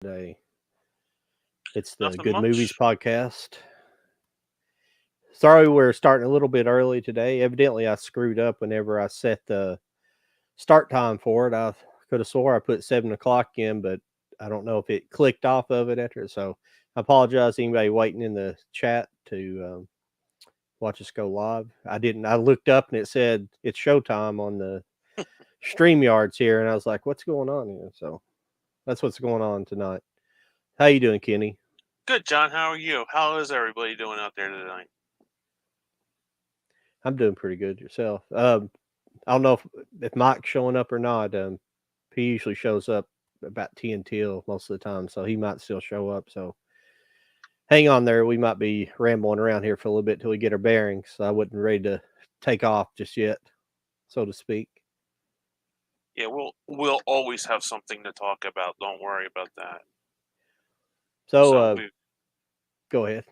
today. It's the Nothing Good Movies much. podcast. Sorry we're starting a little bit early today. Evidently, I screwed up whenever I set the start time for it. I could have swore I put 7 o'clock in, but I don't know if it clicked off of it after. So I apologize to anybody waiting in the chat to watch us go live. I didn't. I looked up and it said it's showtime on the stream yards here, and I was like, "What's going on here?" So that's what's going on tonight. How you doing, Kenny? Good, John. How are you? How is everybody doing out there tonight? I'm doing pretty good. Yourself? I don't know if Mike's showing up or not. He usually shows up about 10 till most of the time, so he might still show up. So hang on there. We might be rambling around here for a little bit till we get our bearings. So I wasn't ready to take off just yet, so to speak. Yeah, we'll always have something to talk about. Don't worry about that. So So we go ahead.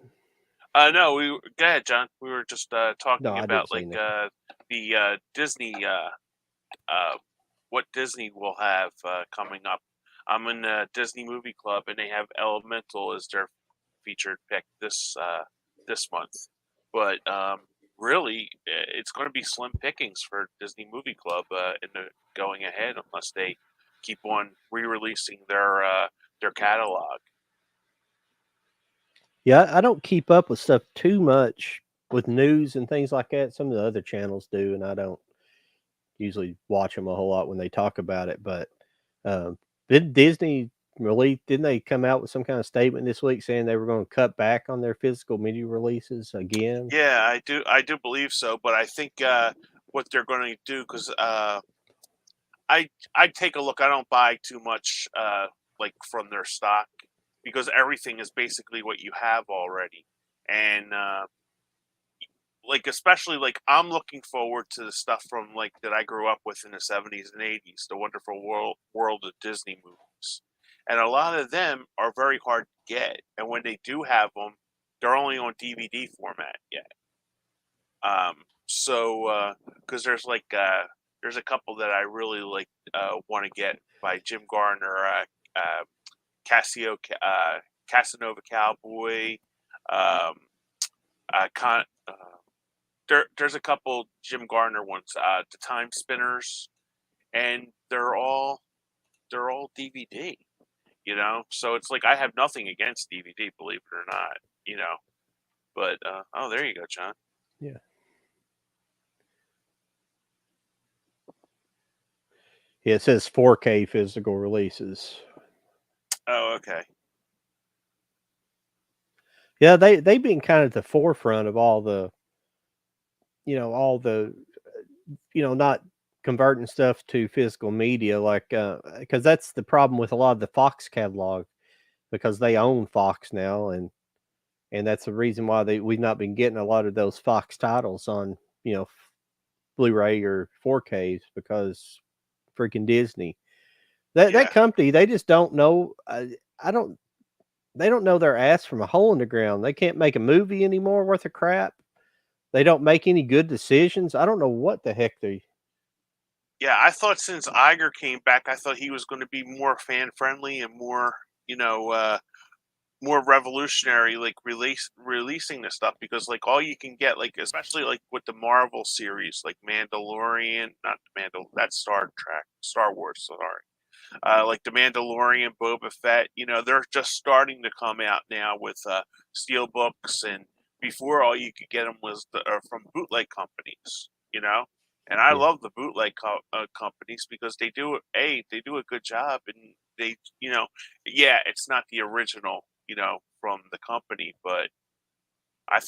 no, go ahead, John. We were just No, talking I didn't about say like nothing. the Disney what Disney will have coming up. I'm in the Disney Movie Club, and they have Elemental as their featured pick this month. But really, it's going to be slim pickings for Disney Movie Club in the going ahead, unless they keep on re-releasing their catalog. Yeah, I don't keep up with stuff too much with news and things like that. Some of the other channels do, and I don't usually watch them a whole lot when they talk about it. But um, did Disney really? Didn't they come out with some kind of statement this week saying they were going to cut back on their physical media releases again? Yeah, I do believe so, but I think what they're going to do because I take a look. I don't buy too much like from their stock because everything is basically what you have already, and like especially like I'm looking forward to the stuff from like that I grew up with in the 70s and 80s, the Wonderful World of Disney movies, and a lot of them are very hard to get, and when they do have them, they're only on DVD format yet. So because there's a couple that I really like want to get by Jim Garner, Casio, Casanova Cowboy, um, Con. There's a couple Jim Garner ones, the Time Spinners, and they're all DVD. So it's like I have nothing against DVD, believe it or not. You know, but oh, there you go, John. Yeah, yeah. It says 4K physical releases. Oh, okay. Yeah, they've been kind of at the forefront of all the not converting stuff to physical media like because that's the problem with a lot of the Fox catalog because they own Fox now, and that's the reason why we've not been getting a lot of those Fox titles on Blu-ray or 4Ks because freaking Disney. That Yeah. company, they just don't know. I don't. They don't know their ass from a hole in the ground. They can't make a movie anymore worth of crap. They don't make any good decisions. I don't know what the heck they. Yeah, I thought since Iger came back, I thought he was going to be more fan friendly and more, you know, more revolutionary, like releasing this stuff because like all you can get, like especially like with the Marvel series, like Mandalorian, not Mandal, that's Star Trek, Star Wars, sorry. Like the Mandalorian, Boba Fett, they're just starting to come out now with steel books, and before all you could get them was from bootleg companies, And I Yeah. love the bootleg companies because they do a good job, and yeah, it's not the original, from the company, but I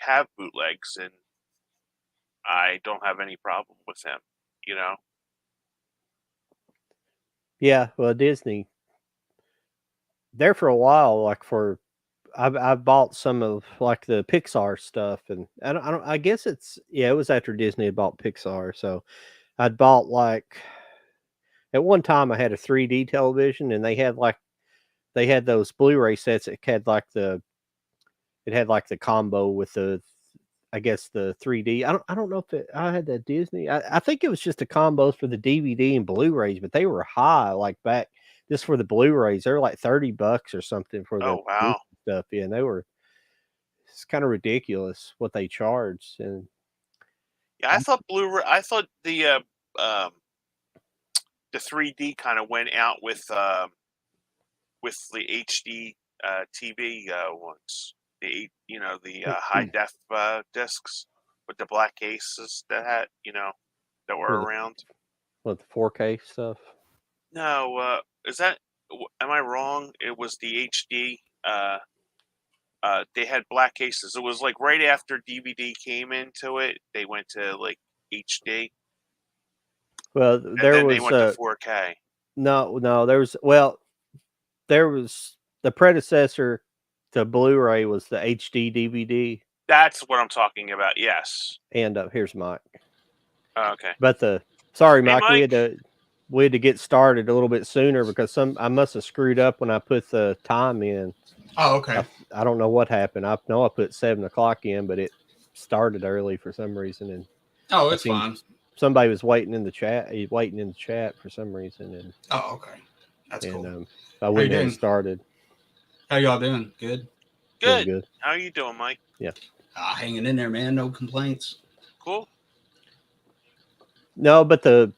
have bootlegs, and I don't have any problem with them, you know. Yeah, well, Disney, there for a while, like for I've bought some of like the Pixar stuff, and I guess it's yeah, it was after Disney had bought Pixar, so I'd bought like at one time I had a 3D television, and they had those Blu-ray sets that had like the combo with the I guess the 3D. I don't know if I had that Disney. I think it was just the combos for the DVD and Blu-rays, but they were high like back. just for the Blu-rays. They're like $30 or something for the Oh wow. stuff. Yeah, and they were. It's kind of ridiculous what they charged, and Yeah, I thought Blu-ray. I thought um, the 3D kind of went out with the HD TV ones. The high def discs with the black cases that were with around. the 4K stuff. No, is that? Am I wrong? It was the HD. They had black cases. It was like right after DVD came into it. They went to like HD, Well, and there then they was went to 4K. no, there was the predecessor to Blu-ray was the HD DVD, That's what I'm talking about. Yes. and here's Mike. Okay. But sorry, Hey, Mike, Mike. we had to get started a little bit sooner because I must have screwed up when I put the time in. Oh, okay. I don't know what happened. I know I put 7 o'clock in, but it started early for some reason, and Oh, I it's seen fine. somebody was waiting in the chat. He's waiting in the chat for some reason, and Oh, okay. That's cool. I went ahead and doing? started. How y'all doing? Good. Good. Good. How are you doing, Mike? Yeah. Hanging in there, man. No complaints. Cool. No, but the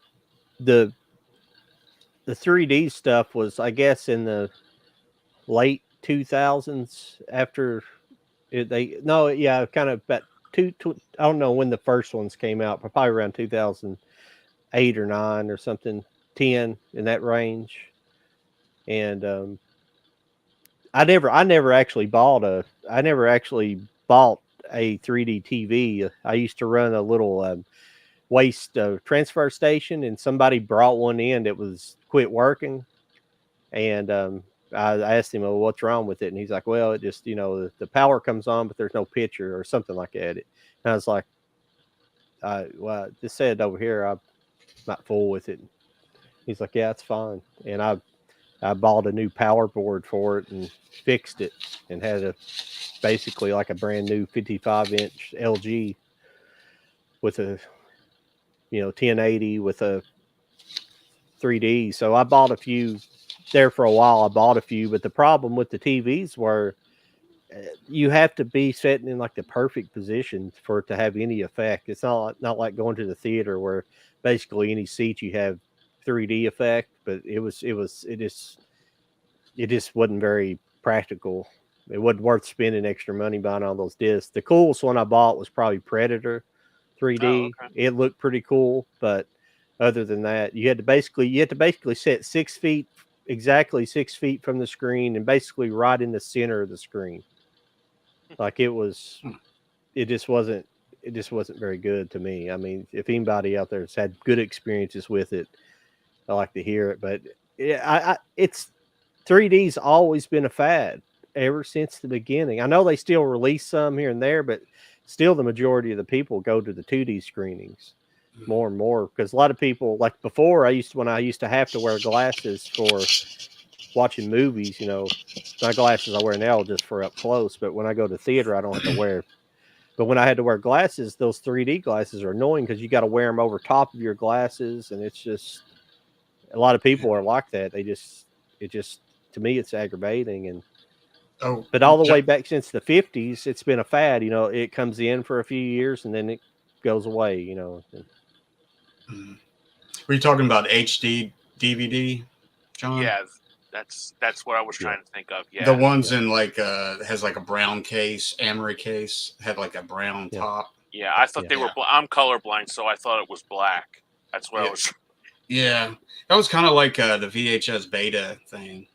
3D stuff was, I guess, in the late 2000s after kind of about I don't know when the first ones came out, but probably around 2008 or 9 or something, 10 in that range. And I never actually bought a 3D TV. I used to run a little waste transfer station, and somebody brought one in that was quit working, and I asked him, "Well, what's wrong with it?" And he's like, "Well, it just the power comes on, but there's no picture or something like that." And I was like, "Well, just said over here, I'm not full with it." He's like, "Yeah, it's fine." And I bought a new power board for it and fixed it, and had basically like a brand new 55-inch LG with a 1080 with a 3D. So I bought a few there for a while. I bought a few, but the problem with the TVs were you have to be sitting in like the perfect position for it to have any effect. It's not like going to the theater where basically any seat you have 3D effect, but it just wasn't very practical. It wasn't worth spending extra money buying all those discs. The coolest one I bought was probably Predator 3D. Oh, okay. It looked pretty cool, but other than that, you had to basically sit 6 feet, exactly 6 feet from the screen, and basically right in the center of the screen. Like it just wasn't very good to me. I mean, if anybody out there has had good experiences with it, I like to hear it. But it's 3D's always been a fad ever since the beginning. I know they still release some here and there, but still the majority of the people go to the 2D screenings more and more, because a lot of people, like before, when I used to have to wear glasses for watching movies, my glasses I wear now just for up close, but when I go to theater, I don't have to wear. But when I had to wear glasses, those 3D glasses are annoying because you got to wear them over top of your glasses, and it's just a lot of people are like that. To me, it's aggravating. And but all the way back since the 50s, it's been a fad. It comes in for a few years and then it goes away. Were you talking about HD DVD, John? Yeah, that's what I was trying to think of. Yeah, the ones in like has like a brown case, Amory case, had like a brown top. Yeah, I thought they were. I'm colorblind, so I thought it was black. That's what I was. Yeah, that was kind of like the VHS beta thing,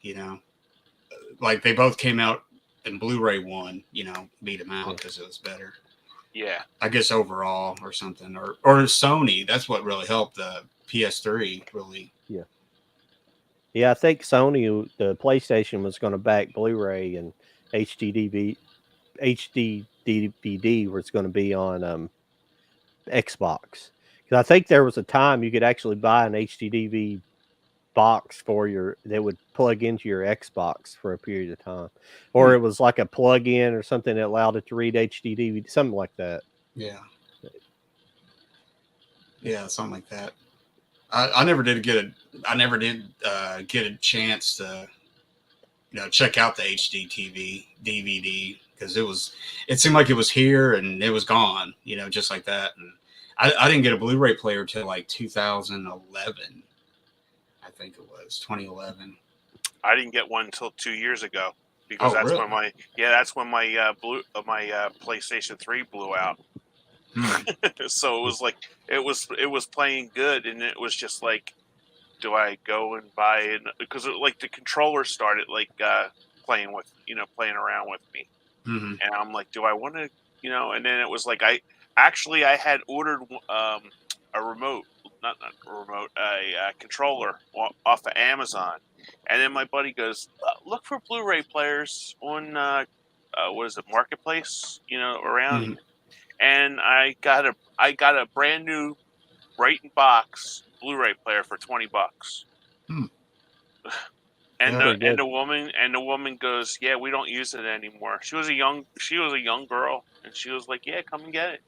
like they both came out in Blu-ray one, beat them out because it was better. Yeah, I guess overall or something, or Sony. That's what really helped the PS3 really. Yeah, I think Sony, the PlayStation was going to back Blu-ray, and HD DVD was going to be on Xbox. Because I think there was a time you could actually buy an HD DVD box that would plug into your Xbox for a period of time, or it was like a plug-in or something that allowed it to read HD DVD, something like that. Yeah, something like that. I never did get a chance to check out the HD TV DVD because it seemed like it was here and it was gone, just like that. And I didn't get a Blu-ray player till like 2011. I think it was 2011. I didn't get one until 2 years ago because that's really? when my PlayStation 3 blew out. So it was like it was playing good, and it was just like, do I go and buy it? Because like the controller started like playing around with me, Mm-hmm. and I'm like, do I want to, And then it was like I had ordered a remote, not a remote, a controller off of Amazon, and then my buddy goes, look for Blu-ray players on what is it, Marketplace, around. Mm-hmm. And I got a brand new right in box Blu-ray player for $20. Hmm. And Yeah, the woman goes, yeah, we don't use it anymore. She was a young girl, and she was like, yeah, come and get it.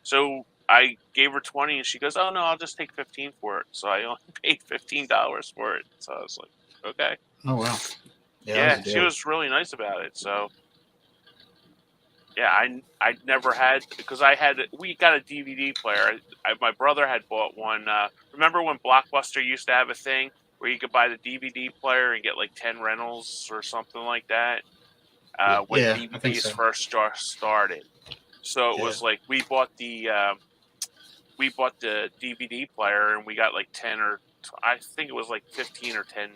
So I gave her 20, and she goes, oh no, I'll just take 15 for it. So I only paid $15 for it. So I was like, okay. Oh wow. Yeah, she was really nice about it. So yeah, I never had, because we got a DVD player. My brother had bought one. Remember when Blockbuster used to have a thing where you could buy the DVD player and get like 10 rentals or something like that? When Yeah, DVDs I think so. first started. So it was like we bought the DVD player, and we got like 10 or I think it was like 15 or 10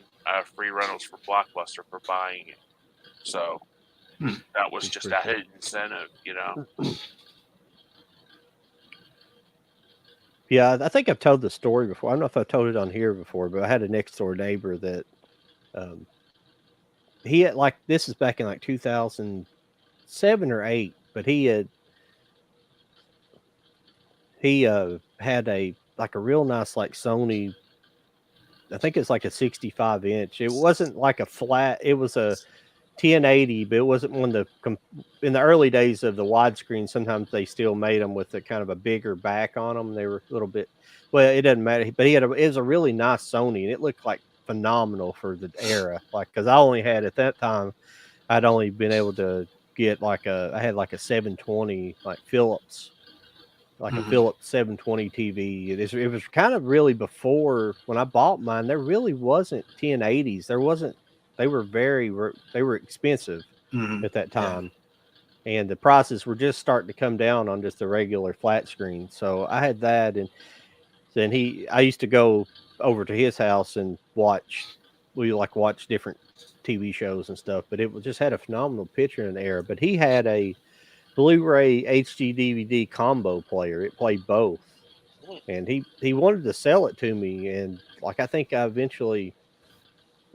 free rentals for Blockbuster for buying it. So that was just a hidden incentive, Yeah, I think I've told the story before. I don't know if I've told it on here before, but I had a next door neighbor that he had, like, this is back in like 2007 or 8, but he had a like a real nice like Sony. I think it's like a 65-inch. It wasn't like a flat. It was a 1080, but it wasn't one of the in the early days of the widescreen. Sometimes they still made them with a kind of a bigger back on them. They were a little bit. Well, it doesn't matter. But it was a really nice Sony, and it looked like phenomenal for the era. Like, because I only had at that time, I'd only been able to get I had like a 720 like Philips. Like a Philips 720 TV. It was kind of really before when I bought mine. There really wasn't 1080s. There wasn't. They were expensive at that time, and the prices were just starting to come down on just the regular flat screen. So I had that, and then I used to go over to his house and watch different TV shows and stuff. But it just had a phenomenal picture in the era. But he had a Blu-ray HD DVD combo player. It played both, and he wanted to sell it to me, and like I think I eventually,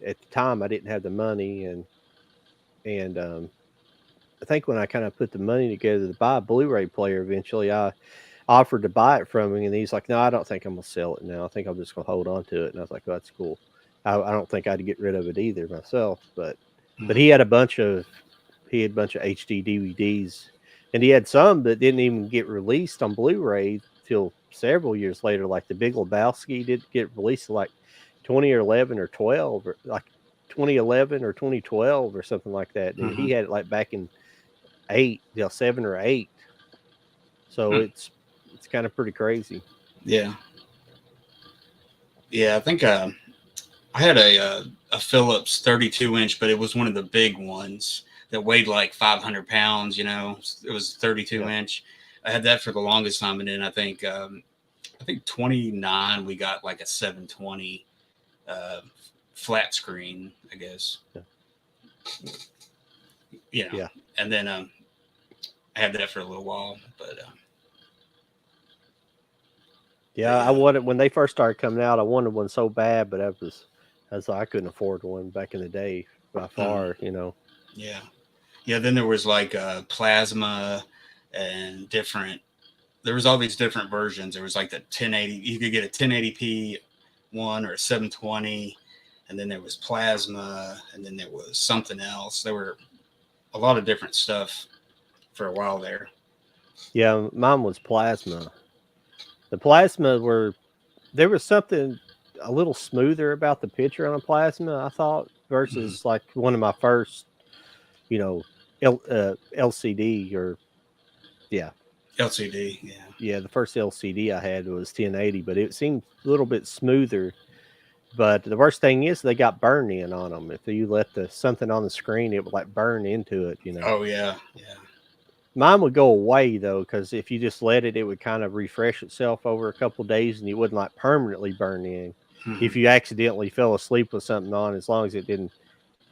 at the time, I didn't have the money, and I think when I kind of put the money together to buy a Blu-ray player, eventually I offered to buy it from him, and he's like, "No, I don't think I'm gonna sell it now. I think I'm just gonna hold on to it." And I was like, "Oh, that's cool." I don't think I'd get rid of it either myself, but he had a bunch of HD DVDs. And he had some that didn't even get released on Blu-ray till several years later. Like the Big Lebowski didn't get released till like 2011 or 12, or like 2011 or 2012 or something like that. And he had it like back in 7 or 8. So it's kind of pretty crazy. Yeah. Yeah, I think I had a Philips 32-inch, but it was one of the big ones that weighed like 500 pounds, it was 32-inch. I had that for the longest time. And then I think 29, we got like a 720 flat screen, I guess. Yeah. And then I had that for a little while, but I wanted, when they first started coming out, I wanted one so bad, but I couldn't afford one back in the day by far, Yeah. Yeah, then there was like plasma and there was all these different versions. There was like the 1080, you could get a 1080p one or a 720, and then there was plasma, and then there was something else. There were a lot of different stuff for a while there. Yeah, mine was plasma. The plasma there was something, a little smoother about the picture on a plasma, I thought, versus like one of my first, you know, LCD or yeah, LCD. Yeah. yeah, the first LCD I had was 1080, but it seemed a little bit smoother. But the worst thing is they got burn in on them. If you let something on the screen, it would like burn into it. Oh yeah, yeah. Mine would go away though, because if you just let it, it would kind of refresh itself over a couple of days, and it wouldn't like permanently burn in. If you accidentally fell asleep with something on, as long as it didn't,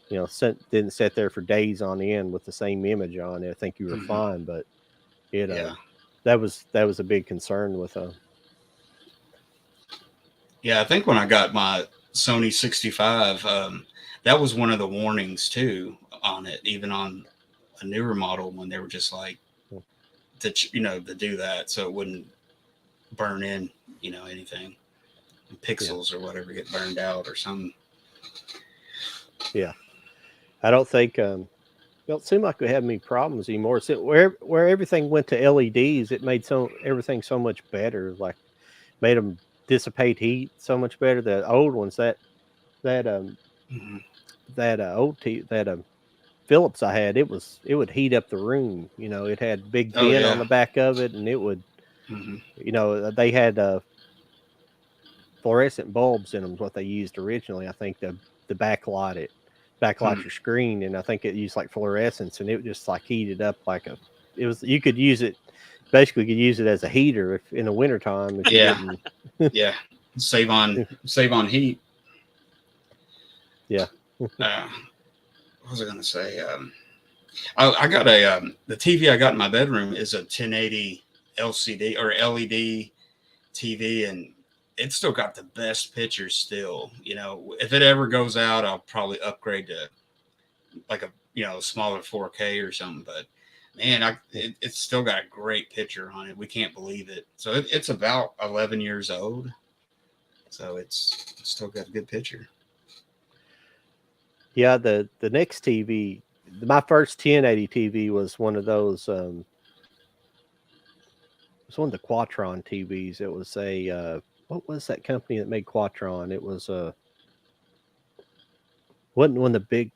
didn't sit there for days on end with the same image on it, I think you were fine. But that was a big concern with them. Yeah, I think when I got my Sony 65, that was one of the warnings too on it, even on a newer model when they were just like to do that so it wouldn't burn in, anything, pixels or whatever get burned out or something. Yeah, I don't think don't seem like we have any problems anymore. So where everything went to LEDs, it made everything so much better. Like made them dissipate heat so much better. The old ones that old Philips I had, it would heat up the room. It had big vent on the back of it, and it would, they had fluorescent bulbs in them. What they used originally, I think the backlight your screen, and I think it used like fluorescence, and it just like heated up like you could use it. Basically, could use it as a heater if in the wintertime. Yeah, save on heat. Yeah. What was I going to say? I got the TV I got in my bedroom is a 1080 LCD or LED TV, and it's still got the best pictures still. If it ever goes out, I'll probably upgrade to like a smaller 4K or something. But man, it's still got a great picture on it. We can't believe it. So it's about 11 years old. So it's still got a good picture. Yeah, the next TV, my first 1080 TV was one of those. It was one of the Quatron TVs. It was what was that company that made Quatron? It was wasn't one of the big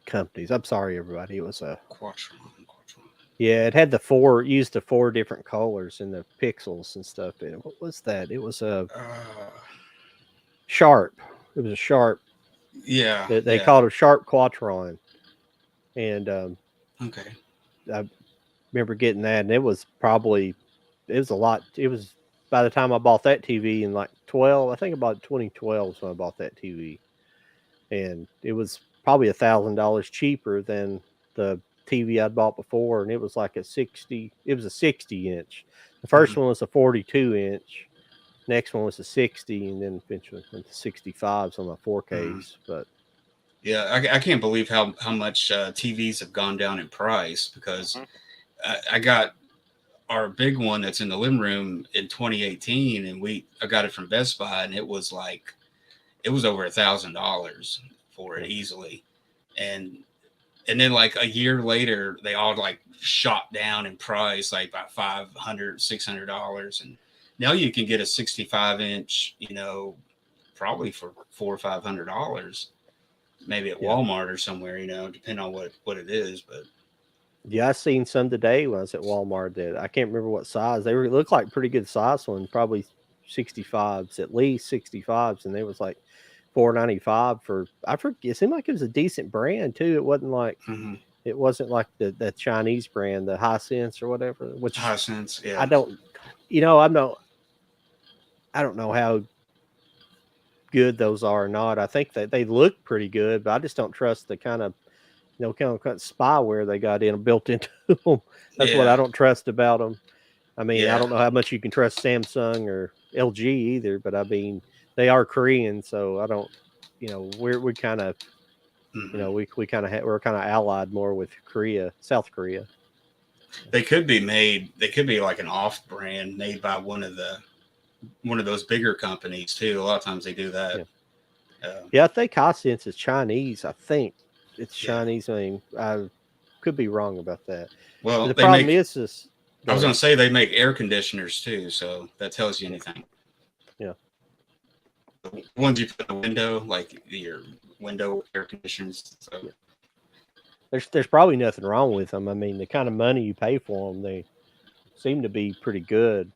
companies. I'm sorry, everybody. It was a Quatron. Yeah, it had used the 4 different colors and the pixels and stuff in it. What was that? It was a Sharp. It was a Sharp. Yeah. They called it a Sharp Quatron. And okay. I remember getting that, and it was a lot. It was by the time I bought that TV in like 12, I think about 2012 when I bought that TV. And it was probably $1,000 cheaper than the TV I'd bought before, and it was like a 60 inch. The first one was a 42 inch. Next one was a 60, and then eventually went to 65s on my 4Ks. But yeah, I can't believe how much TVs have gone down in price, because I got our big one that's in the living room in 2018, and I got it from Best Buy, and it was over $1,000 for it easily. And then like a year later, they all like shot down in price, like about $500, $600. And now you can get a 65 inch, probably for $400 or $500, maybe at Walmart or somewhere, depending on what it is. But yeah, I seen some today when I was at Walmart that I can't remember what size. They looked like pretty good size ones, probably 65s, at least 65s. And they was like $495 for, I forget, it seemed like it was a decent brand too. It wasn't like it wasn't like the Chinese brand, the Hisense or whatever. Which Hisense, yeah. I don't know how good those are or not. I think that they look pretty good, but I just don't trust the kind of spyware they got built into them. That's what I don't trust about them. I mean, I don't know how much you can trust Samsung or LG either, but I mean, they are Korean, so I don't, we kind of, we're kind of allied more with South Korea. They could be like an off brand made by one of those bigger companies too. A lot of times they do that. Yeah, I think Hisense is Chinese. I think it's Chinese. I mean, I could be wrong about that. Well, but the problem is I was going to say they make air conditioners too, so that tells you anything. Yeah. The ones you put in the window, like your window air conditioners. So. There's probably nothing wrong with them. I mean, the kind of money you pay for them, they seem to be pretty good.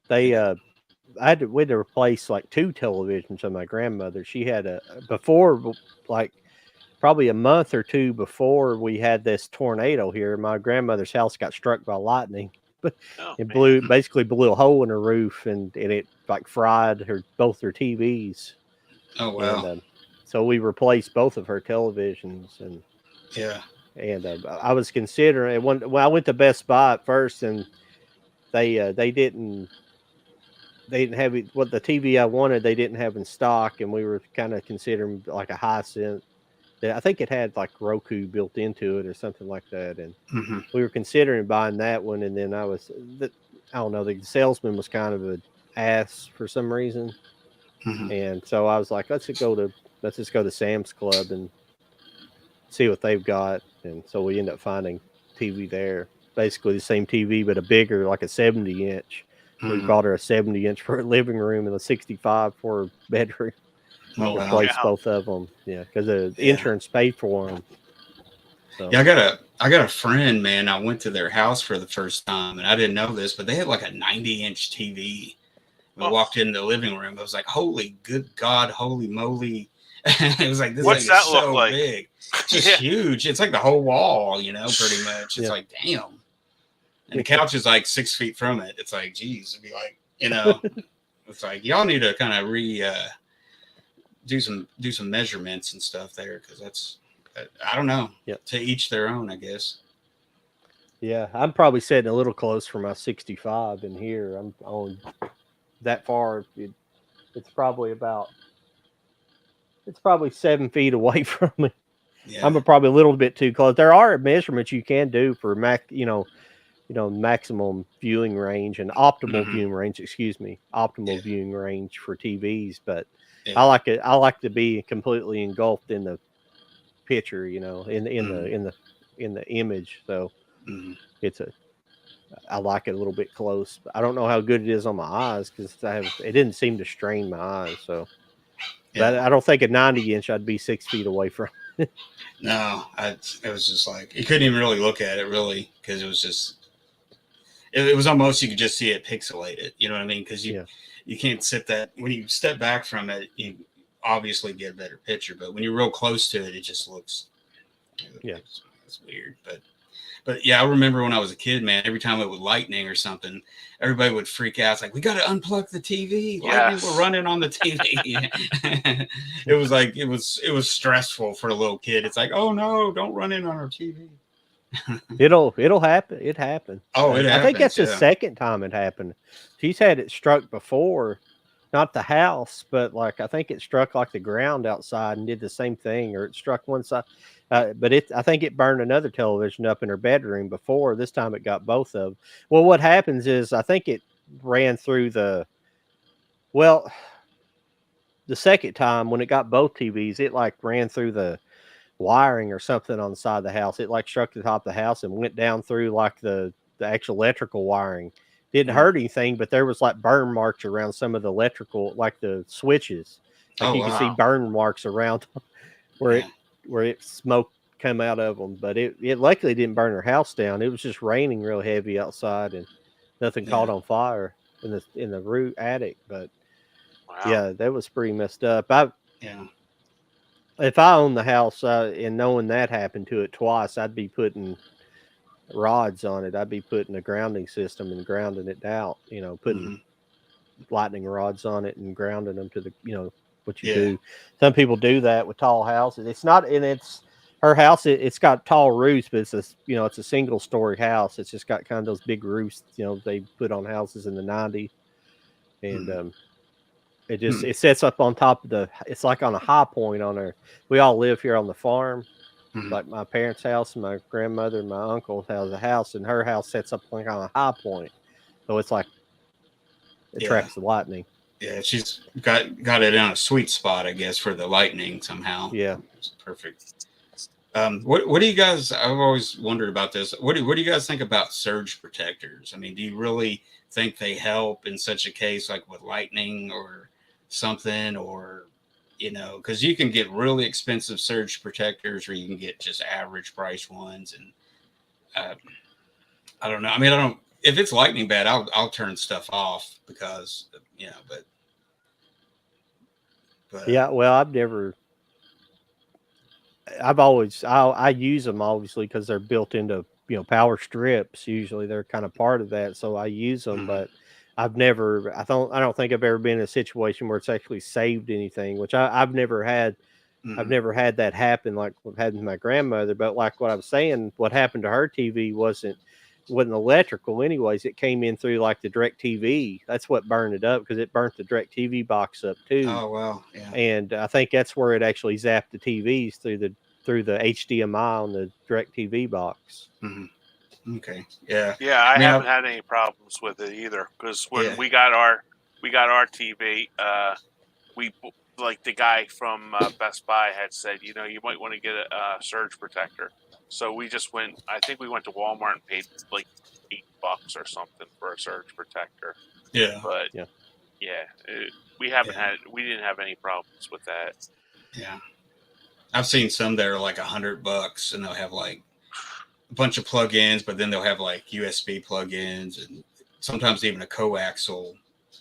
They we had to replace like 2 televisions on my grandmother. She had before, like probably a month or 2 before we had this tornado here, my grandmother's house got struck by lightning. But Oh it man. basically blew a hole in her roof, and it like fried both her TVs. Oh wow. And so we replaced both of her televisions, and yeah. And I was considering when I went to Best Buy at first, and they didn't have it, what the TV I wanted they didn't have in stock, and we were kind of considering like a Hisense. I think it had like Roku built into it or something like that, and Mm-hmm. we were considering buying that one. And then I don't know, the salesman was kind of an ass for some reason, and so I was like, let's just go to Sam's Club and see what they've got. And so we end up finding TV there, basically the same TV but a bigger, like a 70-inch. We bought her a 70-inch for her living room and a 65 for her bedroom. Oh, wow. Replaced both of them, because the insurance paid for them. So. Yeah, I got a friend, man. I went to their house for the first time, and I didn't know this, but they had like a 90-inch TV. We walked in the living room. I was like, "Holy good God, holy moly!" It was like, "This thing is so like? Big, just huge. It's like the whole wall, pretty much." It's like, damn. And the couch is like 6 feet from it. It's like, geez, it'd be like, it's like y'all need to kind of do some measurements and stuff there, because that's, I don't know. Yeah. To each their own, I guess. Yeah, I'm probably sitting a little close for my 65 in here. I'm on that far. It's probably 7 feet away from me. Yeah. I'm probably a little bit too close. There are measurements you can do for maximum viewing range and optimal viewing range. Optimal viewing range for TVs, but I like it. I like to be completely engulfed in the picture, in the image. So I like it a little bit close. I don't know how good it is on my eyes, because it didn't seem to strain my eyes. So, but I don't think a 90-inch I'd be 6 feet away from. No, it was just like, you couldn't even really look at it really, because it was just, it was almost, you could just see it pixelated. You know what I mean? Because you can't sit that, when you step back from it, you obviously get a better picture, but when you're real close to it, it just looks, it's weird. But yeah, I remember when I was a kid, man, every time it would lightning or something, everybody would freak out. It's like, we got to unplug the TV. Lightning will run in on the TV. It was like, it was stressful for a little kid. It's like, oh no, don't run in on our TV. It'll happen. It happened. Oh, it happens. I think that's the second time it happened. She's had it struck before, not the house, but like I think it struck like the ground outside and did the same thing, or it struck one side. But I think it burned another television up in her bedroom before. This time it got both of them. Well, what happens is I think it ran through the second time when it got both TVs, it like ran through the wiring or something on the side of the house. It like struck the top of the house and went down through like the actual electrical wiring. Didn't hurt anything, but there was like burn marks around some of the electrical, like the switches. Like you can see burn marks around where it smoke come out of them. But it luckily didn't burn her house down. It was just raining real heavy outside, and nothing caught on fire in the roof attic. But yeah, that was pretty messed up. If I owned the house and knowing that happened to it twice, I'd be putting rods on it. I'd be putting a grounding system and grounding it out, putting lightning rods on it and grounding them to the, what you do. Some people do that with tall houses. It's not, and it's her house. It's got tall roofs, but it's a single story house. It's just got kind of those big roofs, they put on houses in the 90s. And, it sets up on top of it's like on a high point on her. We all live here on the farm. Like my parents' house and my grandmother and my uncle has a house, and her house sets up like on a high point. So it's like it tracks the lightning. Yeah, she's got it on a sweet spot, I guess, for the lightning somehow. Yeah. It's perfect. What do you guys, I've always wondered about this. What do you guys think about surge protectors? I mean, do you really think they help in such a case like with lightning, or something, or because you can get really expensive surge protectors, or you can get just average price ones, and I don't know. I mean, I don't. If it's lightning bad, I'll turn stuff off because but Yeah, well, I use them obviously because they're built into power strips. Usually they're kind of part of that, so I use them. mhm, But I don't think I've ever been in a situation where it's actually saved anything, which I've never had. I've mhm. never had that happen like what had with my grandmother. But like what I was saying, what happened to her TV wasn't electrical anyways. It came in through like the direct TV. That's what burned it up because it burnt the direct TV box up too. Oh well, yeah. And I think that's where it actually zapped the TVs through the HDMI on the direct TV box. Mhm. Okay, yeah. Yeah, I I mean, haven't had any problems with it either. Because when yeah. we got our TV, we like the guy from Best Buy had said, you might want to get a surge protector. So we just went. I think we went to Walmart and paid like $8 or something for a surge protector. Yeah, But Yeah. yeah, yeah, we didn't have any problems with that. yeah. I've seen some that are like $100, and they'll have like a bunch of plugins, but then they'll have like USB plugins, and sometimes even a coaxial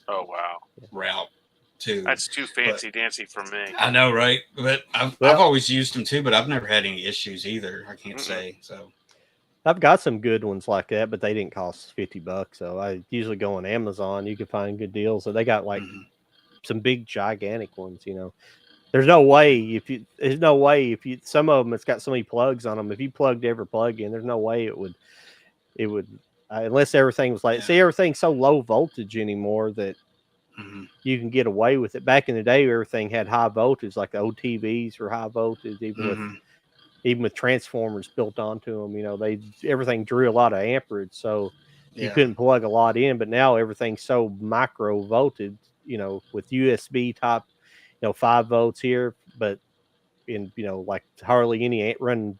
Oh wow, route too. that's too But fancy dancy for me. I know, right? But I've Well, always used them too, but I've never had any issues either. I can't Mm-mm. say so. I've got some good ones like that, but they didn't cost $50. So I usually go on Amazon. You can find good deals. So they got like Mhm. some big gigantic ones. There's no way some of them it's got so many plugs on them. If you plugged every plug in, there's no way it would unless everything was like Yeah. see everything's so low voltage anymore that Mm-hmm. you can get away with it. Back in the day, everything had high voltage, like the OTVs were high voltage, even with transformers built onto them. Everything drew a lot of amperage, so you Yeah. couldn't plug a lot in. But now everything's so micro voltage, with USB type, 5 volts here, but in like hardly any run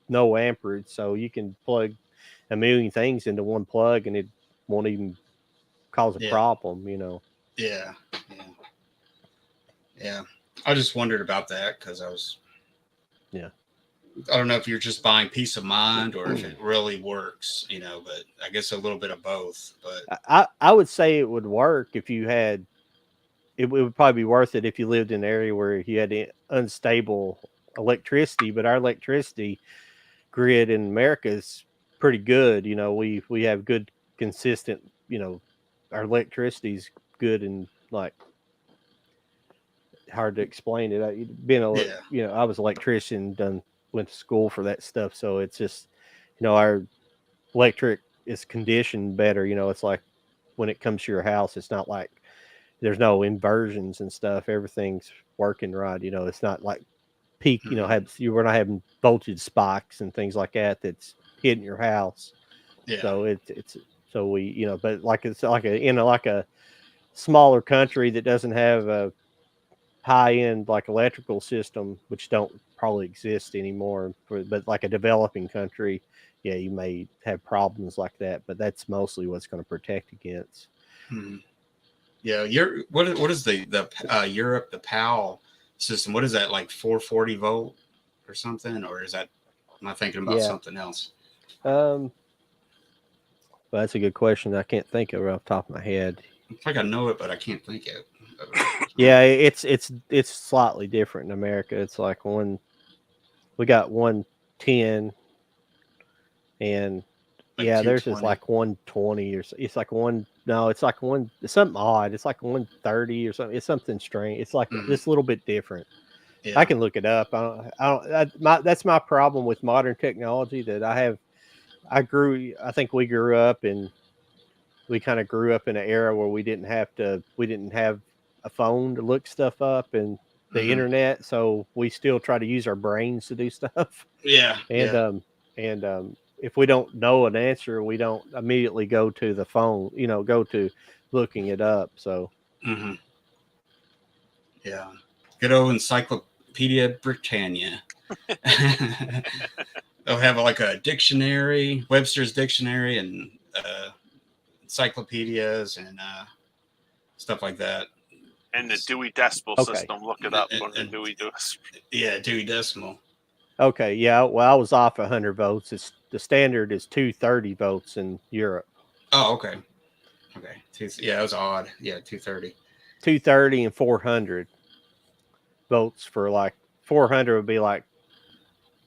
no amperage, so you can plug a million things into one plug and it won't even cause a Yeah. problem. Yeah. Yeah. I just wondered about that because Yeah. I don't know if you're just buying peace of mind or if it really works, but I guess a little bit of both. But I would say it would work if you had it would probably be worth it if you lived in an area where you had unstable electricity, but our electricity grid in America is pretty good. We have good consistent, our electricity's good and like hard to explain it. I was an electrician, went to school for that stuff, so it's just, our electric is conditioned better. It's like when it comes to your house, it's not like there's no inversions and stuff. Everything's working right. It's not like peak. We're not having voltage spikes and things like that that's hitting your house. yeah. So it's so we but like it's like a smaller country that doesn't have a high end like electrical system, which don't probably exist anymore. But like a developing country, yeah, you may have problems like that. But that's mostly what's going to protect against. Mm-hmm. Yeah. What is the Europe, the PAL system? What is that, like 440 volt or something? Or am I thinking about Yeah. something else? Well, that's a good question. I can't think of it off the top of my head. It's like I know it, but I can't think of it. Yeah, it's slightly different in America. It's like we got 110, and Like yeah, theirs is 220. like 120 or so. It's like it's like it's something odd. It's like 130 or something. It's something strange. It's like just a little bit different. Yeah. I can look it up. That's my problem with modern technology that I think we grew up and we kind of grew up in an era where we didn't have a phone to look stuff up and the internet, so we still try to use our brains to do stuff. Yeah. And if we don't know an answer, we don't immediately go to the phone, go to looking it up. So Mm-hmm. Yeah. Good old Encyclopedia Britannia. They'll have like a dictionary, Webster's dictionary, and encyclopedias and stuff like that. And the Dewey Decimal Okay. System. Look it up on the Dewey Decimal. Yeah, Dewey Decimal. Okay, yeah. Well, I was off 100 volts. It's the standard is 230 volts in Europe. Oh, okay. Okay. Yeah, it was odd. Yeah, 230. 230 and 400 volts for like 400 would be like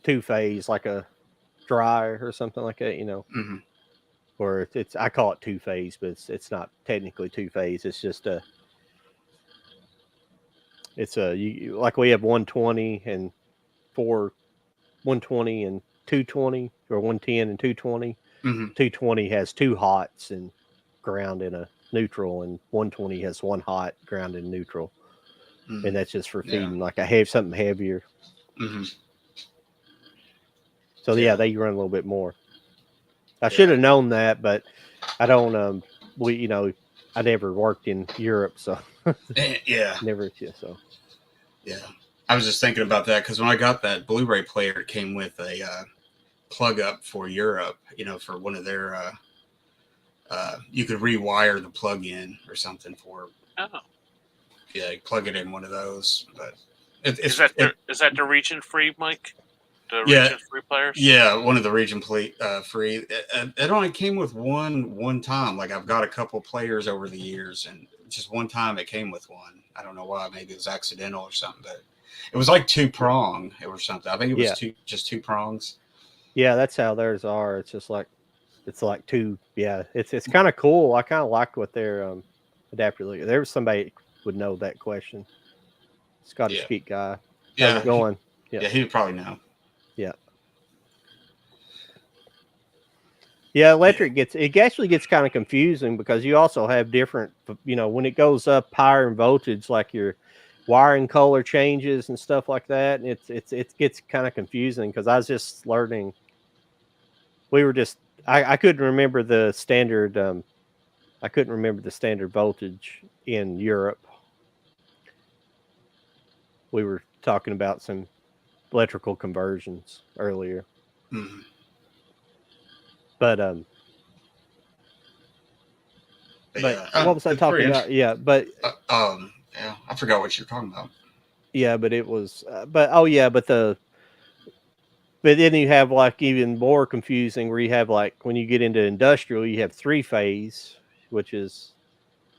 two phase, like a dryer or something like that, you know. Mm-hmm. Or it's I call it two phase, but it's not technically two phase. It's just like we have 120 and 120 and 220, or 110 and 220. Mm-hmm. 220 has two hots and ground in a neutral, and 120 has one hot, ground in neutral. Mm-hmm. And that's just for feeding like I have something heavier. Mm-hmm. So yeah, they run a little bit more. I should have known that, but I don't. I never worked in Europe, so yeah, never. So yeah, I was just thinking about that because when I got that Blu-ray player, it came with a plug up for Europe. You know, for one of their. You could rewire the plug-in or something for. Oh. Yeah, you plug it in one of those, but is that the region free, Mike? The region free players? Yeah, one of the region free. It only came with one time. Like I've got a couple players over the years, and just one time it came with one. I don't know why. Maybe it was accidental or something, but it was like two prong or something. I think it was just two prongs. Yeah, that's how theirs are. It's just like two. Yeah, it's kind of cool. I kind of like what their adapter look. There was somebody would know that question. Scottish Geek guy. How's it going? Yeah, he would probably know. Yeah. Yeah, electric actually gets kind of confusing because you also have different, when it goes up higher in voltage, like your wiring color changes and stuff like that. And it gets kind of confusing because I was just learning. I couldn't remember the standard. I couldn't remember the standard voltage in Europe. We were talking about some electrical conversions earlier. Mm-hmm. But what was I talking about? Yeah, but I forgot what you're talking about. Yeah, but it was, but then you have like even more confusing where you have like when you get into industrial, you have three phase, which is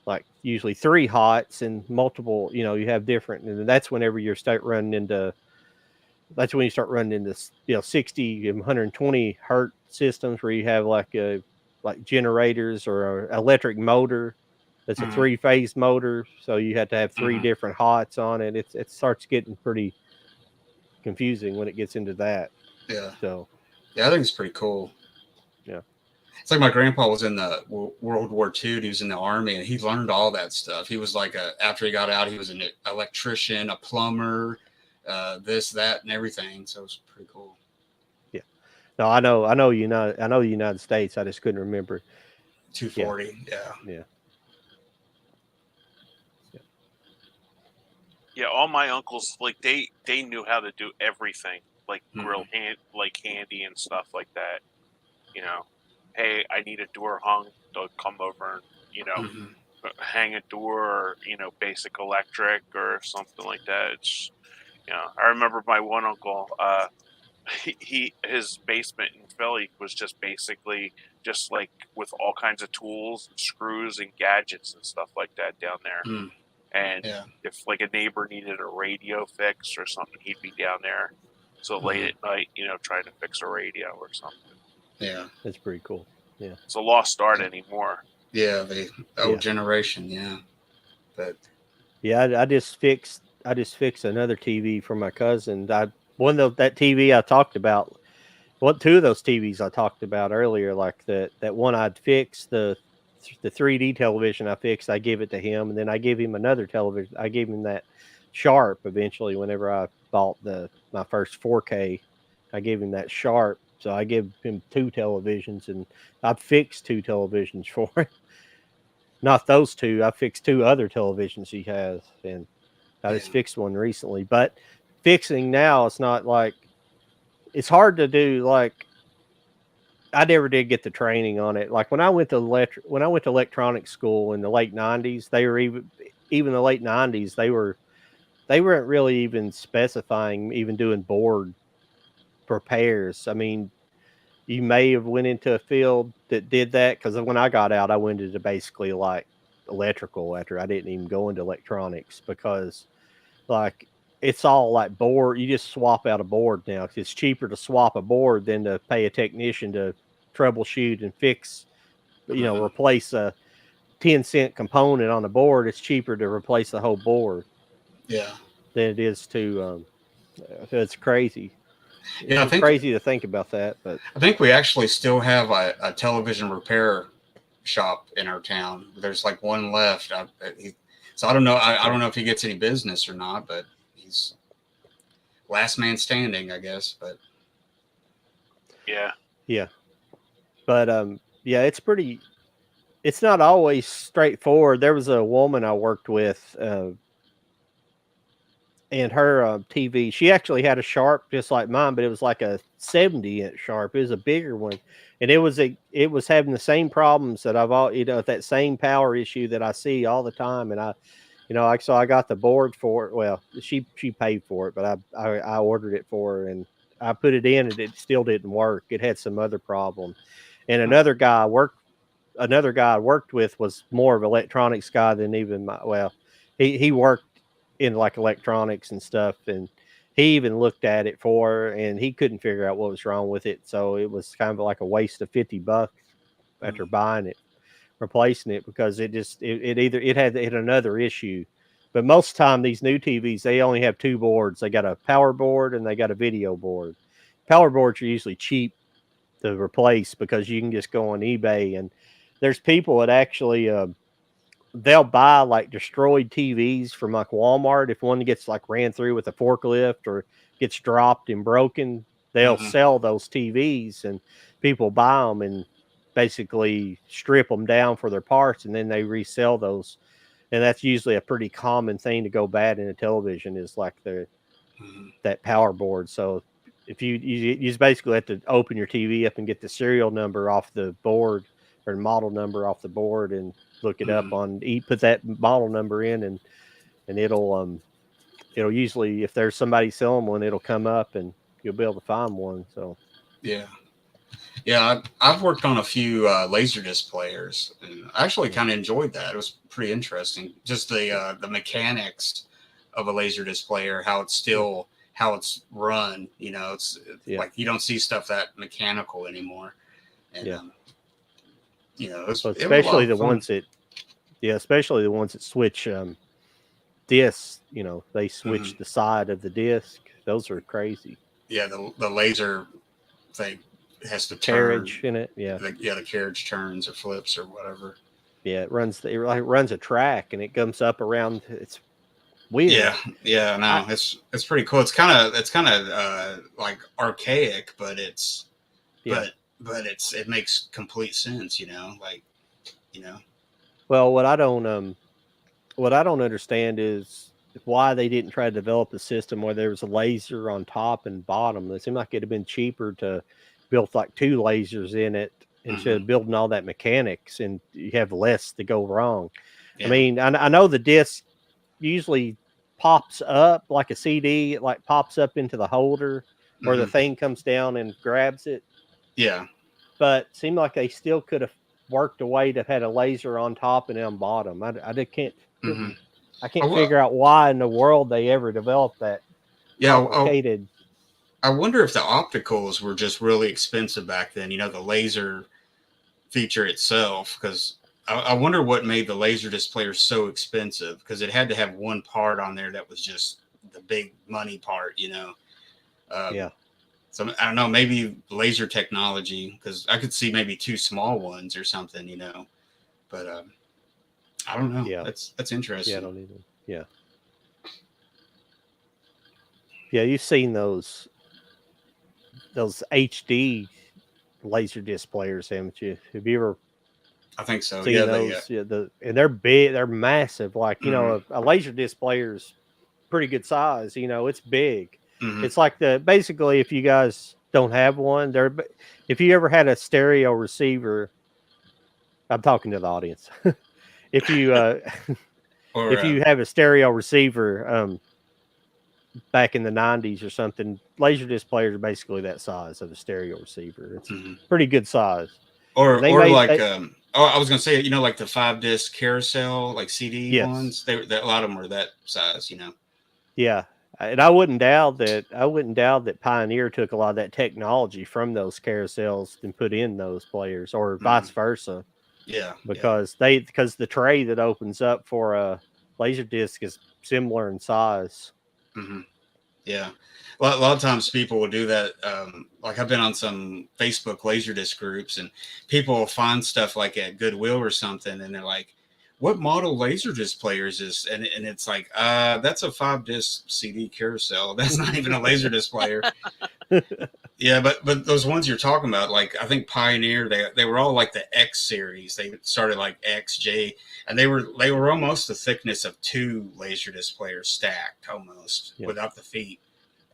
like usually three hots and multiple. You have different, and that's whenever you start running into. That's when you start running into 60 and 120 hertz systems where you have like generators or an electric motor. It's a three-phase motor, so you have to have three different hots on it. It starts getting pretty confusing when it gets into that. Yeah. So. Yeah, I think it's pretty cool. Yeah. It's like my grandpa was in the World War II. He was in the Army, and he learned all that stuff. He was like after he got out, he was an electrician, a plumber, this, that, and everything. So it was pretty cool. Yeah. No, I know the United States. I just couldn't remember. 240. Yeah. Yeah, all my uncles, like they knew how to do everything, like grill handy and stuff like that. Hey, I need a door hung. They'll come over and hang a door, or basic electric or something like that. It's I remember my one uncle. His basement in Philly was just basically just like with all kinds of tools and screws and gadgets and stuff like that down there. And if like a neighbor needed a radio fix or something, he'd be down there. So late at night, trying to fix a radio or something. Yeah, that's pretty cool. Yeah, it's a lost art anymore. Yeah, the old generation. Yeah, but I just fixed another TV for my cousin. That TV I talked about. Two of those TVs I talked about earlier, like that one I'd fixed the 3D television I fixed, I gave it to him, and then I gave him another television. I gave him that Sharp eventually whenever I bought my first 4K. I gave him that Sharp, so I gave him two televisions, and I fixed two televisions for him. Not those two. I fixed two other televisions he has, and I just fixed one recently. But fixing now, it's not like it's hard to do. Like I never did get the training on it. Like when I went to electronics school in the late 90s, they were even the late '90s, they weren't really even specifying even doing board repairs. I mean, you may have went into a field that did that because when I got out, I went into basically like electrical after I didn't even go into electronics because like it's all like board. You just swap out a board now. It's cheaper to swap a board than to pay a technician to troubleshoot and fix, replace a 10-cent component on the board. It's cheaper to replace the whole board Yeah. than it is to, it's crazy. Yeah, It's crazy to think about that, but I think we actually still have a television repair shop in our town. There's like one left. So I don't know. I don't know if he gets any business or not, but he's last man standing, I guess. But yeah, but yeah, it's not always straightforward. There was a woman I worked with, and her TV, she actually had a Sharp just like mine, but it was like a 70-inch Sharp. It was a bigger one, and it was having the same problems that I've all that same power issue that I see all the time. And so I got the board for it. Well, she paid for it, but I ordered it for her, and I put it in, and it still didn't work. It had some other problem, and another guy I worked with was more of an electronics guy than even he worked in like electronics and stuff, and he even looked at it for her, and he couldn't figure out what was wrong with it. So it was kind of like a waste of $50 after buying it, replacing it, because it had another issue. But most of the time, these new TVs, they only have two boards. They got a power board and they got a video board. Power boards are usually cheap to replace because you can just go on eBay, and there's people that actually they'll buy like destroyed TVs from like Walmart. If one gets like ran through with a forklift or gets dropped and broken, they'll sell those TVs, and people buy them and basically strip them down for their parts, and then they resell those. And that's usually a pretty common thing to go bad in a television, is like that power board. So if you just basically have to open your TV up and get the serial number off the board, or model number off the board, and look it up on put that model number in, and it'll usually, if there's somebody selling one, it'll come up and you'll be able to find one. So yeah, I've worked on a few Laserdisc players, and I actually kind of enjoyed that. It was pretty interesting, just the mechanics of a Laserdisc player, how it's run. It's like you don't see stuff that mechanical anymore, and especially the ones that switch discs. They switch the side of the disc. Those are crazy. Yeah, the laser thing has to carriage turn. In it. Yeah, the carriage turns or flips or whatever. Yeah, it runs a track, and it comes up around. It's weird. Yeah, no, it's pretty cool. It's kind of like archaic, but but it makes complete sense, Well, what I don't understand is why they didn't try to develop a system where there was a laser on top and bottom. It seemed like it'd have been cheaper to build like two lasers in it instead of building all that mechanics, and you have less to go wrong. Yeah. I mean, I know the disc usually pops up like a CD. It like pops up into the holder where the thing comes down and grabs it. Yeah. But it seemed like they still could have worked a way to have had a laser on top and on bottom. I can't figure out why in the world they ever developed that complicated. I wonder if the opticals were just really expensive back then, the laser feature itself, because I wonder what made the Laserdisc player so expensive, because it had to have one part on there that was just the big money part, So I don't know, maybe laser technology, because I could see maybe two small ones or something, but I don't know. Yeah, that's interesting. Yeah, I don't even. Yeah, you've seen those HD Laserdisc players, haven't you? Have you ever? I think so. Seen those? And they're big. They're massive. Like a Laserdisc player's pretty good size. It's big. It's like basically, if you guys don't have one, if you ever had a stereo receiver, I'm talking to the audience. If you Or if you have a stereo receiver, back in the 90s or something, Laserdisc players are basically that size of a stereo receiver. It's pretty good size. And they or made like oh, I was gonna say, like the 5 disc carousel, like CD yes, ones. A lot of them were that size. yeah. And I wouldn't doubt that. I wouldn't doubt that Pioneer took a lot of that technology from those carousels and put in those players, or vice versa, Yeah, because the tray that opens up for a Laserdisc is similar in size. hmm yeah. A lot of times people will do that. Like I've been on some Facebook Laserdisc groups, and people will find stuff like at Goodwill or something, and they're like, "What model Laserdisc player is this?" And it's like, that's a 5 disc CD carousel. That's not even a Laserdisc player. Yeah, but those ones you're talking about, like I think Pioneer, they were all like the X series. They started like X, J, and they were almost the thickness of 2 Laserdisc players stacked, almost without the feet.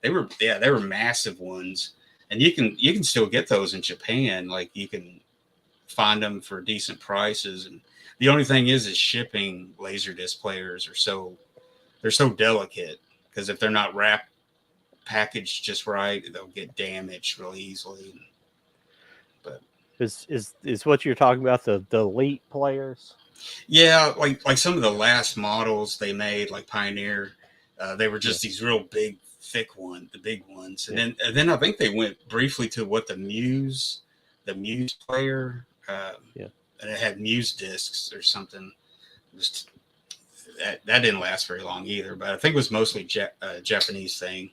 They were massive ones, and you can still get those in Japan. Like you can find them for decent prices, and the only thing is shipping Laserdisc players they're so delicate, because if they're not wrapped packaged just right, they'll get damaged really easily. But Is what you're talking about the elite players? yeah, like some of the last models they made, like Pioneer, they were just these real big, thick the big ones, and then I think they went briefly to what the Muse player, and it had Muse discs or something. Just that didn't last very long either, but I think it was mostly Japanese thing.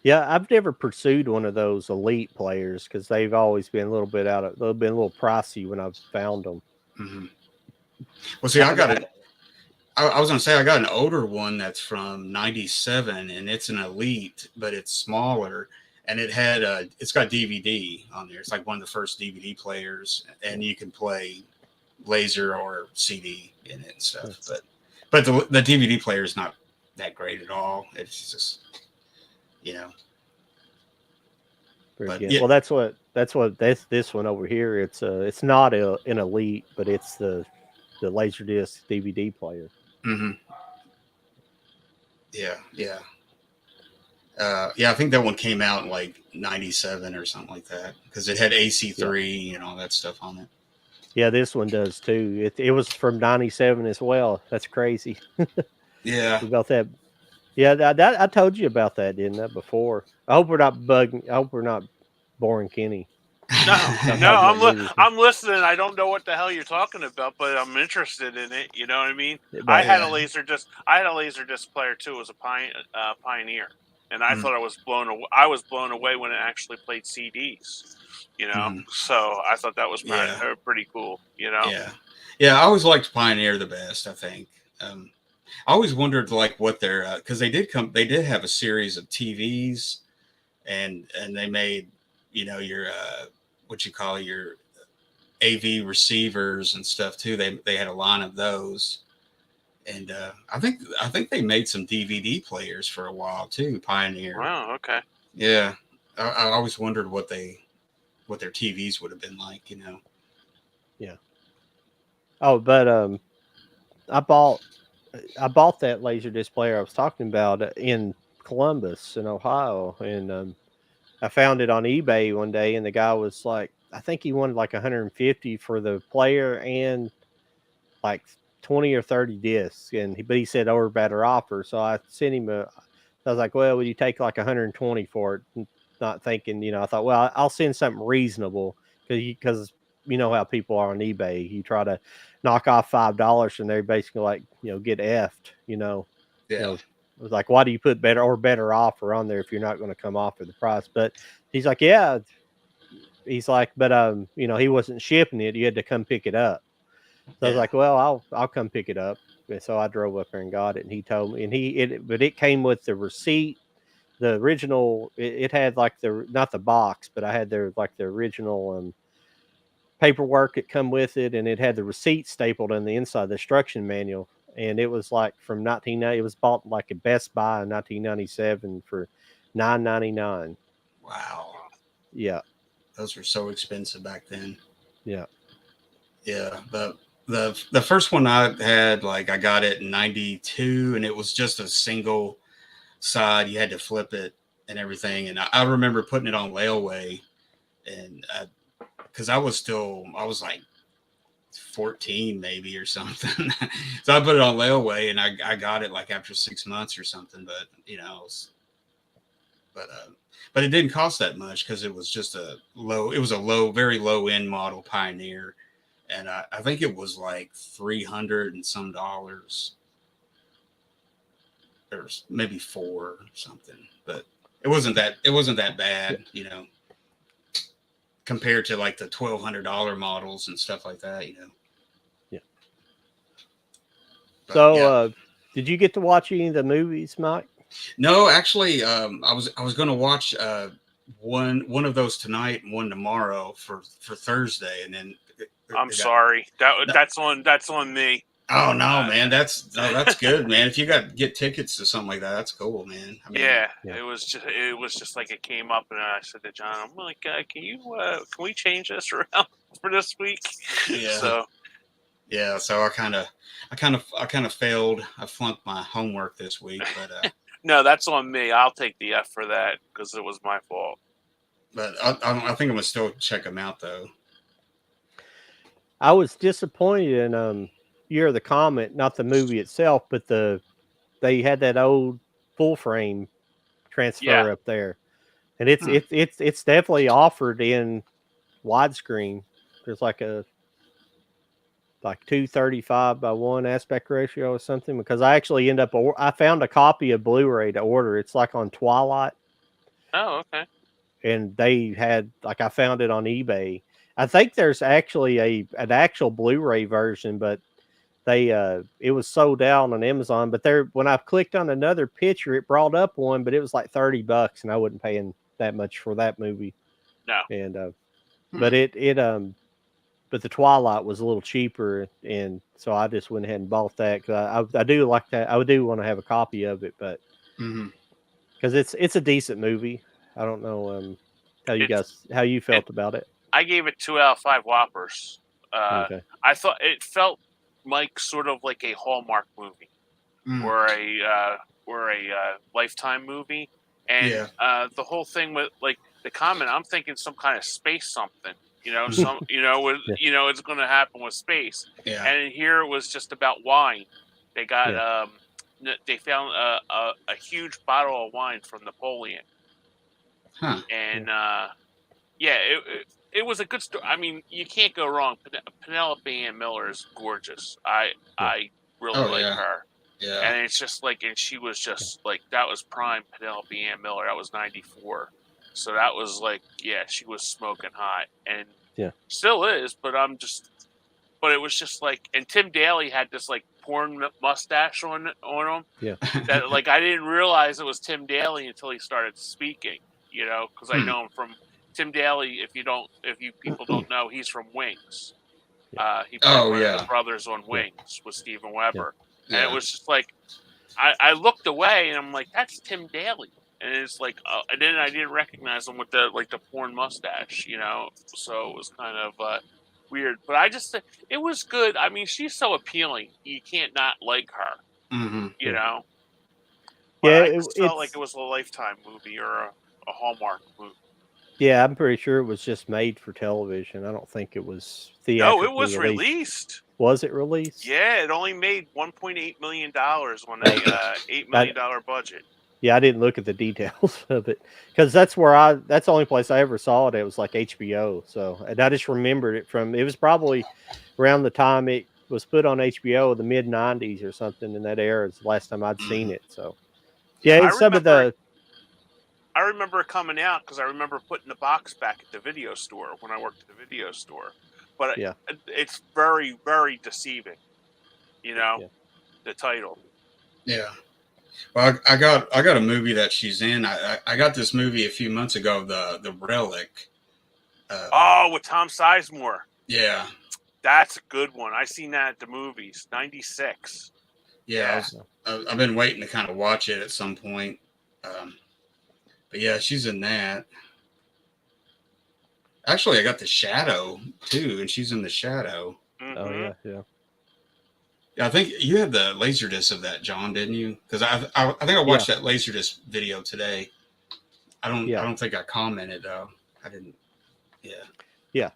Yeah, I've never pursued one of those elite players because they've always been a little bit they've been a little pricey when I've found them. Mm-hmm. Well, see, I was going to say I got an older one that's from '97, and it's an elite, but it's smaller, and it's got DVD on there. It's like one of the first DVD players, and you can play laser or CD in it and stuff. But the DVD player is not that great at all. It's just But yeah. Well, that's what this one over here. It's not an elite, but it's the Laserdisc DVD player. Mm-hmm. Yeah, yeah. I think that one came out in like '97 or something like that, because it had AC3 and all that stuff on it. Yeah, this one does too. It was from '97 as well. That's crazy. Yeah. About that. Yeah, that I told you about that, didn't I, before? I hope we're not bugging. I hope we're not boring Kenny. No, I'm listening. I don't know what the hell you're talking about, but I'm interested in it. You know what I mean? I had a Laserdisc player too. It was a Pioneer, and I thought I was blown away. I was blown away when it actually played CDs. So I thought that was pretty cool. Yeah. I always liked Pioneer the best, I think. I always wondered like what their because they did have a series of TVs, and they made your what you call your AV receivers and stuff too. They had a line of those, and I think they made some DVD players for a while too. Pioneer. Wow. Okay. Yeah, I always wondered what their TVs would have been like. Yeah. Oh, but I bought that Laserdisc player I was talking about in Columbus, in Ohio, and I found it on eBay one day, and the guy was like, I think he wanted like 150 for the player and like 20 or 30 discs, but he said over better offer. So I sent him I was like, well, would you take like 120 for it? Not thinking, I thought, well, I'll send something reasonable because you know how people are on eBay. You try to knock off $5, and they're basically like, get effed. Yeah. It was like, why do you put better offer on there if you're not going to come off of the price? But he's like, yeah. He's like, but he wasn't shipping it. You had to come pick it up. So I was like, well, I'll come pick it up. And so I drove up there and got it, and he told me, but it came with the receipt, the original. It had like not the box, but I had the original paperwork that come with it, and it had the receipt stapled on the inside, the instruction manual. And it was like from 1990. It was bought like at Best Buy in 1997 for $9.99. Wow. Yeah. Those were so expensive back then. Yeah. Yeah, but The first one I had, like, I got it in '92, and it was just a single side. You had to flip it and everything. And I remember putting it on layaway, and because I was like 14 maybe or something. So I put it on layaway, and I got it like after 6 months or something. But but but it didn't cost that much because it was just it was a very low end model Pioneer, and I think it was like $300 and some dollars, or maybe four or something. But it wasn't that bad, compared to like the $1,200 models and stuff like that. Yeah. But, So, yeah. did you get to watch any of the movies, Mike? No, actually, I was going to watch one of those tonight and one tomorrow for Thursday, and then I'm sorry. That's on me. Oh no, man, that's good, man. If you get tickets to something like that, that's cool, man. I mean, yeah, Yeah. it was just like it came up, and I said to John, I'm like, can we change this around for this week? Yeah. So yeah, so I kind of failed. I flunked my homework this week, but no, that's on me. I'll take the F for that because it was my fault. but I think I'm gonna still check them out though. I was disappointed in Year of the Comet, not the movie itself, but they had that old full frame transfer Yeah. up there, and it's definitely offered in widescreen. There's like 235 by 1 aspect ratio or something, because I actually I found a copy of Blu-ray to order. It's like on Twilight, Oh, okay. and they had, like, I found it on eBay. I think there's actually an actual Blu-ray version, but it was sold out on Amazon. But when I clicked on another picture, it brought up one, but it was like $30, and I wasn't paying that much for that movie. No. And but but the Twilight was a little cheaper, and so I just went ahead and bought that, because I do like that. I do want to have a copy of it, but because it's a decent movie. I don't know how you felt about it. I gave it 2 out of 5 Whoppers. Okay. I thought it felt like sort of like a Hallmark movie, or a Lifetime movie, and the whole thing with like the Comet. I'm thinking some kind of space something. It's going to happen with space. Yeah. And here it was just about wine. They got they found a huge bottle of wine from Napoleon. Huh. And it was a good story. I mean, you can't go wrong. Penelope Ann Miller is gorgeous. I really like her. Yeah. And it's just like, and she was just like, that was prime Penelope Ann Miller. That was 94. So that was like, yeah, she was smoking hot, and still is. But but it was just like, and Tim Daly had this like porn mustache on him. Yeah. That, like, I didn't realize it was Tim Daly until he started speaking. Because I know him from Tim Daly. If you people don't know, he's from Wings. He played one of the brothers on Wings with Steven Weber. And it was just like, I looked away and I'm like, that's Tim Daly. And it's like, and then I didn't recognize him with the porn mustache, So it was kind of weird. But it was good. I mean, she's so appealing. You can't not like her, you know? But I just felt like it was a Lifetime movie or a Hallmark movie. Yeah, I'm pretty sure it was just made for television. I don't think it was theatrically No, it was released. Was it released? Yeah, it only made $1.8 million on a $8 million budget. Yeah, I didn't look at the details of it, because that's the only place I ever saw it. It was like HBO. So, and I just remembered it was probably around the time it was put on HBO, the mid '90s or something. In that era is the last time I'd seen it. So, yeah, I remember it coming out because I remember putting the box back at the video store when I worked at the video store. But it's very, very deceiving, the title. Yeah. Well, I got a movie that she's in. I got this movie a few months ago, the Relic. With Tom Sizemore. Yeah. That's a good one. I seen that at the movies. 96. Yeah. I've been waiting to kind of watch it at some point. But yeah, she's in that. Actually, I got The Shadow too, and she's in The Shadow. Mm-hmm. Oh Mhm. yeah. Yeah, I think you had the laserdisc of that, John, didn't you? Because I think I Yeah. watched that laserdisc video today. I Yeah. don't think I commented though. I didn't. Yeah. Yeah.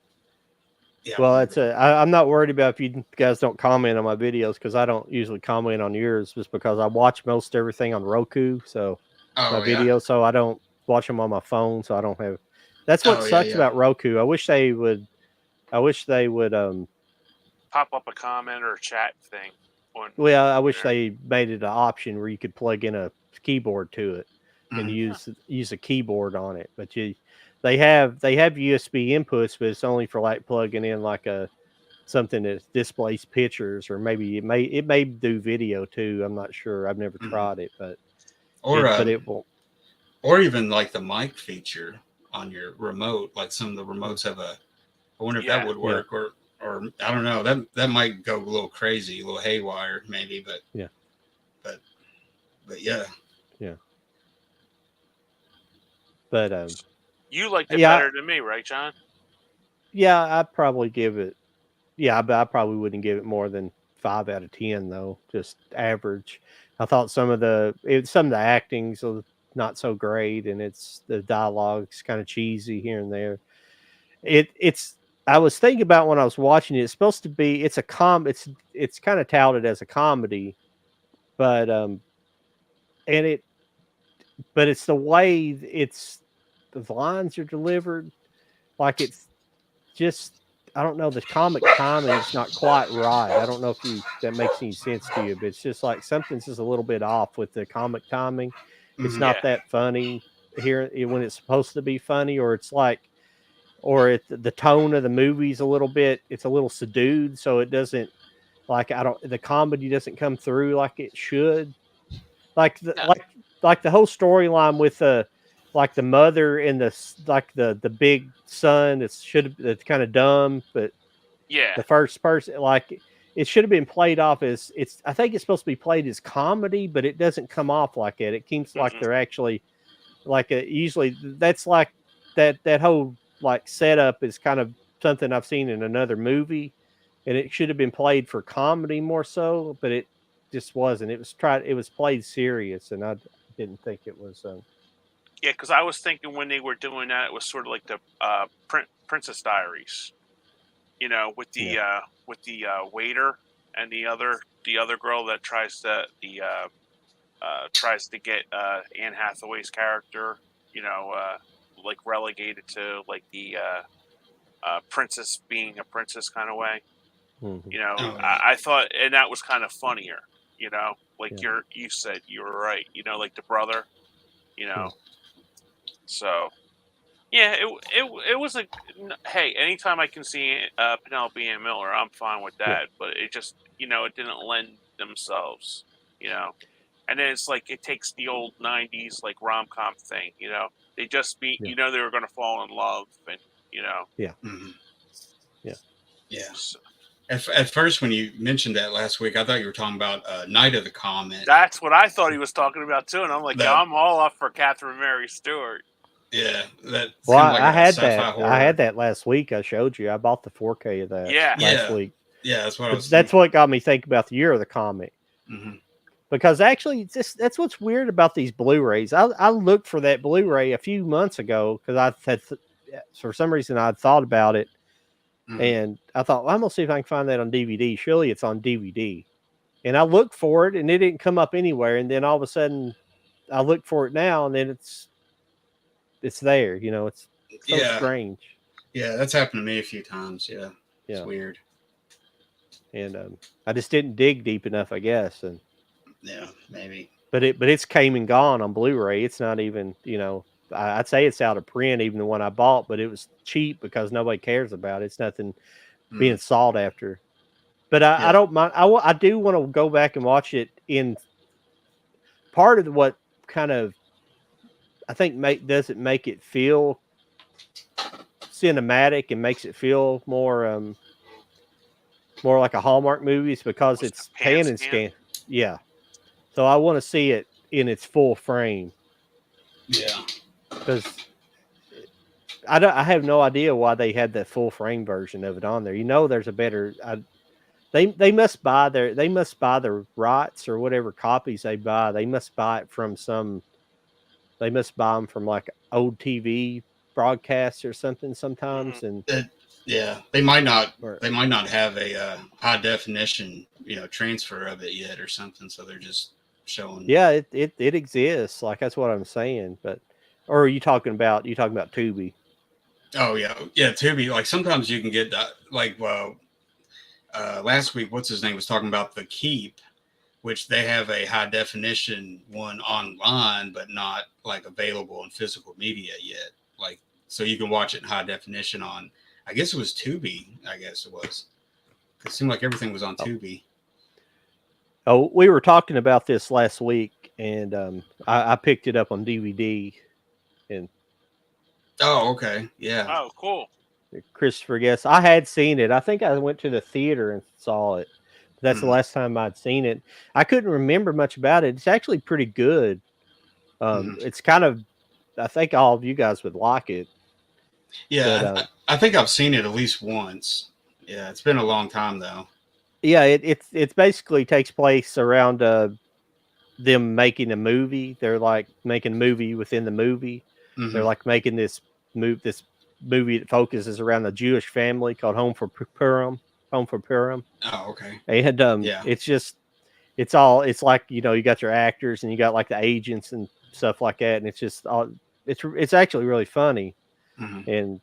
Yeah, I Well, remember. I'm not worried about if you guys don't comment on my videos because I don't usually comment on yours just because I watch most everything on Roku. So my Oh yeah. videos, so I don't watch them on my phone. So I don't have. That's what Oh yeah. sucks Yeah. about Roku. I wish they would. I wish they would. Pop up a comment or a chat thing on Well, I wish there. they made it an option where you could plug in a keyboard to it and Mhm. use a keyboard on it. But they have USB inputs, but it's only for like plugging in like a something that displays pictures, or maybe it may do video too. I'm not sure. I've never Mhm. tried it, but Or it won't. or even like the mic feature on your remote. Like some of the Mm. remotes have a. I wonder if that Yeah. would Yeah, work, or I don't know. That might go a little crazy, a little haywire, maybe. yeah, But but yeah. yeah. But You liked it yeah, better than me, right, John? yeah. I'd probably give it. Yeah, but I probably wouldn't give it more than 5 out of 10 though. Just average. I thought some of the acting's not so great, and the dialogue's kind of cheesy here and there. It's. I was thinking about when I was watching it. It's supposed to be. It's a It's kind of touted as a comedy, but and it. But it's the way the lines are delivered. Like it's just I don't know, the comic timing's not quite right. I don't know if you that makes any sense to you, but it's just like something's just a little bit off with the comic timing. It's Mhm. not Yeah. that funny here when it's supposed to be funny, or it's like, or the tone of the movie's a little bit. It's a little subdued, so it doesn't like I don't the comedy doesn't come through like it should. Like the No. the whole storyline with the mother and the big son. That's kind of dumb, but Yeah. the first person, like it should have been played off as I think it's supposed to be played as comedy, but it doesn't come off like it. It seems like Mm-mm. they're actually usually that's like that whole like setup is kind of something I've seen in another movie, and it should have been played for comedy more so, but it just wasn't. It was played serious, and I didn't think it was. Yeah, because I was thinking when they were doing that, it was sort of like the Princess Diaries, Yeah, with the waiter and the other girl that tries to get Anne Hathaway's character, like relegated to like the princess being a princess kind of way. hmm Oh yeah. I thought, and that was kind of funnier. Like yeah, you said, you were right. Like the brother. You yeah, know, so yeah, it was like, hey, anytime I can see Penelope Ann Miller, I'm fine with yeah, that. But it just, it didn't lend themselves, you know. And then it's like it takes the old '90s like rom com thing, They just be, yeah, they were gonna fall in love, and you know, yeah, Mhm. yeah. Yeah. so At first, when you mentioned that last week, I thought you were talking about Night of the Comet. that's what I thought he was talking about too. And I'm like, yeah, That I'm all up for Catherine Mary Stewart. yeah, that's Well, kind of like a sci-fi I horror. had that last week. I showed you. I bought the 4K of that Yeah, last Yeah, week. yeah, that's what I But was that's thinking. what got me thinking about the year of the comet. Hmm. Because actually, that's what's weird about these Blu-rays. I looked for that Blu-ray a few months ago because for some reason I'd thought about it, Hmm. and I thought, well, I'm gonna see if I can find that on DVD. Surely it's on DVD. And I looked for it, and it didn't come up anywhere. And then all of a sudden, I look for it now, and then it's there. It's so Yeah, strange. yeah, that's happened to me a few times. Yeah, it's Yeah, weird. and I just didn't dig deep enough, I guess. And Yeah, maybe. but it's came and gone on Blu-ray. It's not even I'd say it's out of print, even the one I bought, but it was cheap because nobody cares about it. It's nothing Mm. being sought after. But I Yeah, don't mind. I do want to go back and watch it. In part of what kind of I think does it make it feel cinematic and makes it feel more like a Hallmark movies because was the it's pan pan and scan. scan. Yeah, so I want to see it in its full frame yeah, because I have no idea why they had that full frame version of it on there. There's a better. They must buy the rights or whatever copies they buy. They must buy it from some. They must buy them from like old TV broadcasts or something Mm-hmm. sometimes, and Yeah, they might not. or, They might not have a high definition, transfer of it yet or something. So they're just showing. yeah, it exists. Like that's what I'm saying. But or are you talking about Tubi? Oh yeah. Tubi. Like sometimes you can get like last week. What's his name was talking about the Keep, which they have a high definition one online, but not like available in physical media yet. Like so you can watch it in high definition on. I guess it was Tubi. I guess it was. It seemed like everything was on Tubi. Oh, we were talking about this last week, and I picked it up on DVD. And Oh, okay, yeah. Oh, cool. Christopher Guest, I had seen it. I think I went to the theater and saw it. That's the last time I'd seen it. I couldn't remember much about it. It's actually pretty good. It's kind of, I think all of you guys would like it. Yeah, But, I think I've seen it at least once. Yeah, it's been a long time though. yeah, it basically takes place around them making a movie. They're like making a movie within the movie. They're like making this movie that focuses around a Jewish family called Home for Purim. Home for Purim. Oh, okay. And Yeah. it's like, you got your actors and you got like the agents and stuff like that, and it's just all it's actually really funny. And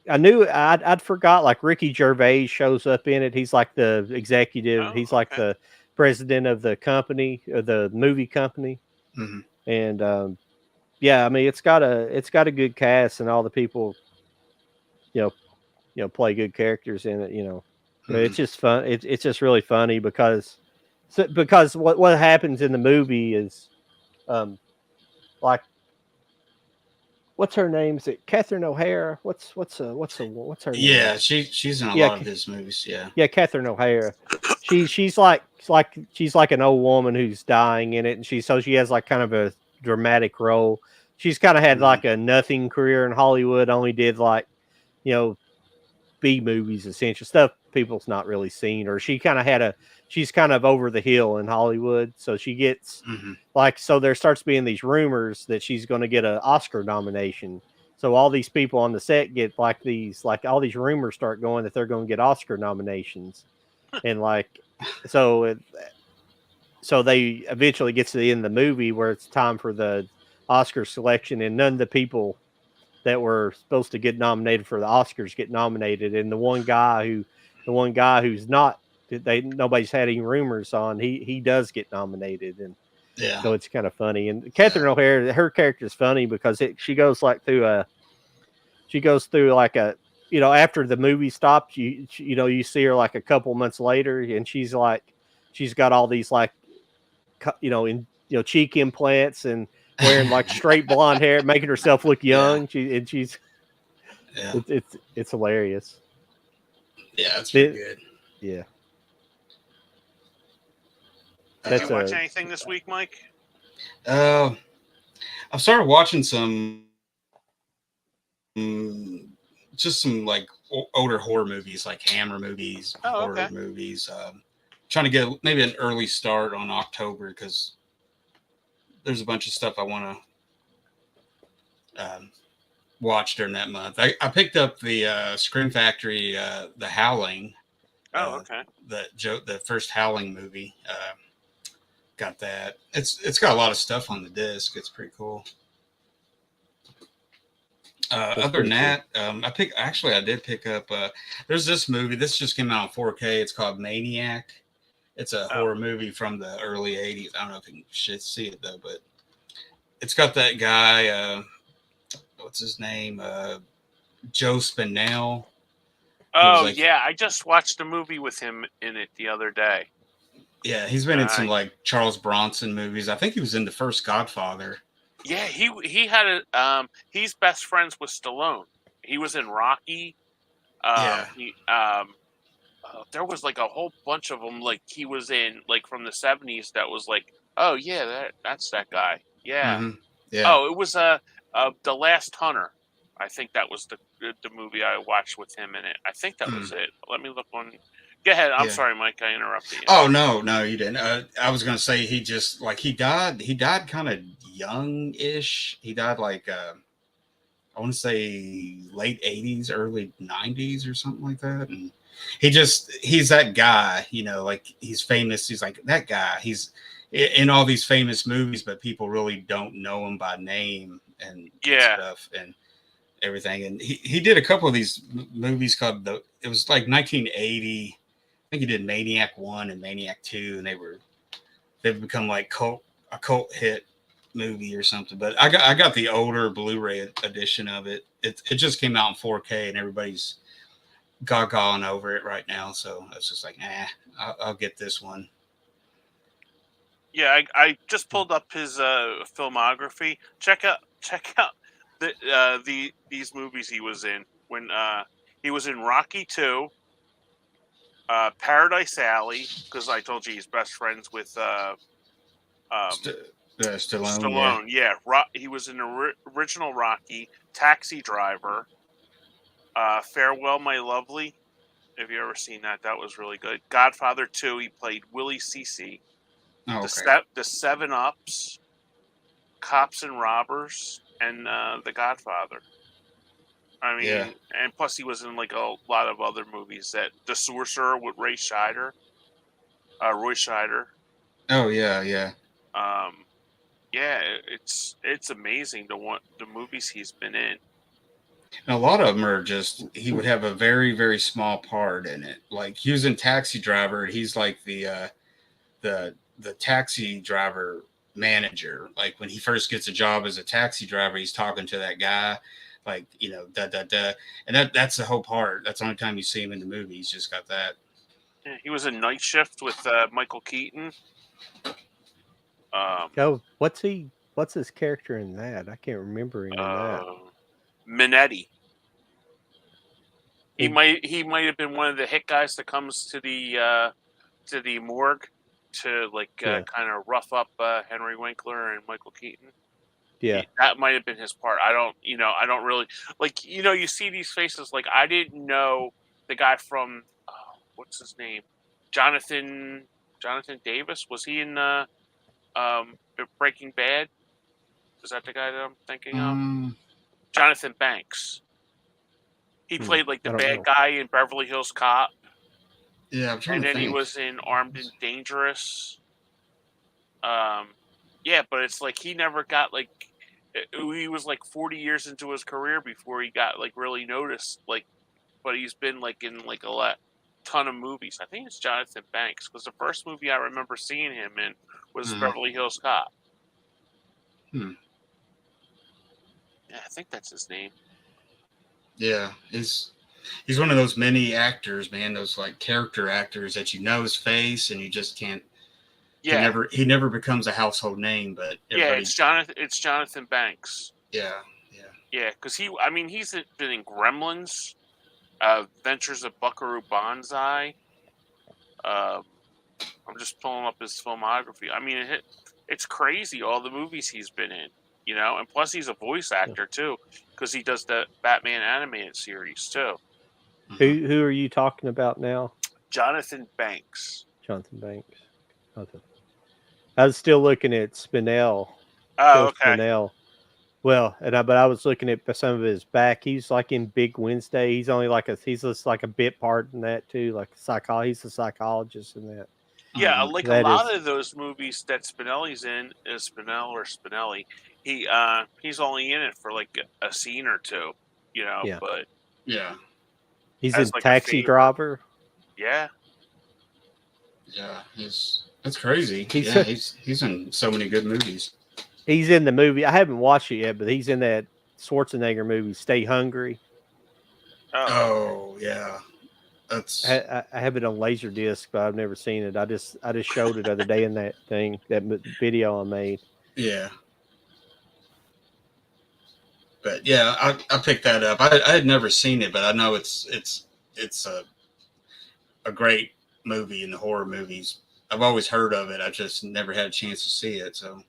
I'd forgot, like, Ricky Gervais shows up in it. He's like the executive. Oh, He's like the president of the company, or the movie company. And yeah, I mean, it's got a good cast, and all the people, play good characters in it. It's just fun. It's just really funny because what happens in the movie is, like, what's her name? Is it Catherine O'Hara? What's her name? Yeah, she's in a lot of his movies. Yeah. Yeah, Catherine O'Hara. She's like an old woman who's dying in it, and she has like kind of a dramatic role. She's kind of had like a nothing career in Hollywood. Only did like, B movies, essential stuff people's not really seen. Or she's kind of over the hill in Hollywood, so she gets so there starts being these rumors that she's going to get an Oscar nomination. So all these people on the set get all these rumors start going that they're going to get Oscar nominations, and so they eventually get to the end of the movie where it's time for the Oscar selection, and none of the people that were supposed to get nominated for the Oscars get nominated, and the one guy who's not, nobody's had any rumors on, he does get nominated. And so it's kind of funny. And Catherine O'Hara, her character is funny because she goes through like a, after the movie stops, you see her like a couple months later, and she's got all these cheek implants and wearing like straight blonde hair, making herself look young. It's hilarious. Yeah, it's pretty good. Yeah. Did you watch anything this week, Mike? I've started watching some like older horror movies, like Hammer movies, horror movies. Trying to get maybe an early start on October because there's a bunch of stuff I want to watch during that month. I picked up the Scream Factory, The Howling. The first Howling movie. Got that. It's got a lot of stuff on the disc. It's pretty cool. Other than that, I did pick up. There's this movie. This just came out on 4K. It's called Maniac. It's a horror movie from the early 80s. I don't know if you can see it though, but it's got that guy. What's his name? Joe Spinell. Oh, yeah. I just watched a movie with him in it the other day. Yeah, he's been in some like Charles Bronson movies. I think he was in the first Godfather. Yeah, he had he's best friends with Stallone. He was in Rocky. There was like a whole bunch of them. Like he was in like from the 70s. That was like, oh yeah, that's that guy. Yeah. Yeah. Oh, it was The Last Hunter. I think that was the movie I watched with him in it. I think that was it. Let me look on. Go ahead. I'm Yeah. sorry, Mike. I interrupted you. Oh no, you didn't. I was gonna say he just like he died. He died kind of young-ish. He died like I want to say late '80s, early '90s, or something like that. And he's that guy. You know, like he's famous. He's like that guy. He's in all these famous movies, but people really don't know him by name and Yeah. stuff and everything. And he did a couple of these movies called it was like 1980. I think he did Maniac 1 and Maniac 2, and they've become like a cult hit movie or something. But I got the older Blu-ray edition of it. It just came out in 4K, and everybody's gawgawing over it right now. So I was just like, I'll get this one. Yeah, I just pulled up his filmography. Check out these movies he was in when he was in Rocky 2, Paradise Alley, because I told you he's best friends with Stallone. Stallone. Yeah, he was in the original Rocky, Taxi Driver, Farewell My Lovely. Have you ever seen that? That was really good. Godfather 2, he played Willie Cece. Oh, okay. The 7-Ups, Cops and Robbers, and The Godfather. I mean, Yeah. and plus he was in like a lot of other movies. That The Sorcerer with Roy Scheider. Oh yeah, yeah. Yeah, it's amazing the movies he's been in. And a lot of them are just he would have a very very small part in it. Like he was in Taxi Driver. He's like the taxi driver manager. Like when he first gets a job as a taxi driver, he's talking to that guy, like da da da, and that's the whole part. That's the only time you see him in the movie. He's just got that. Yeah, he was in Night Shift with Michael Keaton. What's his character in that? I can't remember him in that. Minetti. He might have been one of the hit guys that comes to the morgue to kind of rough up Henry Winkler and Michael Keaton. Yeah, that might have been his part. I don't really like. You see these faces. Like I didn't know the guy from what's his name, Jonathan Davis. Was he in Breaking Bad? Is that the guy that I'm thinking of? Jonathan Banks. He played like the bad guy in Beverly Hills Cop. Yeah, I'm trying to think. And then he was in Armed and Dangerous. Yeah, but it's like he never got like. He was like 40 years into his career before he got like really noticed. Like, but he's been like in like a ton of movies. I think it's Jonathan Banks because the first movie I remember seeing him in was Beverly Hills Cop. Yeah, I think that's his name. Yeah, he's one of those many actors, man. Those like character actors that you know his face and you just can't. Yeah, he never becomes a household name, but it's Jonathan Banks. Yeah, because he's been in Gremlins, Adventures of Buckaroo Banzai. I'm just pulling up his filmography. I mean, it's crazy all the movies he's been in. And plus he's a voice actor too, because he does the Batman animated series too. Who are you talking about now? Jonathan Banks. Jonathan Banks. Okay. I was still looking at Spinell. Oh, okay. Spinell. Well, but I was looking at some of his back. He's like in Big Wednesday. He's only he's just like a bit part in that too. Like he's a psychologist in that. Yeah, like a lot of those movies that Spinelli's in, is Spinelli. He's only in it for like a scene or two, but yeah, he's in like Taxi Driver. Yeah, that's crazy. He's in so many good movies. He's in the movie. I haven't watched it yet, but he's in that Schwarzenegger movie, Stay Hungry. Oh yeah. I have it on Laserdisc, but I've never seen it. I just showed it the other day in that video I made. Yeah. But yeah, I picked that up. I had never seen it, but I know it's a great movie in the horror movies. I've always heard of it. I just never had a chance to see it. So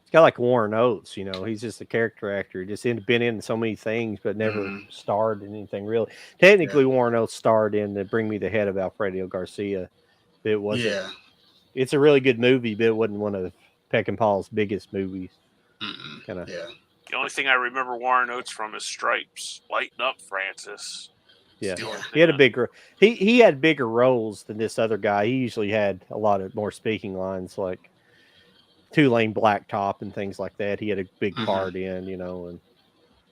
It's kind of like Warren Oates, you know. He's just a character actor. Just been in so many things, but never starred in anything really. Technically, Warren Oates starred in the Bring Me the Head of Alfredo Garcia. But it wasn't. Yeah. It's a really good movie, but it wasn't one of Peckinpah's biggest movies. Kind of. Yeah. The only thing I remember Warren Oates from is Stripes. Lighten up, Francis. Yeah, he had a bigger. He had bigger roles than this other guy. He usually had a lot of more speaking lines, like Two-Lane Blacktop and things like that. He had a big part in, you know, and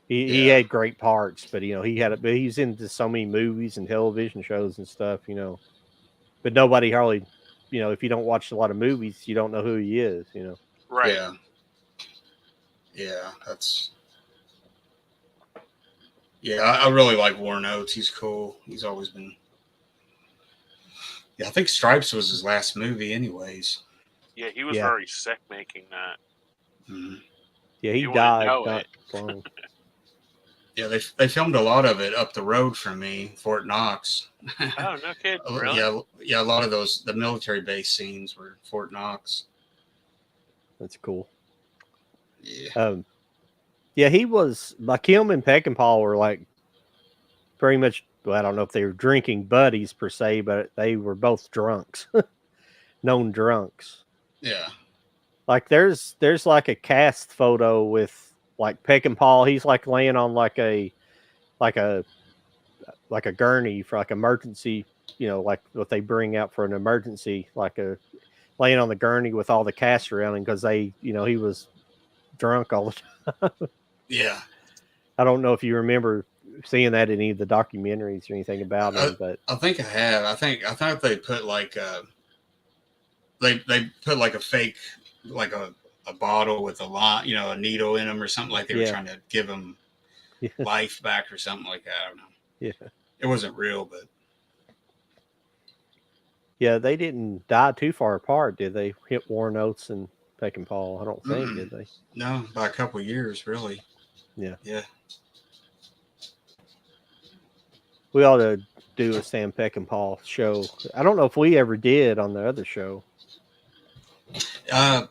he had great parts. But you know, he's into so many movies and television shows and stuff, you know. But nobody hardly, you know, if you don't watch a lot of movies, you don't know who he is, you know. Right. Yeah. Yeah, that's. Yeah, I really like Warren Oates. He's cool. He's always been. Yeah, I think Stripes was his last movie, anyways. Yeah, he was very sick making that. Mm-hmm. Yeah, he died not long. Yeah, they filmed a lot of it up the road from me, Fort Knox. Oh, no kidding. Really? Yeah, a lot of the military base scenes were Fort Knox. That's cool. Yeah. Yeah, he was like him and Peckinpah were like pretty much. Well, I don't know if they were drinking buddies per se, but they were both drunks, known drunks. Yeah. Like there's like a cast photo with like Peckinpah. He's like laying on like a gurney for like emergency, you know, like what they bring out for an emergency, like laying on the gurney with all the cast around him because they, you know, he was drunk all the time. Yeah. I don't know if you remember seeing that in any of the documentaries or anything about him, but I think I have. I think they put like they put like a fake, like a bottle with a line, you know, a needle in them or something, like they were trying to give him life back or something like that. I don't know. Yeah, it wasn't real, but yeah, they didn't die too far apart, did they? Hit Warren Oates and Peckinpah, I don't think, did they? No, by a couple of years, really. Yeah. Yeah. We ought to do a Sam Peckinpah show. I don't know if we ever did on the other show. A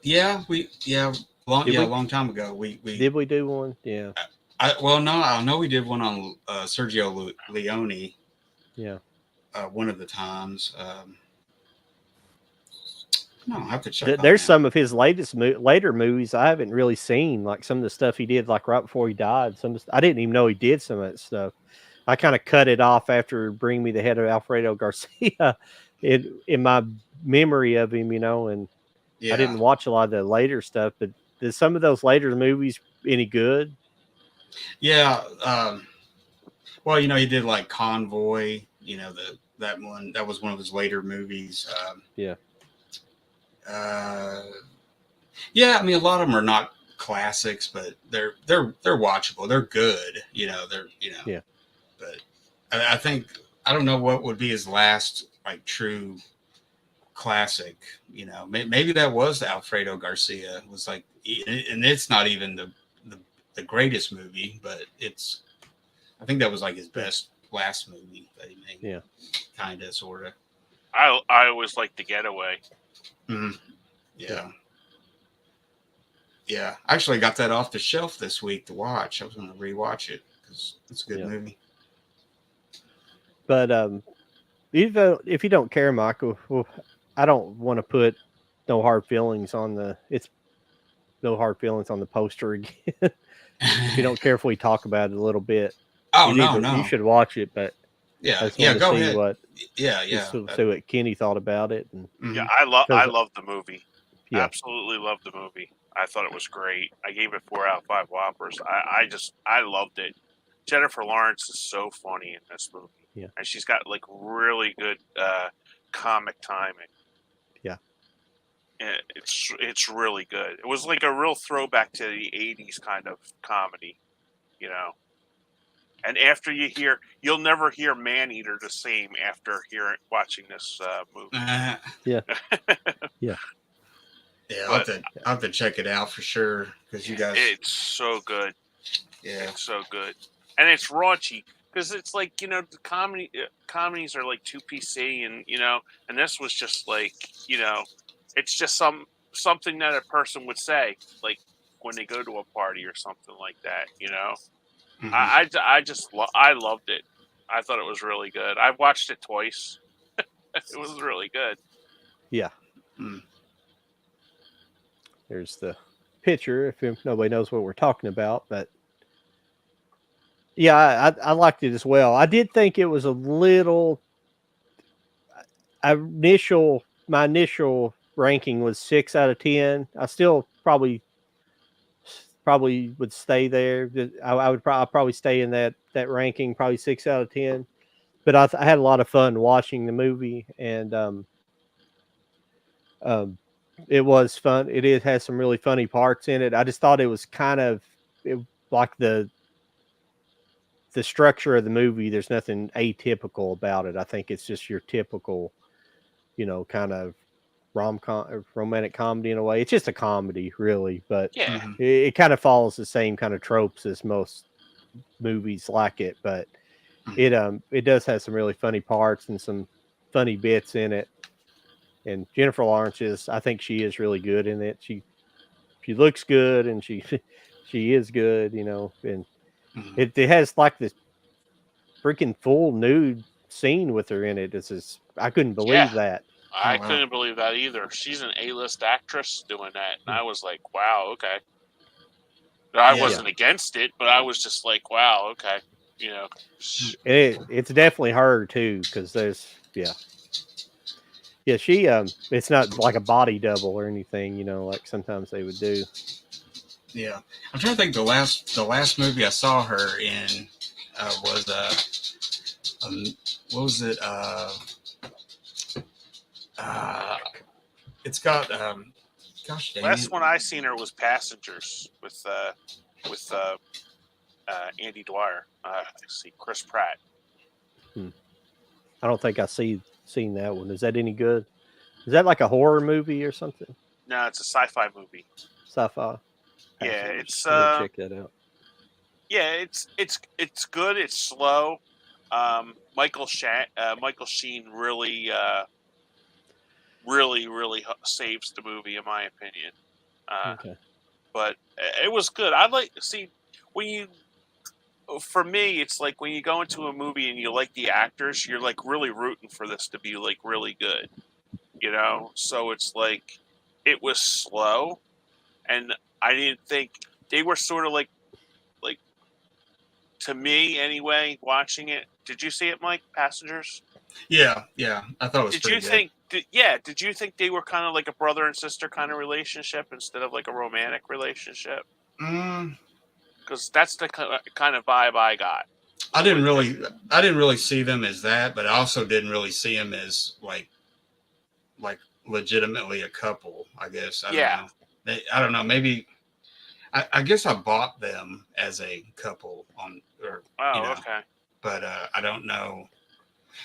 long time ago. We did we do one? Yeah. I know we did one on Sergio Leone. Yeah. One of the times. No, I have to check. There's some of his later movies I haven't really seen, like some of the stuff he did, like right before he died. I didn't even know he did some of that stuff. I kind of cut it off after Bring Me the Head of Alfredo Garcia in my memory of him, you know, and I didn't watch a lot of the later stuff. But did some of those later movies any good? Yeah. Well, you know, he did like Convoy. You know, that was one of his later movies. Yeah. Yeah, I mean, a lot of them are not classics, but they're watchable. They're good, you know. Yeah. But I think I don't know what would be his last like true classic. You know, maybe that was Alfredo Garcia. It was like, and it's not even the greatest movie, but I think that was like his best last movie that he made. Yeah, kind of, sort of. I always liked The Getaway. Mm-hmm. Yeah. I actually got that off the shelf this week to watch. I was going to rewatch it because it's a good movie. But if you don't care, Michael, I don't want to put no hard feelings on the poster again. If you don't care if we talk about it a little bit. Oh, no. You should watch it, but yeah, go ahead. See what Kenny thought about it. And, yeah, I love the movie. Yeah. Absolutely love the movie. I thought it was great. I gave it 4 out of 5 Whoppers. I loved it. Jennifer Lawrence is so funny in this movie. Yeah. And she's got like really good comic timing. Yeah. And it's really good. It was like a real throwback to the 80s kind of comedy, you know. And after you'll never hear Maneater the same after watching this movie. Yeah. Yeah. Yeah, I'll have to check it out for sure because you guys. It's so good. Yeah, it's so good, and it's raunchy because it's like, you know, the comedies are like too PC, and you know, and this was just like, you know, it's just something that a person would say, like, when they go to a party or something like that. Mhm. I loved it. I thought it was really good. I've watched it twice. It was really good. Yeah. Mm. There's the picture if nobody knows what we're talking about, but yeah, I liked it as well. I did think it was a little my initial ranking was 6 out of 10. I still probably would stay there. I would probably stay in that ranking, probably 6 out of 10. But I had a lot of fun watching the movie, and um, it was fun. Has some really funny parts in it. I just thought it was kind of like the structure of the movie. There's nothing atypical about it. I think it's just your typical, kind of romantic comedy in a way. It's just a comedy, really, but Yeah. Mhm. it kind of follows the same kind of tropes as most movies like it. But it does have some really funny parts and some funny bits in it. And Jennifer Lawrence I think she is really good in it. She looks good, and she she is good, and Mhm. it has like this freaking full nude scene with her in it. I couldn't Yeah. believe that. I Oh, wow. couldn't believe that either. She's an A-list actress doing that, and I was like, wow, okay. I Yeah. wasn't against it, but I was just like, wow, okay. It's definitely her too, because yeah, she it's not like a body double or anything, like sometimes they would do. Yeah. I'm trying to think. The last movie I saw her in was what was it? Uh, it's got gosh dang Last it. one I seen her was Passengers with Andy Dwyer. Let's see, Chris Pratt. I don't think I seen that one. Is that any good? Is that like a horror movie or something? No, it's a sci-fi movie. Sci-fi? Yeah, Passengers. it's I gotta check that out. yeah, it's good. It's slow. Michael Sheen really saves the movie in my opinion. Okay. But it was good. When you for me, it's like when you go into a movie and you like the actors, you're like really rooting for this to be like really good, So it's like it was slow, and I didn't think they were sort of like to me anyway. Watching it, did you see it, Mike? Passengers? Yeah, I thought it was Did pretty you good. think? Did you think they were kind of like a brother and sister kind of relationship instead of like a romantic relationship? Mm, Because that's the kind of vibe I got. I didn't really see them as that, but I also didn't really see them as like legitimately a couple. I guess I don't Yeah. know. I don't know. Maybe I guess I bought them as a couple Oh, okay. but I don't know.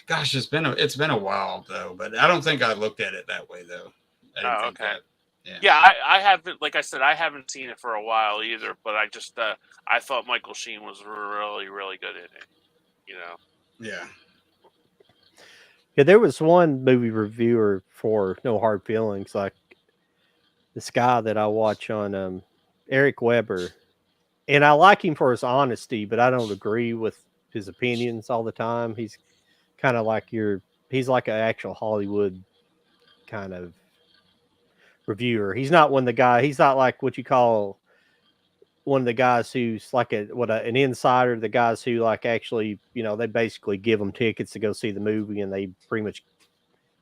Gosh, it's been a while though, but I don't think I looked at it that way though. I didn't Oh, think okay. that. Yeah. Yeah, I haven't. Like I said, I haven't seen it for a while either. But I just I thought Michael Sheen was really good in it. Yeah. Yeah, there was one movie reviewer for No Hard Feelings, like this guy that I watch on Eric Weber, and I like him for his honesty, but I don't agree with his opinions all the time. He's kind of like he's like an actual Hollywood kind of reviewer. He's not he's not like what you call one of the guys who's like an insider, the guys who like actually, they basically give them tickets to go see the movie, and they pretty much,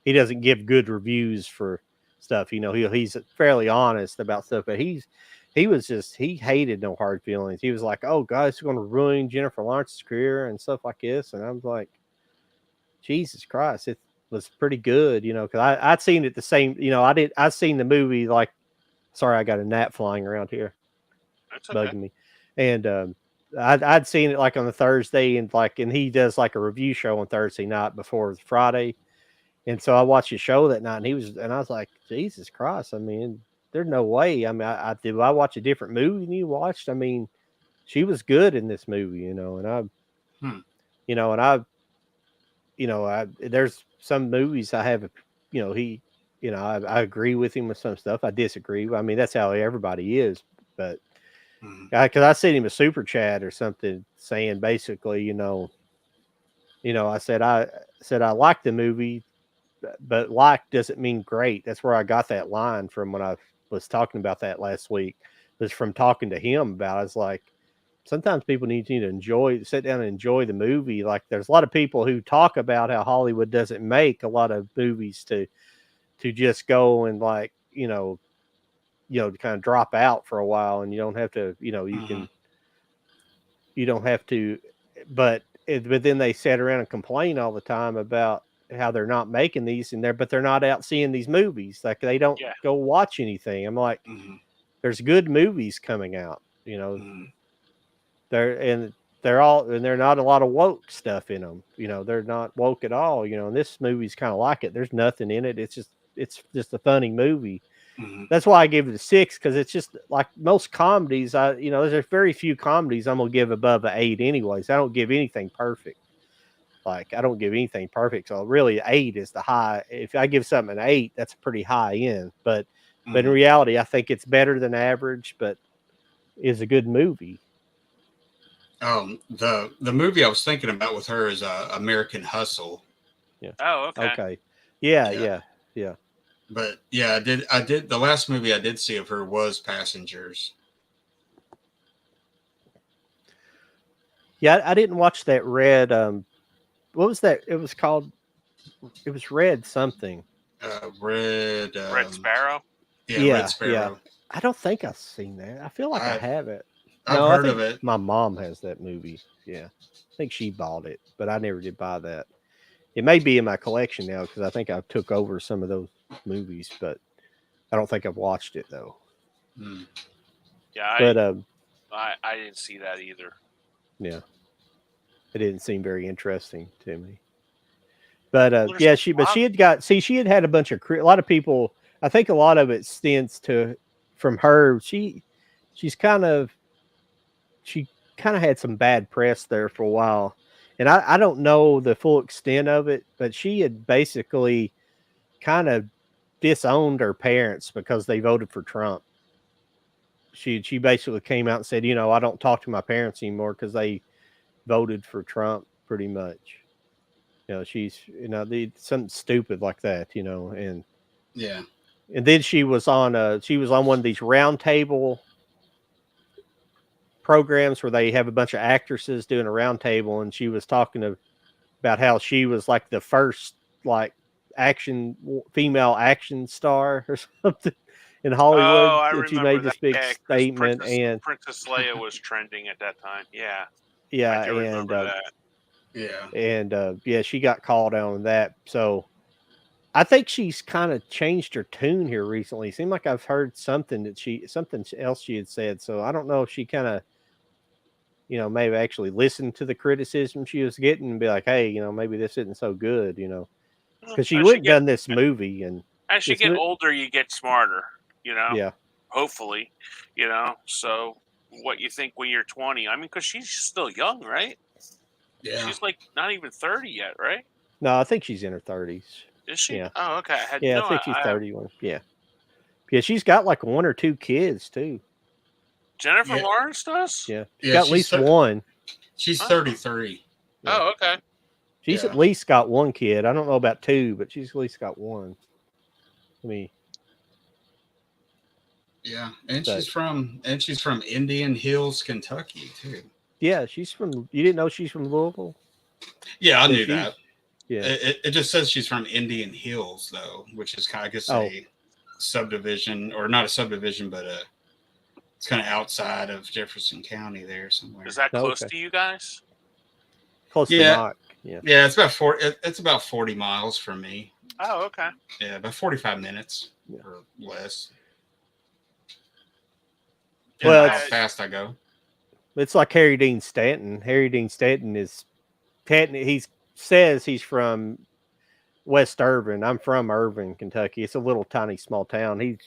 he doesn't give good reviews for stuff. He's fairly honest about stuff, but he hated No Hard Feelings. He was like, oh, guys, it's going to ruin Jennifer Lawrence's career and stuff like this. And I was like, Jesus Christ, it was pretty good, because I'd seen it the same, I'd seen the movie like, sorry, I got a gnat flying around here, That's okay. bugging me. And I'd seen it like on the Thursday, and he does like a review show on Thursday night before Friday. And so I watched the show that night, and I was like, Jesus Christ. I mean, there's no way. I mean, did I watch a different movie than you watched? I mean, she was good in this movie, and Hmm. and I, there's some movies I have, I agree with him with some stuff. I disagree. I mean, that's how everybody is. But because I sent him a super chat or something saying basically, I said I like the movie, but like doesn't mean great. That's where I got that line from when I was talking about that last week. Was from talking to him about. It's like sometimes people need to sit down and enjoy the movie. Like there's a lot of people who talk about how Hollywood doesn't make a lot of movies to just go and like to kind of drop out for a while, and you don't have to you don't have to, but then they sit around and complain all the time about how they're not making these but they're not out seeing these movies. Like they don't go watch anything. I'm like, there's good movies coming out, they're not a lot of woke stuff in them. They're not woke at all, and this movie's kind of like it. There's nothing in it. It's just a funny movie. That's why I gave it a 6, because it's just like most comedies. There's very few comedies I'm gonna give above an 8. Anyways, I don't give anything perfect. Like I don't give anything perfect. So really, 8 is the high. If I give something an 8, that's pretty high end. But in reality, I think it's better than average, but is a good movie. The movie I was thinking about with her is American Hustle. Yeah. Oh, okay. Okay. Yeah. But yeah, I did. The last movie I did see of her was Passengers. Yeah, I didn't watch that Red. What was that? It was called. It was Red something. Red Sparrow. Yeah, Red Sparrow. Yeah. I don't think I've seen that. I feel like I have it. I've heard of it. My mom has that movie. Yeah, I think she bought it, but I never did buy that. It may be in my collection now because I think I took over some of those movies, but I don't think I've watched it though. Yeah, but I didn't see that either. Yeah, it didn't seem very interesting to me. But yeah, she had a bunch of a lot of people. I think a lot of it stems from her. She kind of had some bad press there for a while. And I don't know the full extent of it, but she had basically kind of disowned her parents because they voted for Trump. She basically came out and said, I don't talk to my parents anymore because they voted for Trump pretty much. She's, something stupid like that, and yeah. And then she was on one of these round table programs where they have a bunch of actresses doing a round table, and she was talking about how she was like the first like female action star or something in Hollywood. Oh, I remember she made this big statement, and Princess Leia was trending at that time. Yeah, yeah, I do remember that. Yeah, she got called on that. So I think she's kind of changed her tune here recently. It seemed like I've heard something else she had said. So I don't know if she kind of, maybe actually listened to the criticism she was getting and be like, hey, maybe this isn't so good, because she wouldn't done this movie. And as you get older, you get smarter, Yeah. Hopefully, so what you think when you're 20, I mean, because she's still young, right? Yeah. She's like not even 30 yet, right? No, I think she's in her 30s. Is she? Yeah. Oh, okay. I think she's 31. Yeah. Yeah, she's got like 1 or 2 kids too. Jennifer Lawrence does? Yeah. She's got at least one. She's 33. Oh, okay. She's at least got 1 kid. I don't know about 2, but she's at least got 1. Yeah, and she's from Indian Hills, Kentucky too. Yeah, you didn't know she's from Louisville? Yeah, I knew that. Yeah. It just says she's from Indian Hills though, which is kind of, I guess, a subdivision, or not a subdivision, but it's kind of outside of Jefferson County there somewhere. Is that close to you guys? Close to Knox. Yeah, it's about 40 miles from me. Oh, okay. Yeah, about 45 minutes or less. Well, how fast I go. It's like Harry Dean Stanton. Harry Dean Stanton he says he's from West Irving. I'm from Irving, Kentucky. It's a little tiny small town. He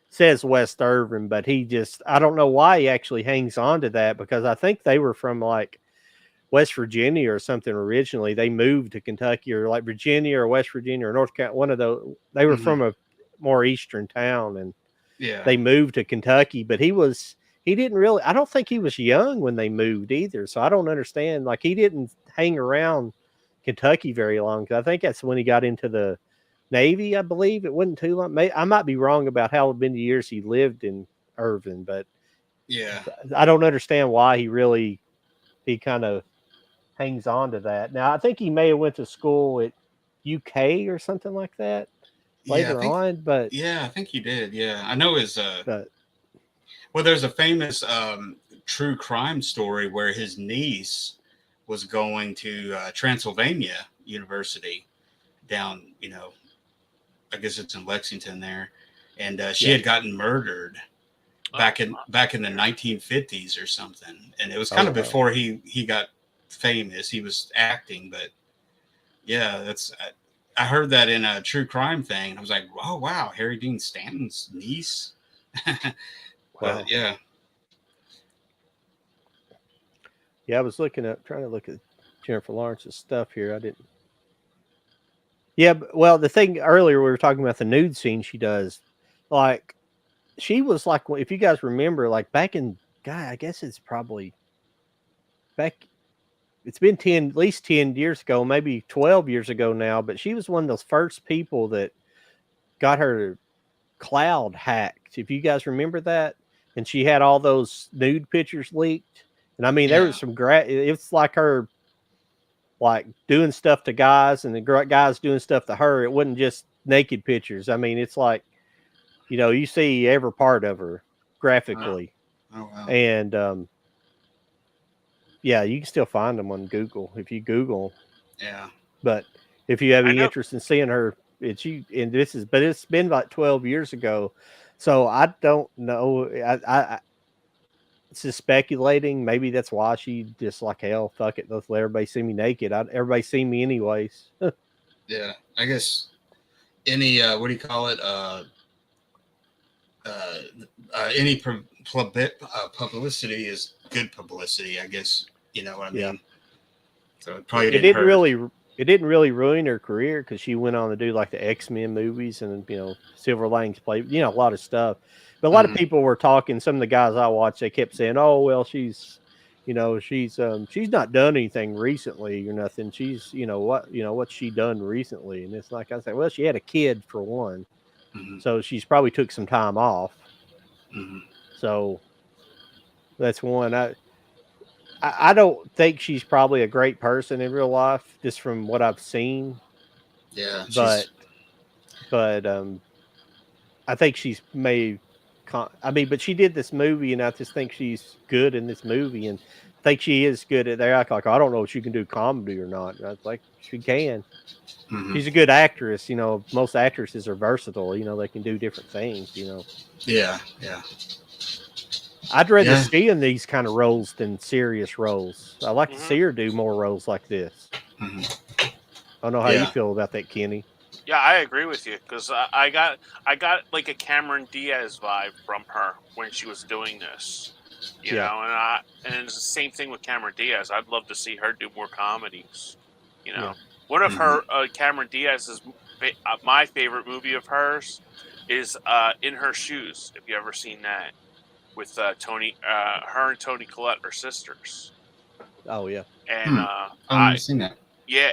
says West Irving, but I don't know why he actually hangs on to that, because I think they were from like West Virginia or something originally. They moved to Kentucky, or like Virginia or West Virginia or North Carolina. One of those. They were from a more eastern town, and they moved to Kentucky. But he he didn't really. I don't think he was young when they moved either. So I don't understand. Like he didn't hang around Kentucky very long. 'Cause I think that's when he got into the Navy. I believe it wasn't too long. I might be wrong about how many years he lived in Irving, but Yeah. I don't understand why he kind of hangs on to that. Now I think he may have went to school at UK or something like that Yeah, later on, but I think he did. Yeah. I know his but well, there's a famous true crime story where his niece was going to Transylvania University down, I guess it's in Lexington there, and she yeah. had gotten murdered back in the 1950s or something, and it was Oh kind of wow. before he got famous. He was acting, but yeah, I heard that in a true crime thing, and I was like, oh wow, Harry Dean Stanton's niece. Wow. But yeah. Yeah, I was trying to look at Jennifer Lawrence's stuff here. I didn't. Yeah, well, the thing earlier we were talking about the nude scene she does, like she was like, if you guys remember, like back in, God, I guess it's probably back. It's been at least 10 years ago, maybe 12 years ago now. But she was one of those first people that got her cloud hacked. If you guys remember that, and she had all those nude pictures leaked. And I mean, there was Yeah. some it's like her like doing stuff to guys and the guys doing stuff to her. It wasn't just naked pictures. I mean, it's like, you see every part of her Oh, graphically. oh wow. And yeah, you can still find them on Google if you Google. Yeah. But if you have I any know. interest in seeing her, but it's been about 12 years ago. So I don't know. I it's just speculating. Maybe that's why she just like, hell, fuck it. Let's let everybody see me naked. Everybody see me anyways. Yeah. I guess any what do you call it? Uh, any publicity is good publicity. I guess you know what I Yeah. mean. So it probably It didn't didn't hurt. really it didn't really ruin her career because she went on to do like the X-Men movies and Silver Linings Playbook, a lot of stuff. But a lot of Hmm. people were talking. Some of the guys I watched, they kept saying, "Oh well, she's not done anything recently or nothing. She's what's she done recently?" And it's like I said, well, she had a kid for one, Hmm. so she's probably took some time off. Hmm. So that's one. I don't think she's probably a great person in real life, just from what I've seen. Yeah, But I think she's made. I mean, but she did this movie, and I just think she's good in this movie, and I think she is good at. They act like I don't know if she can do comedy or not. And I was like, she can. hmm. She's a good actress. Most actresses are versatile. They can do different things. Yeah, yeah, I'd rather yeah. see in these kind of roles than serious roles. I like to Hmm. see her do more roles like this. Hmm. I don't know how you Yeah, feel about that, Kenny. Yeah, I agree with you because I got like a Cameron Diaz vibe from her when she was doing this, Yeah. and it's the same thing with Cameron Diaz. I'd love to see her do more comedies. You Yeah. know, one of hmm. her Cameron Diaz's my favorite movie of hers is In Her Shoes. If you ever seen that with Tony, her and Tony Collette are sisters, Oh yeah. and I've never seen that. yeah,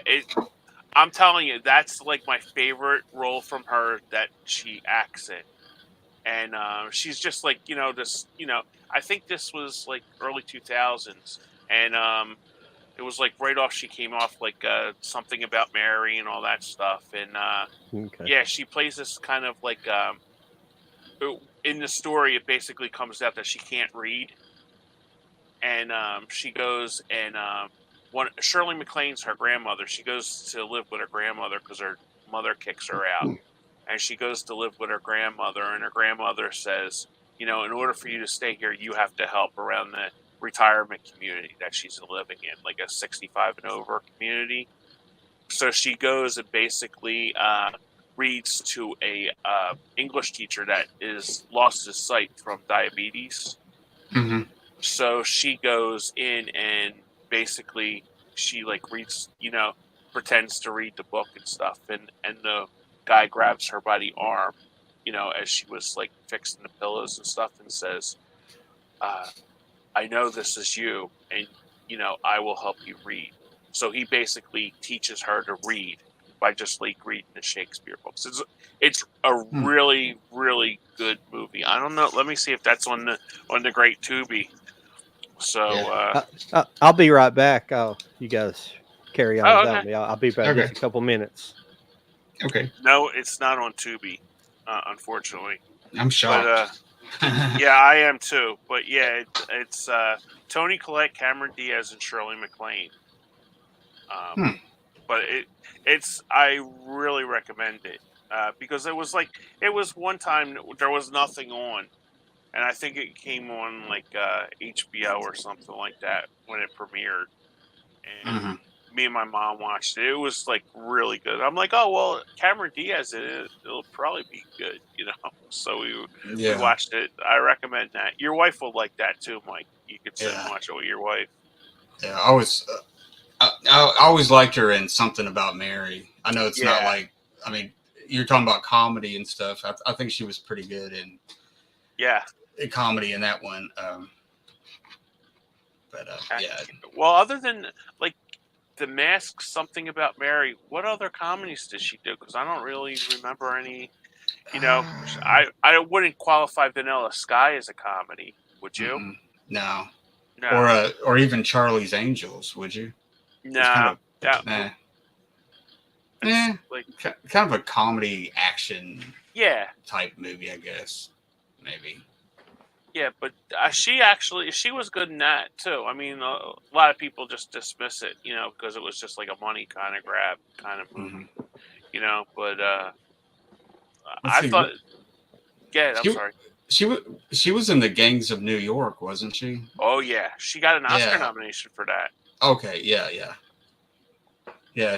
I'm telling you, that's like my favorite role from her that she acts in. And she's just like, this, I think this was like early 2000s. And it was like right off, she came off like something about Mary and all that stuff. And Okay. yeah, she plays this kind of like, in the story, it basically comes out that she can't read. And she goes and Shirley MacLaine's her grandmother. She goes to live with her grandmother because her mother kicks her out, and she goes to live with her grandmother. And her grandmother says, in order for you to stay here, you have to help around the retirement community that she's living in, like a 65 and over community. So she goes and basically reads to a English teacher that is lost his sight from diabetes. Hmm. So she goes in and basically she like reads, pretends to read the book and stuff, and the guy grabs her by the arm, as she was like fixing the pillows and stuff, and says, I know this is you, and I will help you read. So he basically teaches her to read by just like reading the Shakespeare books. It's a really, really good movie. I don't know. Let me see if that's on the Great Tubi. So I'll be right back. You guys carry on without okay. me. I'll be back just a couple minutes. Okay. No, it's not on Tubi, unfortunately. I'm shocked. But yeah, I am too. But yeah, it's Toni Collette, Cameron Diaz, and Shirley MacLaine. But I really recommend it because it was one time there was nothing on, and I think it came on like HBO or something like that when it premiered, and me and my mom watched it. It was like really good. I'm like, oh well, Cameron Diaz it'll probably be good, So we watched it. I recommend that. Your wife will like that too, Mike. You could sit and watch it with your wife. Yeah, I always liked her in Something About Mary. I know it's not like, I mean, you're talking about comedy and stuff. I think she was pretty good in comedy in that one. Yeah. Well, other than like The Mask, Something About Mary, what other comedies did she do? Because I don't really remember any. I wouldn't qualify Vanilla Sky as a comedy. Would you? No. No. Or even Charlie's Angels, would you? No. Kind of a comedy action type movie, I guess. Maybe. Yeah, but she was good in that too. I mean, a lot of people just dismiss it, because it was just like a money kind of grab kind of movie, But I thought. I'm sorry. She was in the Gangs of New York, wasn't she? Oh yeah, she got an Oscar nomination for that. Okay, yeah,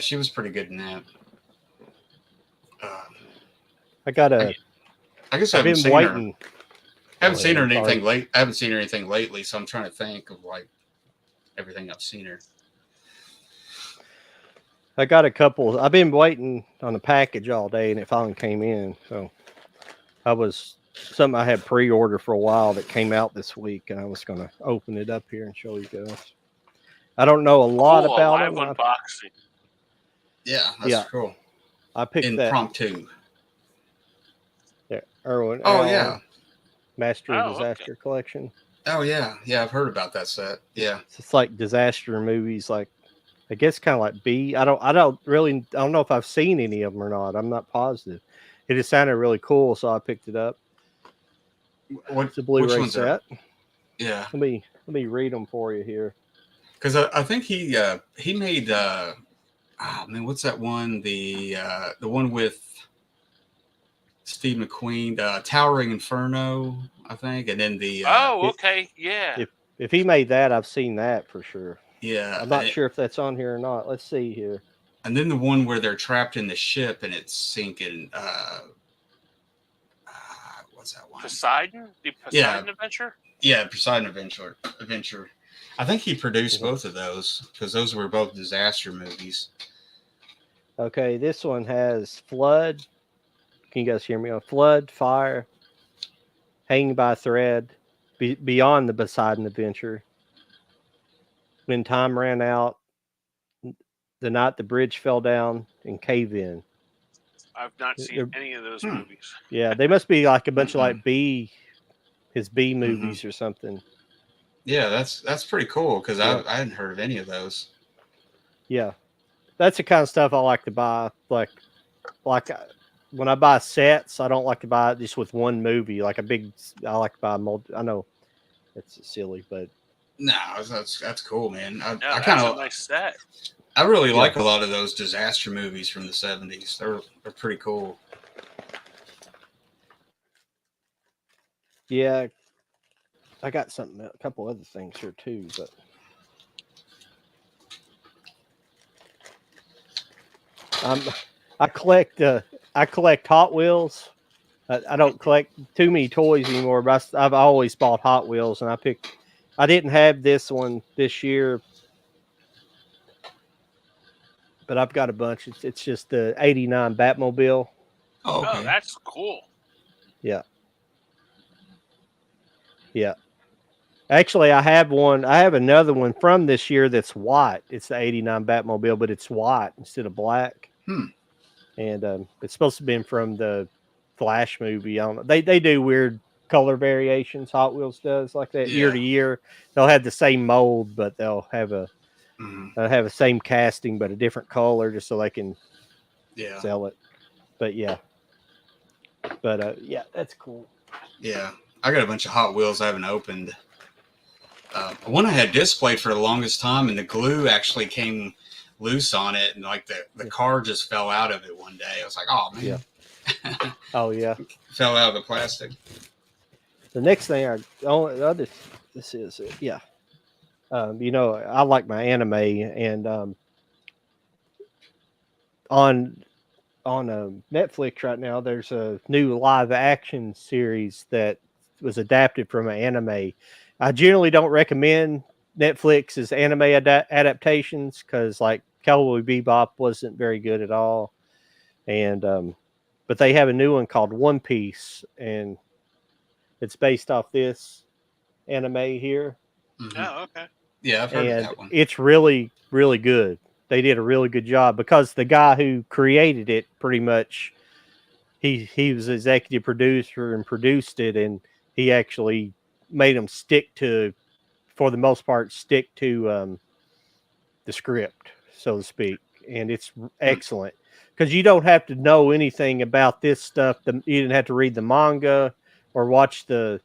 she was pretty good in that. I guess I've been waiting. I haven't seen her anything late. I haven't seen her anything lately, so I'm trying to think of like everything I've seen her. I got a couple. I've been waiting on the package all day, and it finally came in. So something I had pre-ordered for a while that came out this week, and I was going to open it up here and show you guys. I don't know a lot about it. Live unboxing. Yeah, that's cool. I picked impromptu. Yeah, Erwin. Oh yeah. Master of Disaster Collection. Oh yeah, I've heard about that set. Yeah, it's like disaster movies, like I guess kind of like B. I don't know if I've seen any of them or not. I'm not positive. It just sounded really cool, so I picked it up. What's the Blu-ray set? Yeah. Let me read them for you here. Because I think he made what's that one? The one with Steve McQueen, Towering Inferno, I think, and then the If he made that, I've seen that for sure. Yeah, I'm not sure if that's on here or not. Let's see here. And then the one where they're trapped in the ship and it's sinking. What's that one? Poseidon? The Poseidon Adventure? Yeah, Poseidon Adventure. I think he produced both of those because those were both disaster movies. Okay, this one has Flood. Can you guys hear me? Flood, Fire, Hanging by a Thread, Beyond the Poseidon Adventure, When Time Ran Out, The Night the Bridge Fell Down, and Cave In. I've not seen any of those movies. Yeah, they must be like a bunch of like his B movies or something. Yeah, that's pretty cool because I hadn't heard of any of those. Yeah, that's the kind of stuff I like to buy. Like when I buy sets, I don't like to buy it just with one movie. Like I like to buy I know it's silly, but no, that's cool, man. I kind of a nice set. I really like a lot of those disaster movies from the 70s. They're pretty cool. Yeah, I got a couple other things here too, but I collect Hot Wheels. I don't collect too many toys anymore, but I've always bought Hot Wheels, and I didn't have this one this year, but I've got a bunch. It's just the '89 Batmobile. Oh, okay. That's cool. Yeah. Actually, I have one. I have another one from this year that's white. It's the '89 Batmobile, but it's white instead of black. And it's supposed to be from the Flash movie. I don't know. They do weird color variations. Hot Wheels does like that year to year. They'll have the same mold, but they'll have a same casting, but a different color, just so they can sell it. But yeah, that's cool. Yeah, I got a bunch of Hot Wheels I haven't opened. One I had displayed for the longest time, and the glue actually came loose on it, and like the car just fell out of it one day. I was like, oh man. Yeah. Oh yeah. Fell out of the plastic. The next thing this is it. Yeah. I like my anime, and on Netflix right now, there's a new live action series that was adapted from an anime. I generally don't recommend Netflix's anime adaptations because, like, Cowboy Bebop wasn't very good at all, and but they have a new one called One Piece, and it's based off this anime here. Oh, okay. Yeah, I've heard of that one. It's really, really good. They did a really good job because the guy who created it, pretty much, he was executive producer and produced it, and he actually made them for the most part, stick to the script, so to speak, and it's excellent because you don't have to know anything about this stuff. You didn't have to read the manga or watch the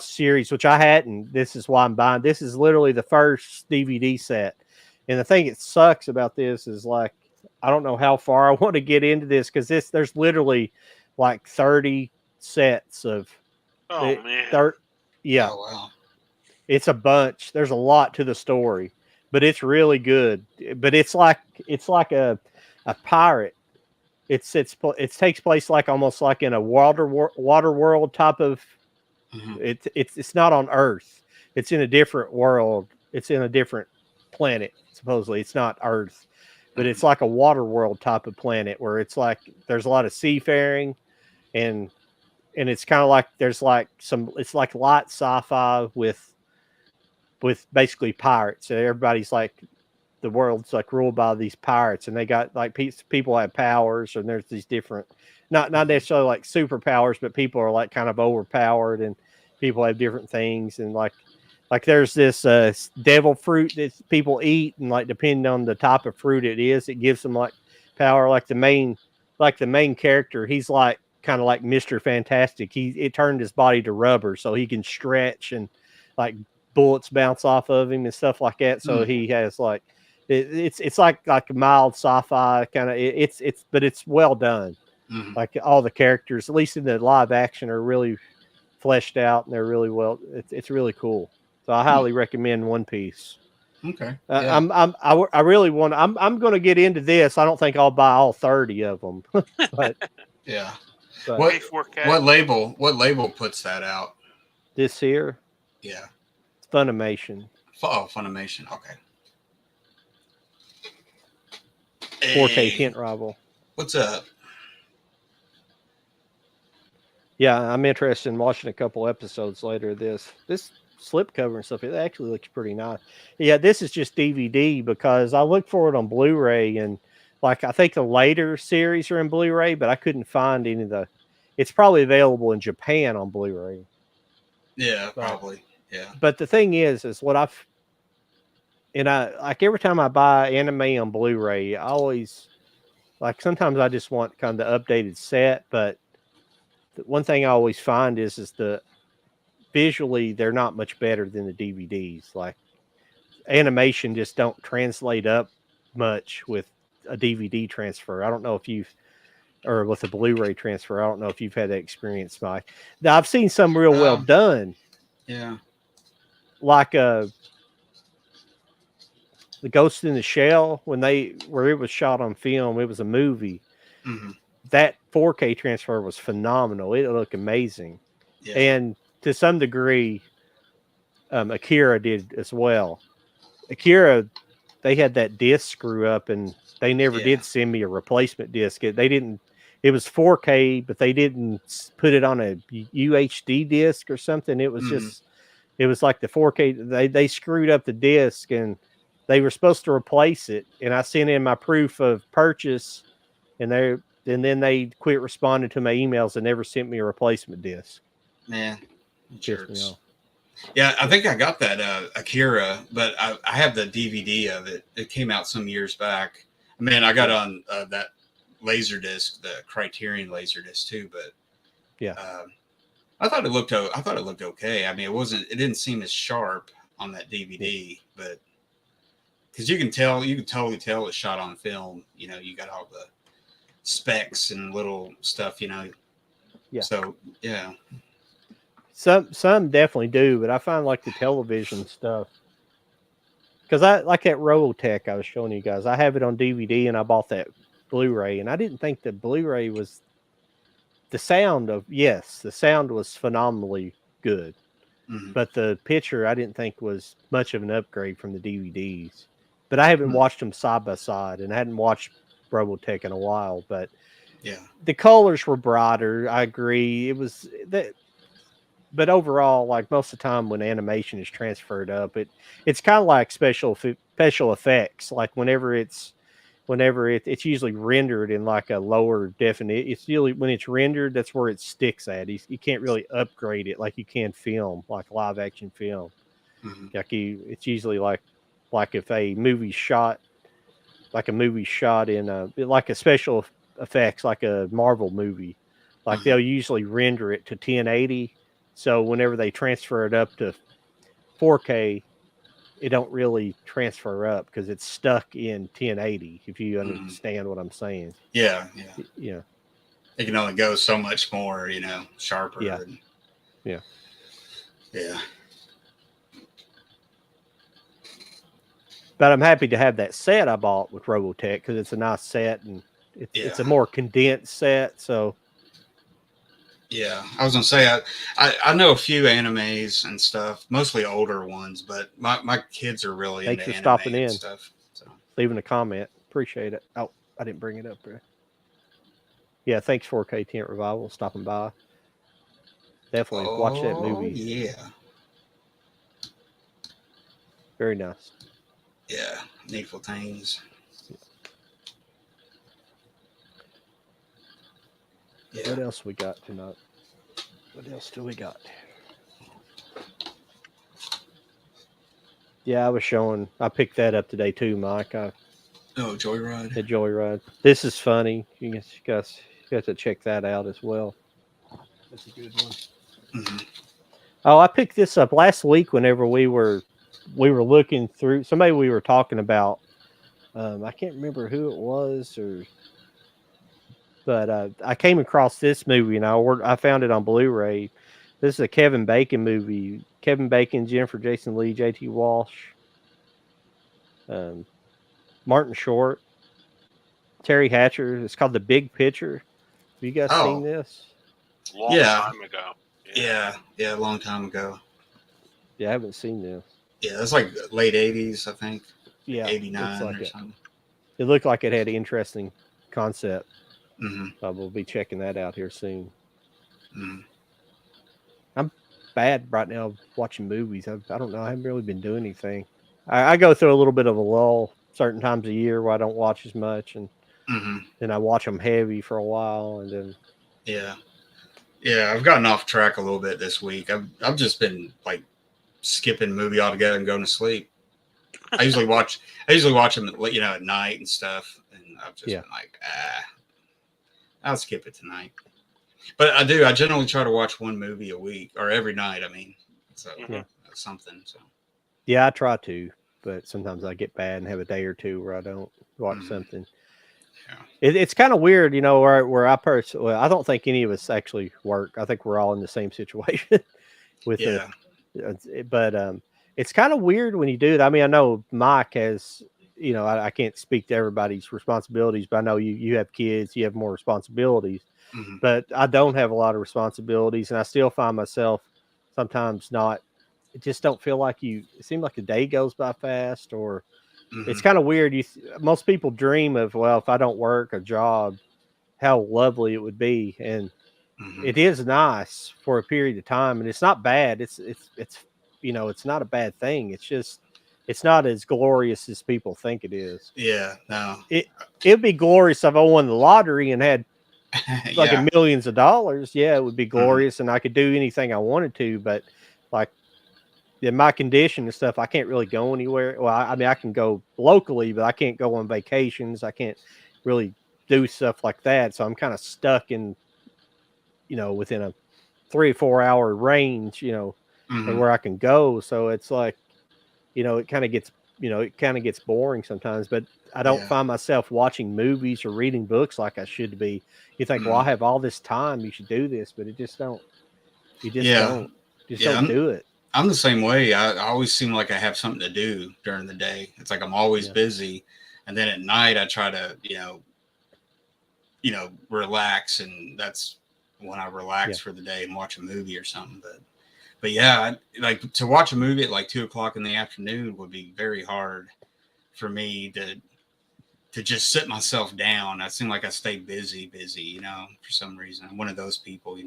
series, which I hadn't. This is why I'm buying. This is literally the first DVD set. And the thing that sucks about this is, like, I don't know how far I want to get into this because there's literally like 30 sets of. Oh man. Yeah. Oh wow. It's a bunch. There's a lot to the story, but it's really good. But it's like a pirate. It takes place like almost like in a water world type of. It's not on Earth. It's in a different world. It's in a different planet. Supposedly, it's not Earth, but it's like a water world type of planet where it's like there's a lot of seafaring, and it's kind of like there's like it's like light sci-fi with basically pirates. So everybody's like, the world's like ruled by these pirates, and they got like people have powers, and there's these different, not necessarily like superpowers, but people are like kind of overpowered, and people have different things, and like there's this devil fruit that people eat, and like depending on the type of fruit it is, it gives them like power. Like the main character, he's like kind of like Mr. Fantastic. It turned his body to rubber, so he can stretch, and like bullets bounce off of him and stuff like that. So he has like it's like a mild sci-fi kind of. But it's well done. Like all the characters, at least in the live action, are really fleshed out, and they're really well. It's really cool. So I highly recommend One Piece. Okay. I really want. I'm going to get into this. I don't think I'll buy all 30 of them, but yeah. But what label puts that out? This here. Yeah. It's Funimation. Oh, Funimation. Okay. 4K Tent Rival. What's up? Yeah, I'm interested in watching a couple episodes later of this. This slipcover and stuff, it actually looks pretty nice. Yeah, this is just DVD because I looked for it on Blu-ray, and like I think the later series are in Blu-ray, but I couldn't find any of the. It's probably available in Japan on Blu-ray. Yeah, probably. Yeah. But the thing is what I like every time I buy anime on Blu-ray, I always like sometimes I just want kind of the updated set, but one thing I always find is the visually they're not much better than the DVDs. Like animation just don't translate up much with a DVD transfer. I don't know if or with a Blu-ray transfer. I don't know if you've had that experience, Mike. Now I've seen some real well done. Yeah. Like the Ghost in the Shell where it was shot on film, it was a movie. That 4K transfer was phenomenal. It looked amazing. Yeah. And to some degree, Akira did as well. Akira, they had that disc screw up, and they never did send me a replacement disc. It was 4K, but they didn't put it on a UHD disc or something. It was It was like the 4K. They screwed up the disc, and they were supposed to replace it. And I sent in my proof of purchase, and then they quit responding to my emails and never sent me a replacement disc. Man, Pissed me off. Yeah, I think I got that Akira, but I have the DVD of it. It came out some years back. I mean, I got on that Laserdisc, the Criterion Laserdisc too, but yeah, I thought it looked okay. I mean, it didn't seem as sharp on that DVD, but because you can totally tell it's shot on film. You know, you got all the specs and little stuff. You know, yeah. So yeah. Some definitely do, but I find like the television stuff, because I like that Robotech I was showing you guys. I have it on DVD, and I bought that Blu-ray, and I didn't think the Blu-ray was the sound was phenomenally good, but the picture I didn't think was much of an upgrade from the DVDs. But I haven't watched them side by side, and I hadn't watched Robotech in a while. But yeah, the colors were brighter. I agree. It was that. But overall, like most of the time when animation is transferred up, it's kind of like special effects. Like whenever it's usually rendered in like a lower definition. It's usually when it's rendered, that's where it sticks at. You can't really upgrade it like you can film, like live action film. It's usually like if a movie shot in like a special effects, like a Marvel movie, like they'll usually render it to 1080. So whenever they transfer it up to 4K, it don't really transfer up because it's stuck in 1080. If you understand what I'm saying. Yeah. Yeah. It can only go so much more, sharper. Yeah. Yeah. But I'm happy to have that set I bought with Robotech because it's a nice set, and it's a more condensed set. So. Yeah, I was gonna say I know a few animes and stuff, mostly older ones, but my kids are really Thanks into for stopping anime in. and stuff. So. Leaving a comment, appreciate it. Oh, I didn't bring it up there. Yeah, thanks 4K Tent Revival stopping by. Definitely watch that movie. Yeah, very nice. Yeah, Needful Things. Yeah. What else we got tonight? What else do we got? Yeah, I picked that up today too, Mike. Joyride. The Joyride. This is funny. You guys got to check that out as well. That's a good one. Mm-hmm. Oh, I picked this up last week whenever we were looking through somebody we were talking about. I can't remember who it was but I came across this movie and I found it on Blu-ray. This is a Kevin Bacon movie. Kevin Bacon, Jennifer Jason Leigh, J.T. Walsh, Martin Short, Terry Hatcher. It's called The Big Picture. Have you guys seen this? Long time ago. Yeah, a long time ago. Yeah, I haven't seen this. Yeah, that's like late 80s, I think. Yeah, 89 or something. It looked like it had an interesting concept. Mm-hmm. We'll be checking that out here soon. Mm-hmm. I'm bad right now watching movies. I don't know. I haven't really been doing anything. I go through a little bit of a lull certain times of year where I don't watch as much, and then I watch them heavy for a while, and then yeah. I've gotten off track a little bit this week. I've just been like skipping movie altogether and going to sleep. I usually watch them at night and stuff, and I've just been like, I'll skip it tonight. But I generally try to watch one movie a week or every night. I mean, so that's something. So yeah, I try to, but sometimes I get bad and have a day or two where I don't watch something. Yeah. It's kind of weird, where I personally, I don't think any of us actually work. I think we're all in the same situation with it. But it's kind of weird when you do it. I mean, I know Mike has, I can't speak to everybody's responsibilities, but I know you have kids, you have more responsibilities. But I don't have a lot of responsibilities, and I still find myself sometimes not. It just don't feel like it seems like the day goes by fast, or it's kind of weird. Most people dream of, well, if I don't work a job, how lovely it would be, and it is nice for a period of time, and it's not bad. It's it's not a bad thing. It's just it's not as glorious as people think it is. Yeah, no. It'd be glorious if I won the lottery and had like Yeah. millions of dollars. Yeah, it would be Mhm. glorious, and I could do anything I wanted to. But like in my condition and stuff, I can't really go anywhere. Well, I mean, I can go locally, but I can't go on vacations. I can't really do stuff like that. So I'm kind of stuck in, within a 3 or 4 hour range, and Mhm. where I can go. So it's like, it kind of gets, it kind of gets boring sometimes, but I don't Yeah. find myself watching movies or reading books like I should be. You think, well, I Mhm. have all this time, you should do this, but you just Yeah. don't, just Yeah. don't do it. I'm the same way. I always seem like I have something to do during the day. It's like I'm always Yeah. busy, and then at night I try to, relax, and that's when I relax Yeah. for the day and watch a movie or something. But yeah, like to watch a movie at like 2 o'clock in the afternoon would be very hard for me to just sit myself down. I seem like I stay busy, for some reason. I'm one of those people,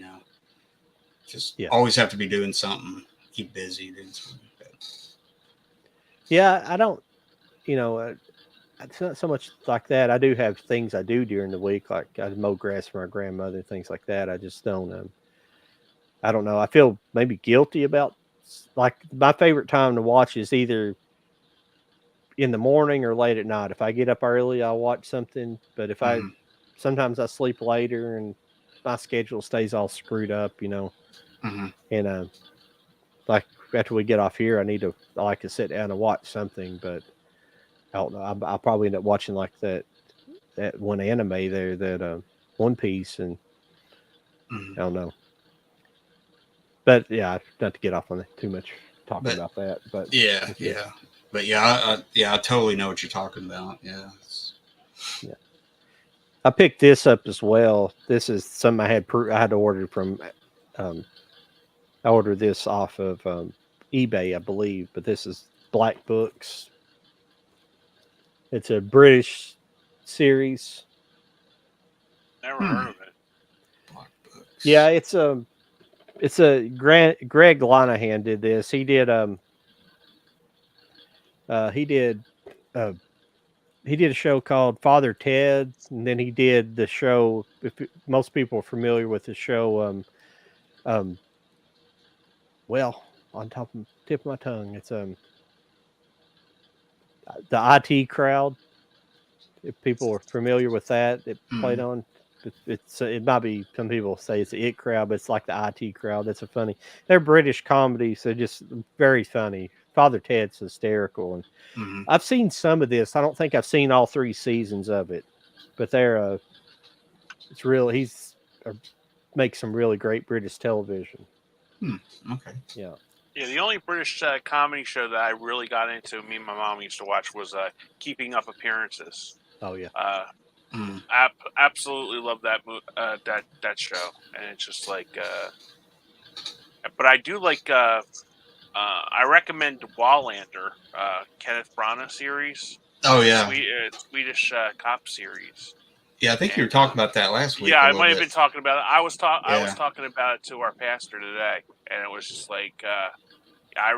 just Yeah. always have to be doing something, keep busy, doing something. Yeah. I don't, you know, it's not so much like that. I do have things I do during the week, like I mow grass for my grandmother, things like that. I just don't. I don't know. I feel maybe guilty about like my favorite time to watch is either in the morning or late at night. If I get up early, I'll watch something. But if I Mm-hmm. sometimes I sleep later and my schedule stays all screwed up, Mm-hmm. and like after we get off here, I like to sit down and watch something. But I don't know. I'll probably end up watching like that one anime there, that One Piece, and Mm-hmm. I don't know. But yeah, not to get off on too much talking But about that. But yeah, it's just yeah. But yeah, I totally know what you're talking about. Yeah. yeah. I picked this up as well. This is something I had to order from. Um, I ordered this off of eBay, I believe. But this is Black Books. It's a British series. Never Hmm. heard of it. Black books. Yeah, it's a Greg Linehan did this. He did uh, he did a show called Father Ted, and then he did the show. If most people are familiar with the show, um, well, on tip of my tongue, it's the IT Crowd. If people are familiar with that, it played Mm-hmm. on. It might be some people say it's the It Crowd, but it's like the IT Crowd. That's a funny. They're British comedy, so just very funny. Father Ted's hysterical, and Mm-hmm. I've seen some of this. I don't think I've seen all 3 seasons of it, but it's real. He's uh, makes some really great British television. Hmm. Okay. Yeah. Yeah, the only British comedy show that I really got into, me and my mom used to watch, was Keeping Up Appearances. Oh yeah. Uh, Mm-hmm. absolutely love that show, and it's just like. But I do like. I recommend Wallander, Kenneth Branagh series, Oh yeah. Swedish cop series, Yeah. I think you were and talking about that last week yeah, a I little might have bit. been talking about it. I was Yeah. talking about it to our pastor today, and it was just like I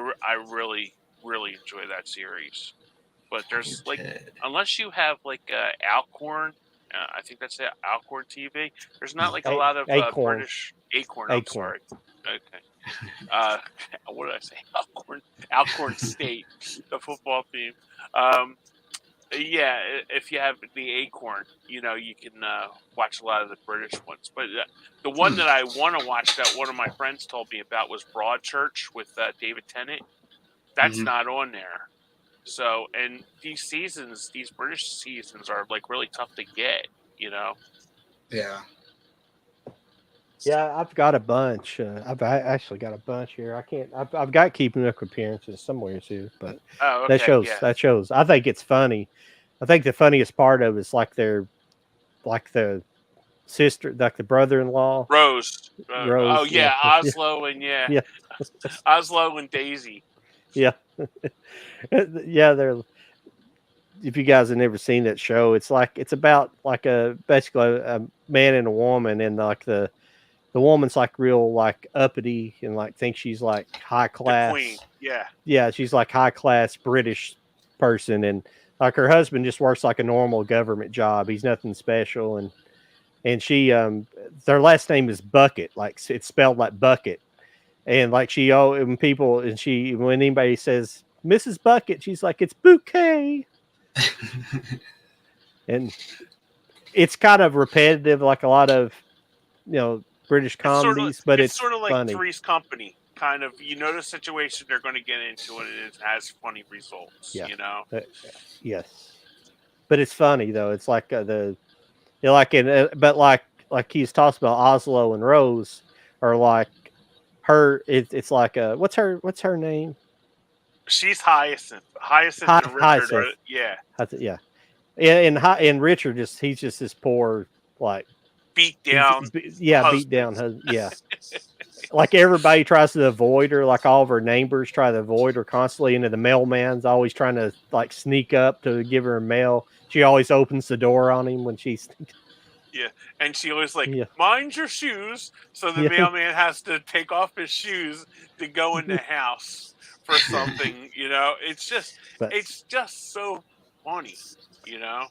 really enjoy that series. But Father there's like, Ted. unless you have like Alcorn, I think that's it, Alcorn TV. There's not like a A- lot of Acorn. British Acorn. I'm Acorn. sorry. Okay. Uh, what did I say? Alcorn State, the football team. Um, yeah, if you have the Acorn, you can watch a lot of the British ones. But the one Hmm. that I want to watch, that one of my friends told me about, was Broadchurch with David Tennant. That's Mm-hmm. not on there. So, and these British seasons are like really tough to get. Yeah. Yeah, I've got a bunch. I actually got a bunch here. I can't. I've got Keeping Up Appearances somewhere too, but Oh, that okay, shows. yeah. That shows. I think it's funny. I think the funniest part of it is like the sister, like the brother-in-law, Rose. Oh Rose. Yeah, yeah, yeah, Oslo and yeah, yeah, Oslo and Daisy. yeah. Yeah, they're if you guys have never seen that show, it's about like a basically a man and a woman, and like the woman's like real like uppity and like thinks she's like high The queen. class. Yeah. Yeah, she's like high class British person, and like her husband just works like a normal government job. He's nothing special, and she their last name is Bucket, like it's spelled like bucket. And like when people and when anybody says Mrs. Bucket, she's like, it's bouquet. And it's kind of repetitive, like a lot of British comedies, but It's it's sort of like funny. Three's Company. Kind of, you know the situation they're going to get into, and it has funny results. Yeah. You know. Yes, but it's funny though. It's like but like he's talks about Oslo and Rose, or like her. It's like what's her name? She's Hyacinth. Hyacinth and Richard are, Hyacinth. yeah. Yeah. And Richard he's just this poor like beat down. Beat down. Yeah. Like everybody tries to avoid her, like all of her neighbors try to avoid her constantly. And the mailman's always trying to like sneak up to give her a mail. She always opens the door on him when she's. Yeah, and she always like, mind your shoes. So the mailman has to take off his shoes to go in the house for something. It's just so funny.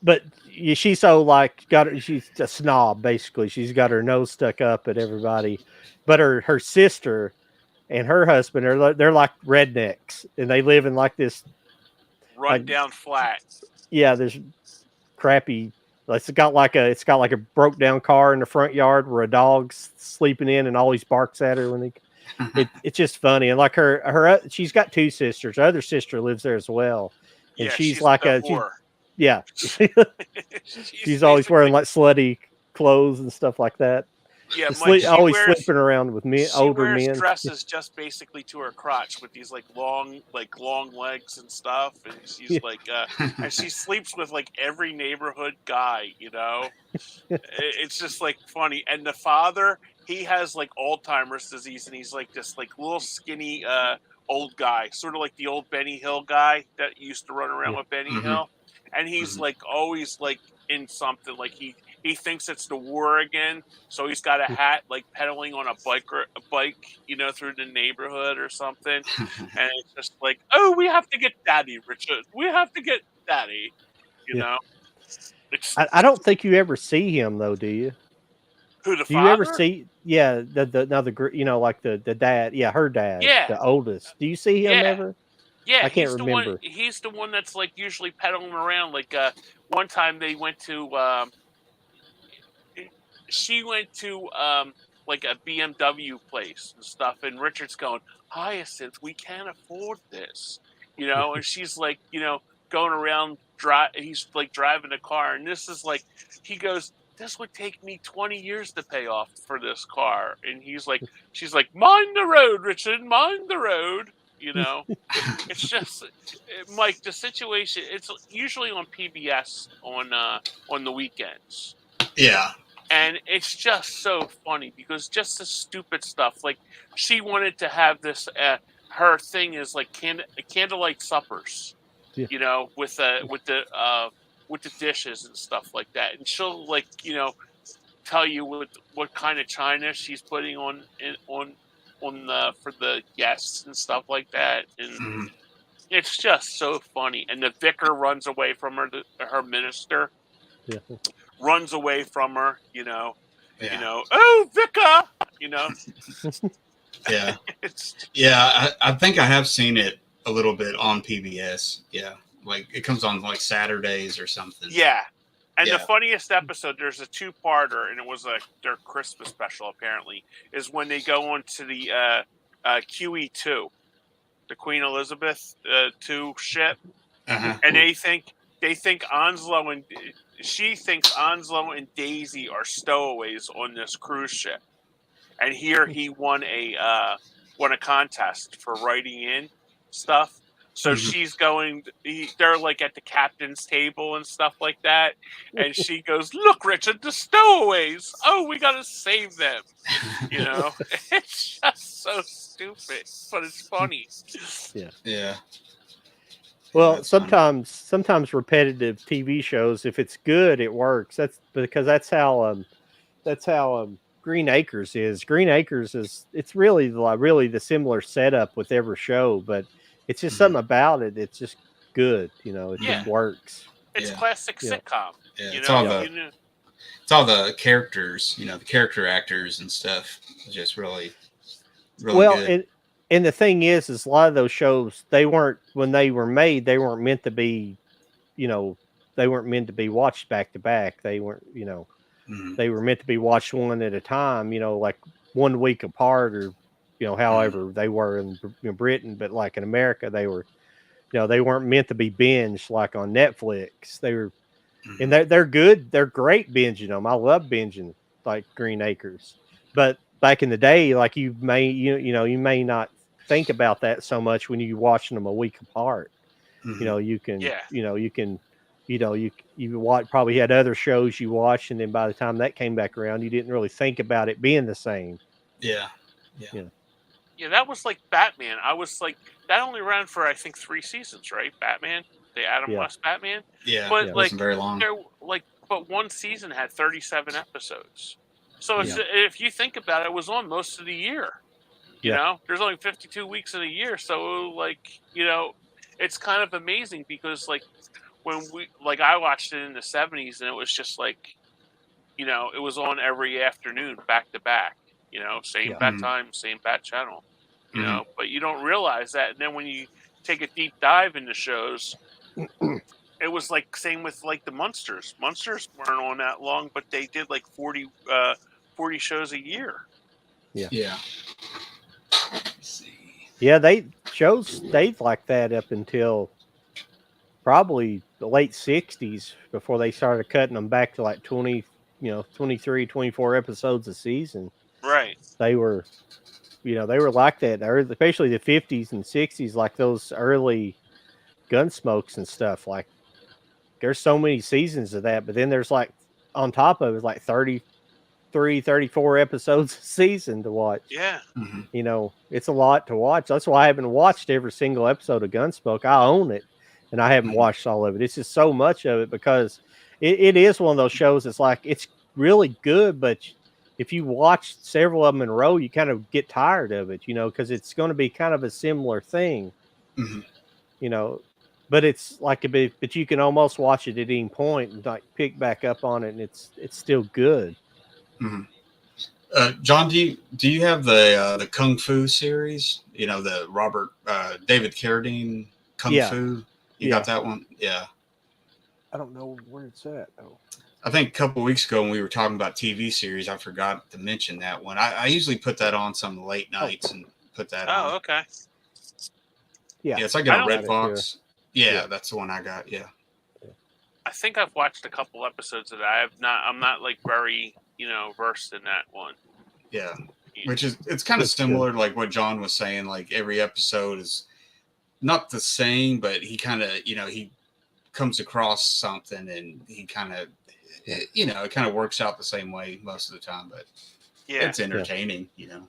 But she's so like she's a snob basically. She's got her nose stuck up at everybody. But her sister and her husband they're like rednecks, and they live in like this rundown flat. Yeah, there's crappy. It's got like a broke down car in the front yard where a dog's sleeping in and always barks at her when it's just funny. And like she's got two sisters. Her other sister lives there as well, and she's like she's always wearing like slutty clothes and stuff like that. Yeah, always sleeping around with older men. She wears dresses just basically to her crotch with these long legs and stuff, and she's and she sleeps with like every neighborhood guy. It's just like funny. And the father, he has like Alzheimer's disease, and he's like this like little skinny old guy, sort of like the old Benny Hill guy that used to run around with Benny Hill, and he's like always like in something, like he thinks it's the war again, so he's got a hat like pedaling on a bike, through the neighborhood or something, and it's just like, oh, we have to get Daddy, Richard. We have to get Daddy. You know. I don't think you ever see him though, do you? Who, the father? Do you ever see? Yeah, like the dad. Yeah, her dad. Yeah, the oldest. Do you see him ever? Yeah, I can't remember. He's the one that's like usually pedaling around. Like one time they went to. She went to like a BMW place and stuff, and Richard's going, Hyacinth, we can't afford this, and she's like, going around. He's like driving a car, and this is like, he goes, this would take me 20 years to pay off for this car, and she's like, mind the road, Richard, mind the road. It's just, Mike, the situation. It's usually on PBS on the weekends. Yeah. And it's just so funny because just the stupid stuff. Like, she wanted to have this. Her thing is like candlelight suppers, with the dishes and stuff like that. And she'll like tell you what kind of china she's putting on for the guests and stuff like that. And it's just so funny. And the vicar runs away from her. Her minister. Yeah. Runs away from her, oh, Vicar, Yeah. Yeah, I think I have seen it a little bit on PBS. Yeah. Like it comes on like Saturdays or something. Yeah. And the funniest episode, there's a 2-parter, and it was their Christmas special apparently, is when they go on to the QE2, the Queen Elizabeth II ship, and they think Onslow and she thinks Onslow and Daisy are stowaways on this cruise ship, and here he won a contest for writing in stuff. So she's going. They're like at the captain's table and stuff like that, and she goes, "Look, Richard, the stowaways. Oh, we gotta save them." It's just so stupid, but it's funny. Yeah. Yeah. Well, sometimes repetitive TV shows, if it's good, it works. That's because that's how Green Acres is. Green Acres is it's really the similar setup with every show, but it's just something about it. It's just good, it Yeah. just works. It's Yeah. classic Yeah. sitcom. Yeah, You it's know, all it's all the characters, the character actors and stuff. It's just really Well, good. and the thing is a lot of those shows they weren't when they were made, they weren't meant to be, you know, they weren't meant to be watched back to back. They weren't, Mhm. they were meant to be watched one at a time, like 1 week apart or however they were in Britain, but like in America they were, they weren't meant to be binged like on Netflix. They were and Mhm. they're good. They're great binging them. I love binging like Green Acres. But back in the day, like you may not think about that so much when you're watching them a week apart. Mhm. You can, Yeah. you can, you watch probably had other shows you watched, and then by the time that came back around, you didn't really think about it being the same. Yeah. Yeah. Yeah, Yeah, that was like Batman. I was like, that only ran for I think 3 seasons, right? Batman, the Adam yeah, West Batman. Yeah. But It yeah, wasn't like, very long. but one season had 37 episodes. So Yeah. if you think about it, it was on most of the year. yeah, There's only 52 weeks in a year, so like, it's kind of amazing because like when I watched it in the 70s and it was just like, it was on every afternoon back to back, same yeah, bat Mhm. time, same bat channel, Mhm. but you don't realize that. And then when you take a deep dive into shows, it was like same with like the Munsters. Munsters weren't on that long, but they did like 40 shows a year. yeah. Yeah. Let's see. Yeah, they shows stayed like that up until probably the late 60s before they started cutting them back to like 20, 23, 24 episodes a season. Right. They were, they were like that, especially the 50s and 60s, like those early Gunsmokes and stuff. Like there's so many seasons of that, but then there's like on top of it, like 33, 34 episodes a season to watch. Yeah. Mhm. It's a lot to watch. That's why I haven't watched every single episode of Gunsmoke. I own it, and I haven't Mhm. watched all of it. It's just so much of it because it is one of those shows. It's like it's really good, but if you watch several of them in a row, you kind of get tired of it, because it's going to be kind of a similar thing, Mhm. you know. But it's like a bit, but you can almost watch it at any point and like pick back up on it, and it's still good. Mhm. John, do you have the Kung Fu series? The Robert David Carradine Kung Yeah, Fu. You got yeah. that one? Yeah. I don't know where it's at though. I think a couple of weeks ago when we were talking about TV series, I forgot to mention that one. I usually put that on some late nights and put that Oh, on. okay. Yeah, Yeah, it's like I on don't. got it here. Redbox. Yeah, Yeah. that's the one I got. Yeah. I think I've watched a couple episodes of that. I'm not like very, versed in that one. Yeah. Which it's kind of It's good. similar to like what John was saying. Like every episode is not the same, but he kind of, he comes across something and he kind of, Yeah. it kind of works out the same way most of the time, but Yeah. it's entertaining. Yeah.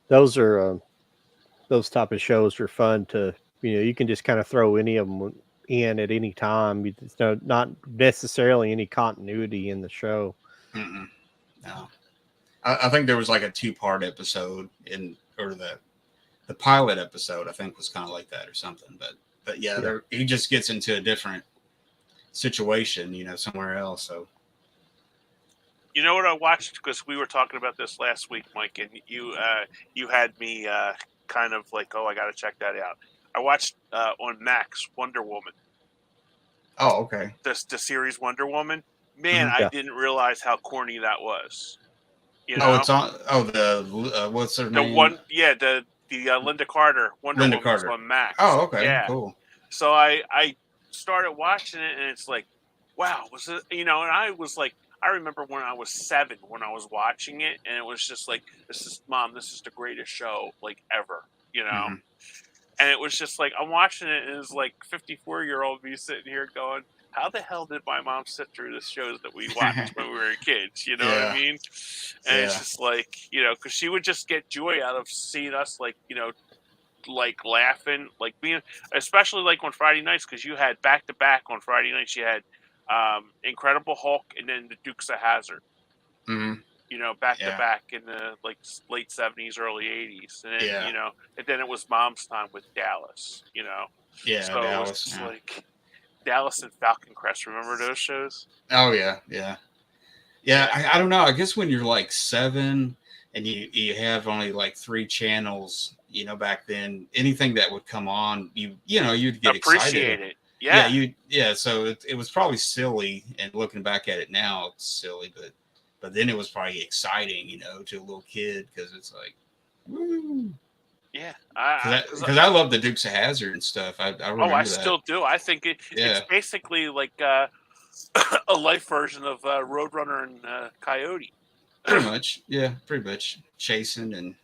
Those are those type of shows are fun to, you can just kind of throw any of them in at any time. It's not necessarily any continuity in the show. Mm-mm. No. I think there was like a 2-part episode or the pilot episode, I think was kind of like that or something, but yeah, Yeah. he just gets into a different situation, somewhere else. So You know what I watched because we were talking about this last week, Mike, and you had me kind of like, oh, I got to check that out. I watched on Max Wonder Woman, oh, okay. the series Wonder Woman. Man, Mhm. I Yeah. didn't realize how corny that was. You Oh, know, it's on. Oh, the what's her the name? one, yeah, the Linda Carter Wonder Linda Woman's Carter. on Max. Oh, okay, Yeah, cool. so I started watching it, and it's like, wow, was it? And I was like, I remember when I was 7 when I was watching it, and it was just like, this is the greatest show like ever. Hmm. And it was just like I'm watching it, and it's like 54-year-old me sitting here going, how the hell did my mom sit through the shows that we watched when we were kids? You know what I Yeah, mean? And it's yeah. just like, because she would just get joy out of seeing us, like, like laughing, like being, especially like on Friday nights, because you had back to back on Friday nights. You had Incredible Hulk and then the Dukes of Hazzard. Mhm. You know, back to Yeah. back in the like late 70s, early 80s, and then Yeah. you know, and then it was Mom's time with Dallas. You know, Yeah, so it was Dallas. just Yeah. like Dallas and Falcon Crest. Remember those shows? Oh yeah, yeah. Yeah, Yeah, I don't know. I guess when you're like 7 and you have only like 3 channels, back then, anything that would come on, you'd get excited. appreciate it. Yeah, Yeah, so it was probably silly, and looking back at it now, it's silly, but then it was probably exciting, to a little kid, because it's like, woo. yeah. Because I love the Dukes of Hazzard and stuff. I Oh, I remember that. still do. I think it's Yeah, basically like a life version of Roadrunner and Coyote. pretty much. Yeah, pretty much chasing and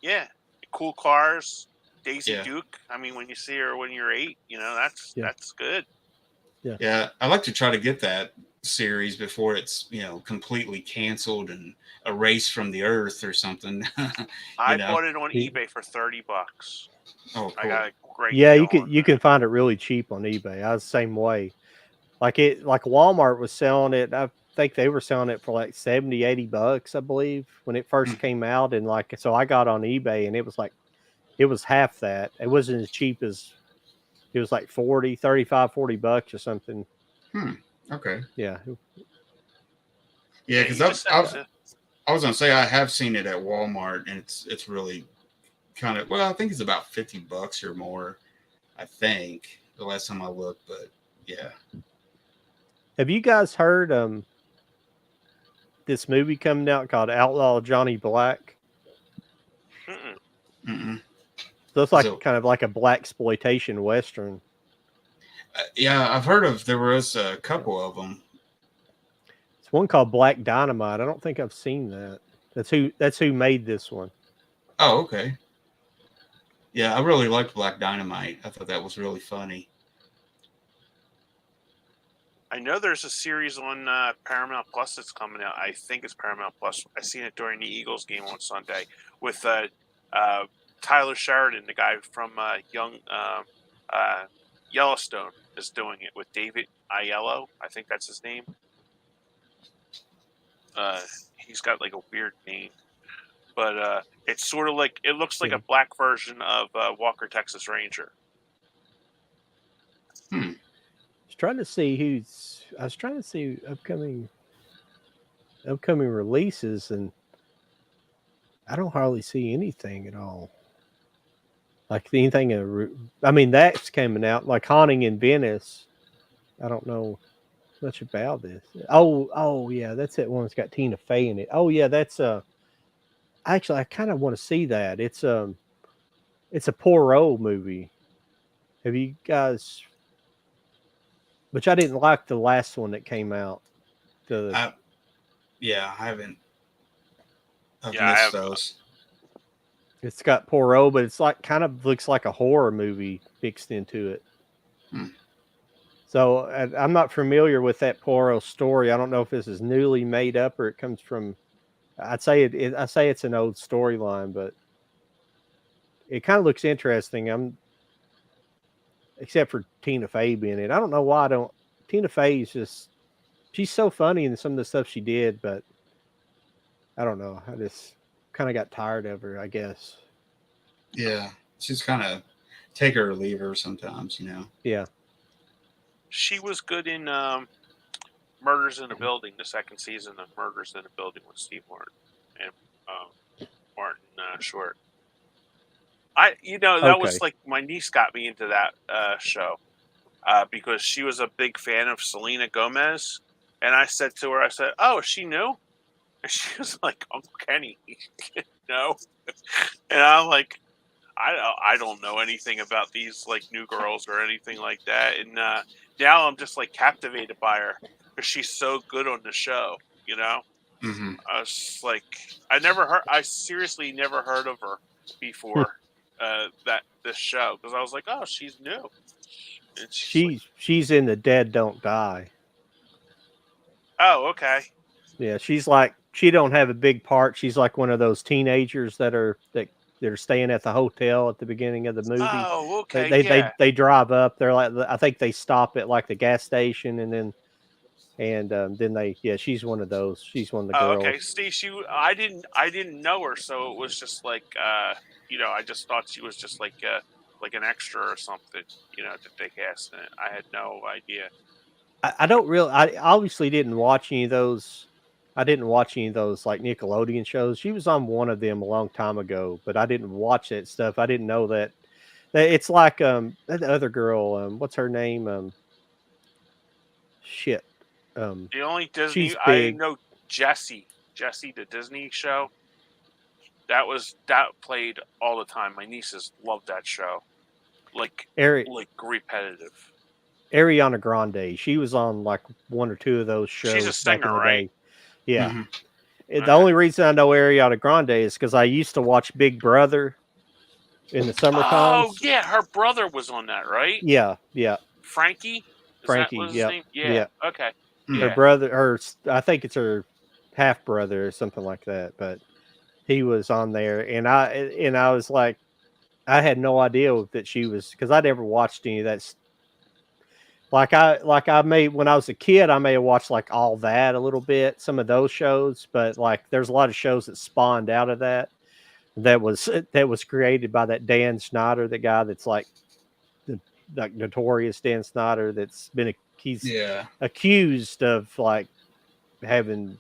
Yeah, cool cars. Daisy yeah. Duke. I mean, when you see her when you're 8, Yeah. that's good. Yeah. Yeah, I like to try to get that series before it's completely canceled and erased from the earth or something. you I know. bought it on He- eBay for $30. Oh, I cool. got a great Yeah, deal you on can that. find it really cheap on eBay. I was the same way. Like Walmart was selling it. I think they were selling it for like 70, $80, I believe, when it first Mm. came out. And like, so I got on eBay and it was half that. It wasn't as cheap as it was like 40, 35, $40 or something. Hmm. Okay. Yeah. Yeah, Yeah, because you just have to. I was gonna say I have seen it at Walmart, and it's really kind of, well, I think it's about $50 or more. I think the last time I looked, but yeah. Have you guys heard this movie coming out called Outlaw Johnny Black? Mm-mm. Mm-mm. So it's Is like it, kind of like a black exploitation western. yeah, I've heard of. There was a couple of them. It's one called Black Dynamite. I don't think I've seen that. That's who made this one. Oh, okay. Yeah, I really liked Black Dynamite. I thought that was really funny. I know there's a series on Paramount Plus that's coming out. I think it's Paramount Plus. I seen it during the Eagles game on Sunday with Tyler Sheridan, the guy from uh, Yellowstone, is doing it with David Aiello. I think that's his name. He's got like a weird name, but it's sort of like it looks like Yeah. a black version of Walker Texas Ranger. Hmm. I was trying to see upcoming releases, and I don't hardly see anything at all. Like anything, I mean, that's coming out like Haunting in Venice. I don't know much about this. Oh yeah, that's that one that's got Tina Fey in it. Oh yeah, that's actually I kind of want to see that. It's a Poirot movie. Have you guys? Which I didn't like the last one that came out. The Yeah, I haven't. I've Yeah, I missed have. those. It's got Poirot, but it's like kind of looks like a horror movie mixed into it. Hmm. So I'm not familiar with that Poirot story. I don't know if this is newly made up or it comes from. I'd say I say it's an old storyline, but it kind of looks interesting. Except for Tina Fey being in it. I don't know why I don't. Tina Fey's just she's so funny in some of the stuff she did, but I don't know. I just kind of got tired of her, I guess. Yeah, she's kind of take her or leave her sometimes. Yeah. She was good in Murders in a Building, the second season of Murders in a Building with Steve Martin and Martin Short. That Okay. was like my niece got me into that show because she was a big fan of Selena Gomez, and I said to her, "Oh, is she new?" And she was like, "Uncle Kenny, no," and I'm like, I don't know anything about these like new girls or anything like that, and now I'm just like captivated by her because she's so good on the show. Mm-hmm. I was just like, I seriously never heard of her before that this show because I was like, oh, she's new, and she's like, She's in the Dead Don't Die. oh, okay, Yeah, she's like she don't have a big part. She's like one of those teenagers that are staying at the hotel at the beginning of the movie. oh, They okay, they yeah, they, they drive up. They're like I think they stop at like the gas station and and then she's one of those. She's one of the Oh, girls. okay. See, I didn't know her, so it was just like, I just thought she was just like an extra or something, that they cast in it. I had no idea. I don't really. I obviously didn't watch any of those. I didn't watch any of those like Nickelodeon shows. She was on one of them a long time ago, but I didn't watch that stuff. I didn't know that. It's like the other girl. What's her name? Shit. The only She's Disney I big. know, Jessie, the Disney show. That played all the time. My nieces loved that show, like Ari- repetitive. Ariana Grande. She was on like one or two of those She's a shows back singer, in the right? day. Yeah. Mm-hmm. The only reason I know Ariana Grande is because I used to watch Big Brother in the summer Oh times. yeah, her brother was on that, right? Yeah. Frankie, is that Frankie. was his Yep. name? Yeah. Yeah. Okay. Her Yeah. brother, I think it's her half brother or something like that. But he was on there, and I was like, I had no idea that she was because I never watched any of that. I may when I was a kid, I may have watched like all that a little bit, some of those shows, but like there's a lot of shows that spawned out of that was created by that Dan Snyder, the guy that's like the like notorious Dan Snyder that's been he's Yeah. accused of like having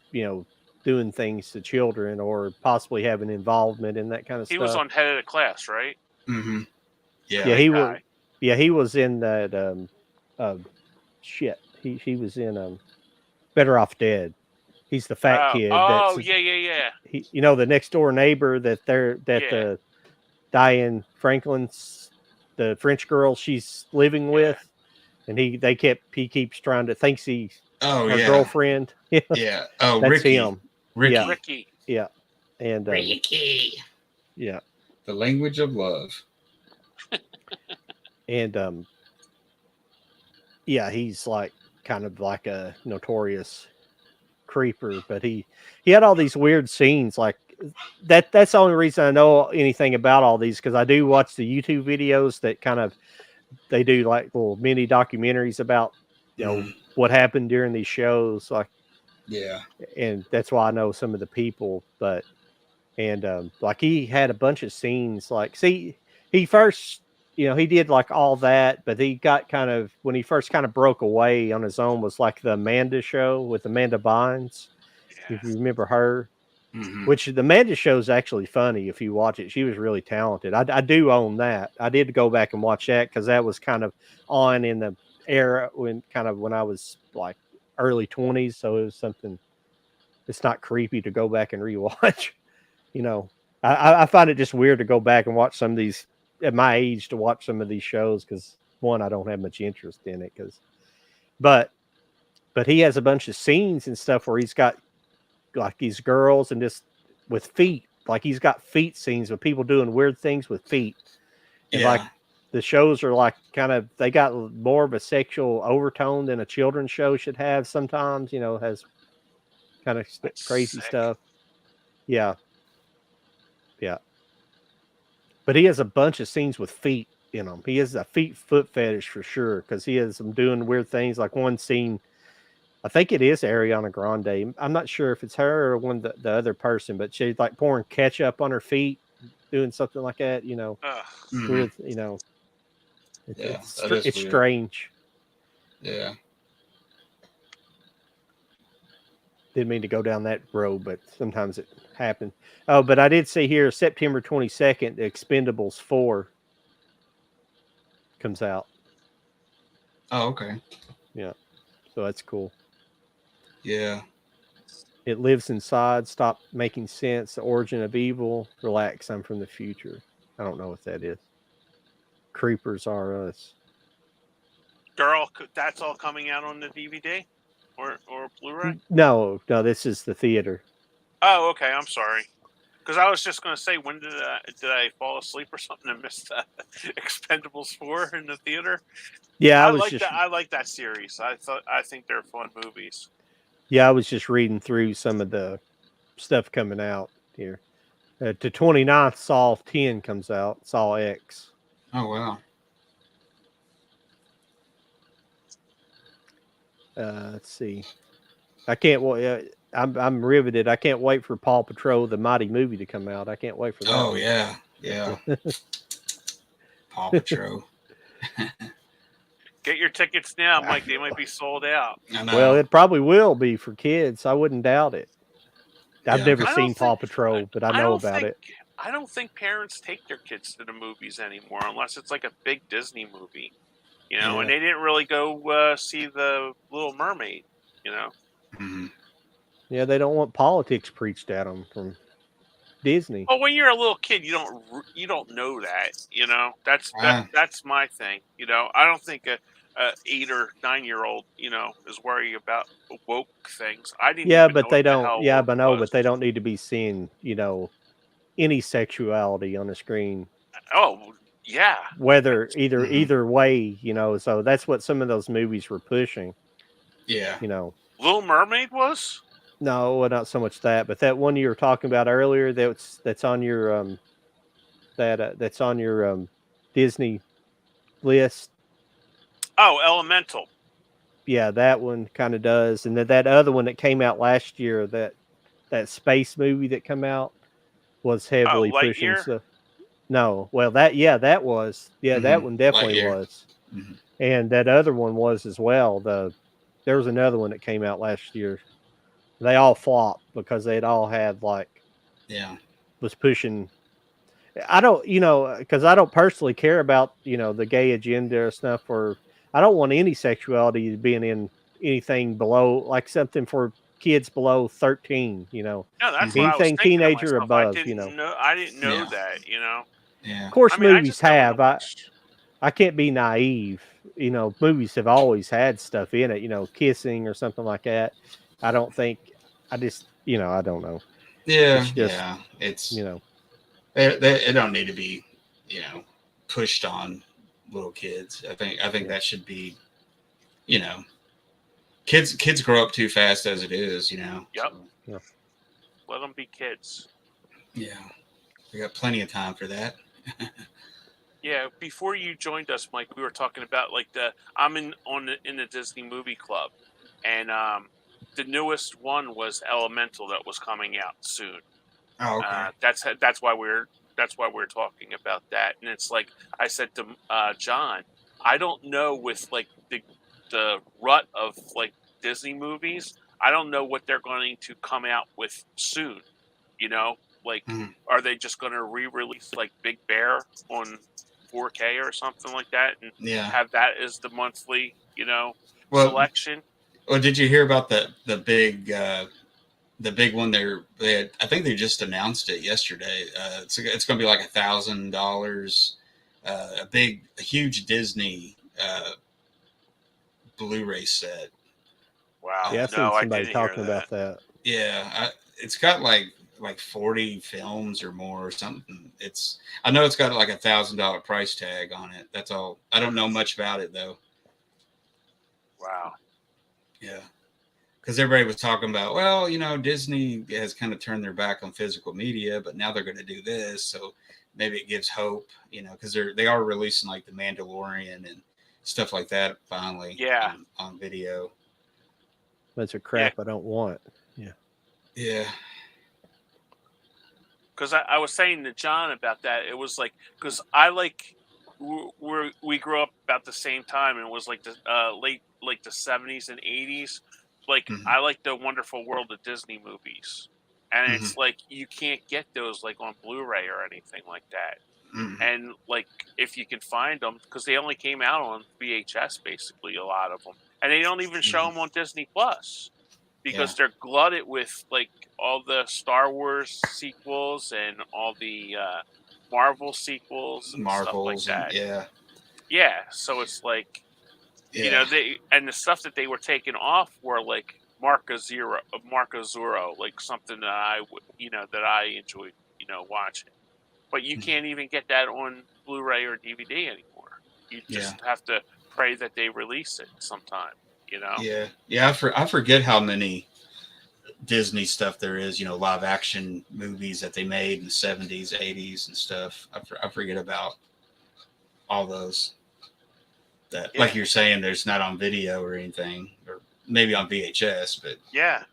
doing things to children or possibly having involvement in that kind of He was stuff. on Head of the Class, right? Mm-hmm. Yeah. Yeah, Big he was. guy. Yeah, he was in that. Shit, he was in Better Off Dead. He's the fat kid. Oh, yeah. The next door neighbor that Yeah. the Diane Franklin's the French girl she's living Yeah. with, and he keeps trying to thinks he's Oh her yeah. girlfriend. Yeah. Oh, That's Ricky. him. Ricky. Yeah. Ricky. Yeah, and Ricky. yeah, The language of love. and yeah, he's like kind of like a notorious creeper, but he had all these weird scenes like that's the only reason I know anything about all these because I do watch the YouTube videos that kind of they do like little mini documentaries about what happened during these shows like and that's why I know some of the people but like he had a bunch of scenes like see he first he did like all that but he got kind of when he first kind of broke away on his own was like the Amanda show with Amanda Bynes if you remember her which the Amanda show is actually funny if you watch it she was really talented I do own that I did go back and watch that because that was kind of on in the era when I was like early 20s so it was something it's not creepy to go back and rewatch I find it just weird to go back and watch some of these at my age to watch some of these shows because one, I don't have much interest in it but he has a bunch of scenes and stuff where he's got like these girls and just with feet, like he's got feet scenes with people doing weird things with feet. And like the shows are like kind of they got more of a sexual overtone than a children's show should have sometimes, has kind of crazy stuff. Yeah. But he has a bunch of scenes with feet in them. He has a foot fetish for sure because he has them doing weird things. Like one scene, I think it is Ariana Grande. I'm not sure if it's her or the other person, but she's like pouring ketchup on her feet, doing something like that. Weird. It's weird. Strange. Yeah. Didn't mean to go down that road, but sometimes it happened. Oh, but I did see here September 22nd, Expendables 4 comes out. Oh, okay. Yeah. So that's cool. Yeah. It lives inside, stop making sense, the origin of evil, relax, I'm from the future. I don't know what that is. Creepers are us. Girl, that's all coming out on the DVD or Blu-ray? No, this is the theater. Oh, okay. I'm sorry. Because I was just going to say, when did I fall asleep or something and miss Expendables 4 in the theater? Yeah, I like that series. I think they're fun movies. Yeah, I was just reading through some of the stuff coming out here. The 29th, Saw 10 comes out. Saw X. Oh wow. Let's see. I can't wait. I'm riveted. I can't wait for Paw Patrol, the Mighty movie, to come out. I can't wait for that. Oh yeah, yeah. Paw Patrol. Get your tickets now, Mike. They might be sold out. I know. Well, it probably will be for kids. I wouldn't doubt it. I've Yeah, never 'cause- I don't seen Paw think Patrol, but I I know don't about think it. I don't think parents take their kids to the movies anymore unless it's like a big Disney movie, you know. And Yeah. they didn't really go see the Little Mermaid, you know. Mhm. Yeah, they don't want politics preached at them from Disney. Well, when you're a little kid, you don't know that, you know. That's my thing, you know. I don't think a 8 or 9 year old, you know, is worrying about woke things. I didn't Yeah, even but know what they the don't. hell Yeah, woke but no, was. but they don't need to be seeing, any sexuality on the screen. Oh, yeah. Whether That's- either way, So that's what some of those movies were pushing. Yeah. You know, Little Mermaid was? no, well, not so much that, but that one you were talking about earlier. That's on your that's on your Disney list. Oh, Elemental. Yeah, that one kind of does, and then that other one that came out last year, that space movie that came out was Oh, heavily pushing. Lightyear. So no, well that was that Mhm. one definitely Lightyear. was, Mhm. and that other one was as well. There was another one that came out last year. They all flopped because they'd all had Yeah. was pushing. I don't, because I don't personally care about the gay agenda or stuff, or I don't want any sexuality being in anything below, like something for kids below 13. No, that's what Mhm. I was Anything thinking to teenager myself. I above. didn't know. I didn't know Yeah. that. You know. Yeah. Of course, I mean, I movies just happen to have. watch. I can't be naive. Movies have always had stuff in it. Kissing or something like that. I don't think. I just, I don't know. Yeah. It's just, Yeah. It's you know, it don't need to be, pushed on little kids. I think yeah, that should be, you know, kids grow up too fast as it is, Yep. So, yeah. Let them be kids. yeah, we got plenty of time for that. Yeah. Before you joined us, Mike, we were talking about like I'm in the Disney movie club, and the newest one was Elemental that was coming out soon. Oh, okay. That's why we're talking about that. And it's like I said to John, I don't know with like the rut of like Disney movies. I don't know what they're going to come out with soon. You know, like Mhm. are they just going to re-release like Big Bear on 4K or something like that, and Yeah. have that as the monthly, Well, selection? did you hear about the big one? I think they just announced it yesterday. It's going to be like $1,000. A huge Disney Blu-ray set. Wow, Yeah, I've seen no, I somebody didn't hear talking that. about that. Yeah, it's got like 40 films or more or something. I know it's got like $1,000 price tag on it. That's all. I don't know much about it though. Wow. Yeah, because everybody was talking about, well, Disney has kind of turned their back on physical media, but now they're going to do this, so maybe it gives hope, because they are releasing like the Mandalorian and stuff like that finally Yeah, on video. That's a yeah. crap I don't want. Yeah. Yeah. Because I was saying to John about that. It was like because I like we grew up about the same time, and it was like the late like the 70s and 80s. Like Hmm. I like the Wonderful World of Disney movies, and Hmm. it's like you can't get those like on Blu-ray or anything like that. Hmm. And like if you can find them, because they only came out on VHS, basically a lot of them, and they don't even show Hmm. them on Disney Plus Yeah. because they're glutted with like all the Star Wars sequels and all the Marvel sequels and stuff like Marvels and that. yeah. Yeah, so it's like Yeah. they and the stuff that they were taking off were like Marca Zero, like something that that I enjoyed watching. But you Mhm. can't even get that on Blu-ray or DVD anymore. You Yeah. just have to pray that they release it sometime. You know. Yeah. Yeah. I forget how many Disney stuff there is, live action movies that they made in the 70s, 80s, and stuff. I forget about all those that, Yeah. like you're saying, there's not on video or anything. Or maybe on VHS, but Yeah.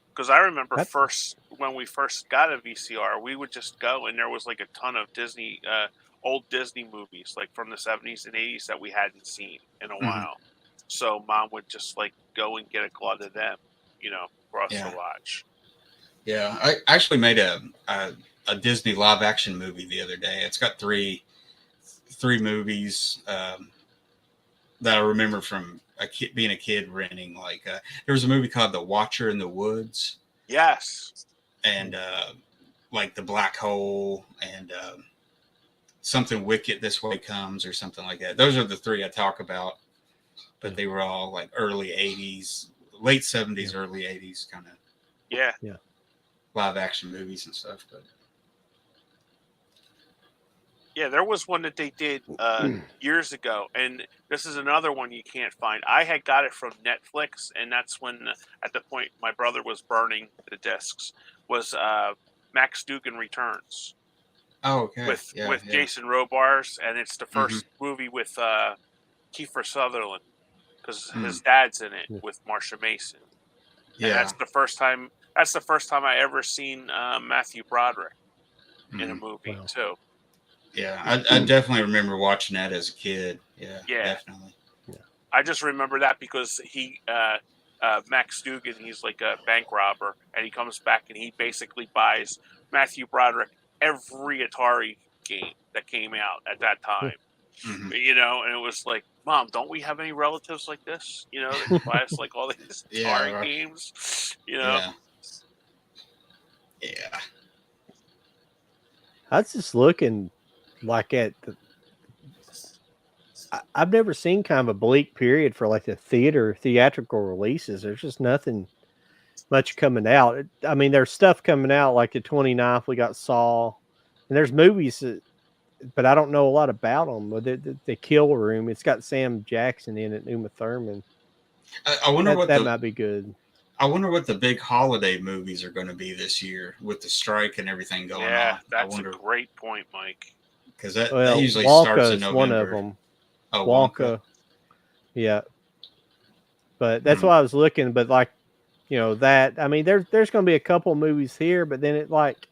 Because I remember That- when we first got a VCR, we would just go and there was like a ton of Disney, old Disney movies, like from the 70s and 80s that we hadn't seen in a while. So Mom would just like go and get a glut of them, for us to yeah, watch. yeah. I actually made a Disney live action movie the other day. It's got three movies that I remember from being a kid renting. Like there was a movie called The Watcher in the Woods. Yes. And like The Black Hole and Something Wicked This Way Comes or something like that. Those are the three I talk about, but they were all like early 80s, late 70s, early 80s kind of live action movies and stuff. But yeah, there was one that they did years ago, and this is another one you can't find. I had got it from Netflix, and that's when, at the point my brother was burning the discs, was Max Dugan Returns. oh, okay, with Jason Robards, and it's the first movie with Kiefer Sutherland because his dad's in it with Marsha Mason. Yeah, and that's the first time. That's the first time I ever seen Matthew Broderick in a movie too. Yeah, I definitely remember watching that as a kid. Yeah, definitely. Yeah. I just remember that because he, Max Dugan, he's like a bank robber, and he comes back and he basically buys Matthew Broderick every Atari game that came out at that time. And it was like, Mom, don't we have any relatives like this? That can buy us like all these Atari games. Yeah. I was just looking like at I've never seen kind of a bleak period for like the theatrical releases. There's just nothing much coming out. I mean, there's stuff coming out like the 29th. We got Saw, and there's movies that, but I don't know a lot about them. The Kill Room, it's got Sam Jackson in it, Uma Thurman. I wonder that might be good. I wonder what the big holiday movies are going to be this year with the strike and everything going on. Yeah, that's a great point, Mike. Because that usually Wonka starts in is November. one of them. Oh, Wonka. Yeah. But that's why I was looking. But like, that, I mean, there's going to be a couple movies here, but then it like,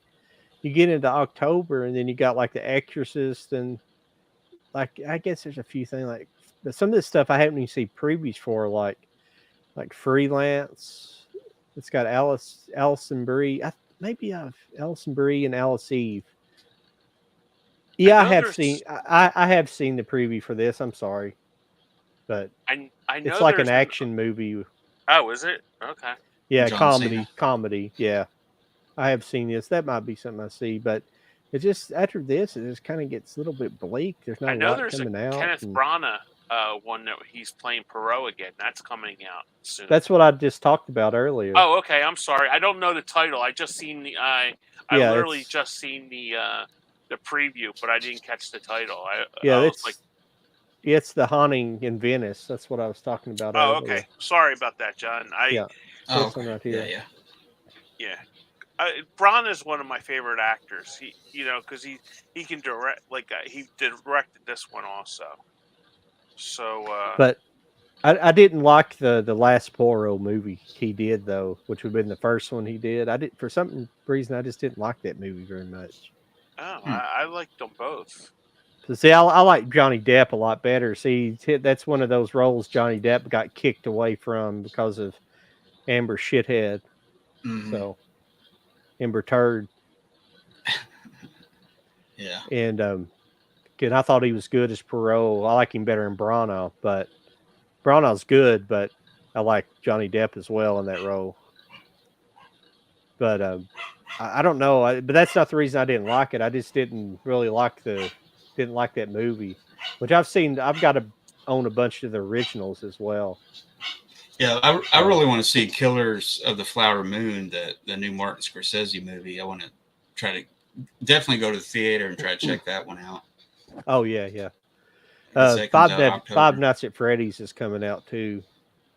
you get into October and then you got like The Exorcist and like, I guess there's a few things like, but some of this stuff I haven't even seen previews for, like Freelance. It's got Alison Brie. Alison Brie and Alice Eve. Yeah, I have seen. I have seen the preview for this. I'm sorry, but I know it's like an action movie. Oh, is it? Okay. Yeah, comedy. Yeah, I have seen this. That might be something I see, but it just after this, it just kind of gets a little bit bleak. There's not a lot coming out. Kenneth Branagh one that he's playing Perot again. That's coming out soon. That's what I just talked about earlier. Oh, okay. I'm sorry. I don't know the title. I just seen the. I literally just seen the preview, but I didn't catch the title. It's The Haunting in Venice. That's what I was talking about. Oh, okay. Sorry about that, John. This one right here. Yeah. Branagh is one of my favorite actors. He, because he can direct. Like he directed this one also. So, but I didn't like the last Poirot movie he did though, which would have been the first one he did. For some reason I just didn't like that movie very much. Oh, I liked them both. So see, I like Johnny Depp a lot better. See, that's one of those roles Johnny Depp got kicked away from because of Amber Shithead. So Amber Turd. Yeah. And I thought he was good as Perot. I like him better than Branagh, but Branagh's good, but I like Johnny Depp as well in that role. But I don't know. But that's not the reason I didn't like it. I just didn't really like that movie, which I've seen. I've got to own a bunch of the originals as well. Yeah, I really want to see Killers of the Flower Moon, the new Martin Scorsese movie. I want to try to definitely go to the theater and try to check that one out. Oh yeah. Five Nights at Freddy's is coming out too.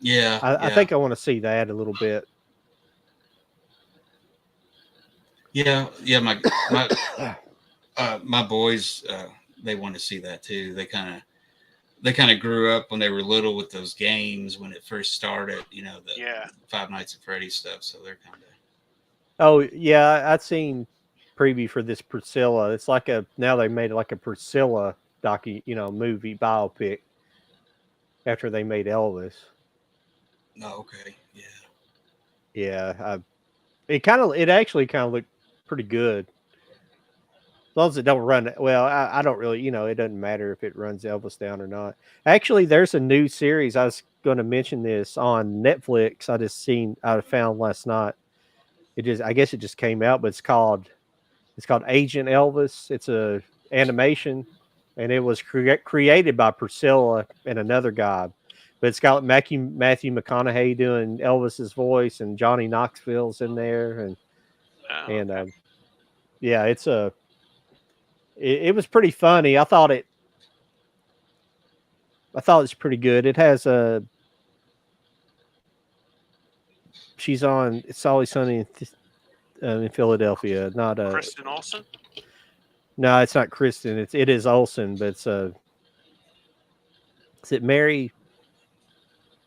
Yeah, I think I want to see that a little bit. Yeah. My boys they want to see that too. they kind of grew up when they were little with those games when it first started. You know, the Yeah. Five Nights at Freddy's stuff. So they're kind of. Oh yeah, I'd seen preview for this Priscilla. It's like now they made it like a Priscilla movie biopic after they made Elvis. Oh, okay. Yeah. Yeah, it actually kind of looked pretty good. As long as it don't run well, I don't really, it doesn't matter if it runs Elvis down or not. Actually, there's a new series. I was going to mention this on Netflix. I found last night. I guess it just came out, but it's called Agent Elvis. It's a animation, and it was created by Priscilla and another guy. But it's got Matthew McConaughey doing Elvis's voice, and Johnny Knoxville's in there, and Okay. yeah, it was pretty funny. I thought it's pretty good. It has she's on It's Always Sunny in Philadelphia. Not Kristen Olsen. no, it's not Kristen. It is Olsen, but is it Mary?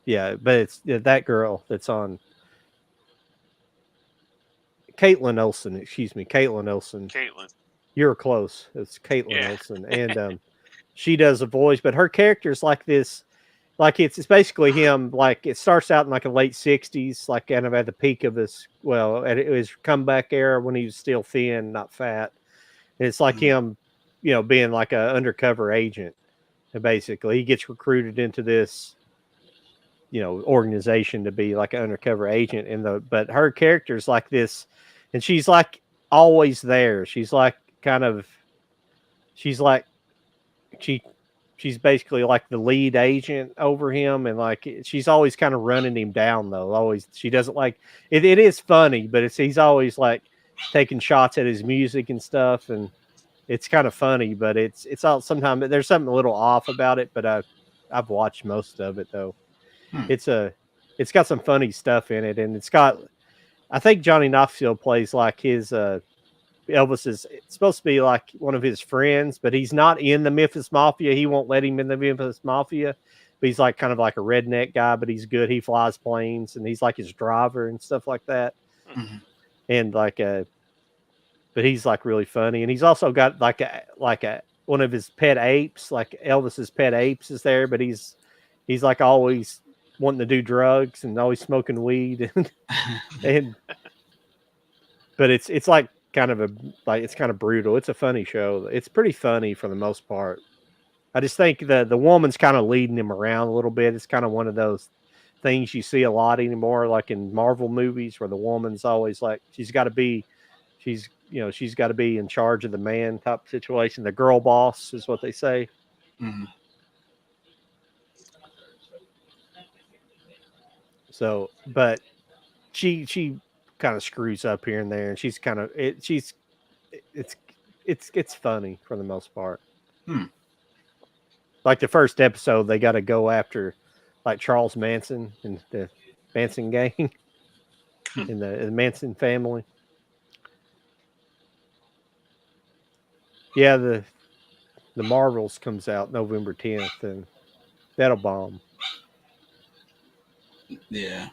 Yeah, but it's that girl that's on Caitlin Olsen. Excuse me, Caitlin Olsen. Caitlin. You're close. It's Caitlin Yeah. Olsen, and she does a voice, but her character's like this. Like it's basically him. Like it starts out in like the late '60s, like kind of at the peak of his at his comeback era when he was still thin, not fat. And it's like him, being like a undercover agent. And basically, he gets recruited into this, organization to be like an undercover agent. But her character's like this, and she's like always there. She's like she's like she she's basically like the lead agent over him, and like she's always kind of running him down though. Always, she doesn't like it. It is funny, but he's always like taking shots at his music and stuff, and it's kind of funny. But it's all sometimes there's something a little off about it. But I've watched most of it though. It's got some funny stuff in it, and I think Johnny Knoxville plays like his Elvis is supposed to be like one of his friends, but he's not in the Memphis Mafia. He won't let him in the Memphis Mafia. But he's like kind of like a redneck guy, but he's good. He flies planes, and he's like his driver and stuff like that. Mm-hmm. And but he's like really funny, and he's also got like a one of his pet apes, like Elvis's pet apes, is there. But he's like always wanting to do drugs and always smoking weed, and but it's like it's kind of brutal. It's a funny show. It's pretty funny for the most part. I just think the woman's kind of leading him around a little bit. It's kind of one of those things you see a lot anymore, like in Marvel movies, where the woman's always like she's got to be in charge of the man type situation. The girl boss is what they say. Mm-hmm. So, but she kind of screws up here and there, and she's kind of it's funny for the most part. Like the first episode, they got to go after like Charles Manson and the Manson gang and the Manson family. Yeah, the Marvels comes out November 10th, and that'll bomb. Yeah.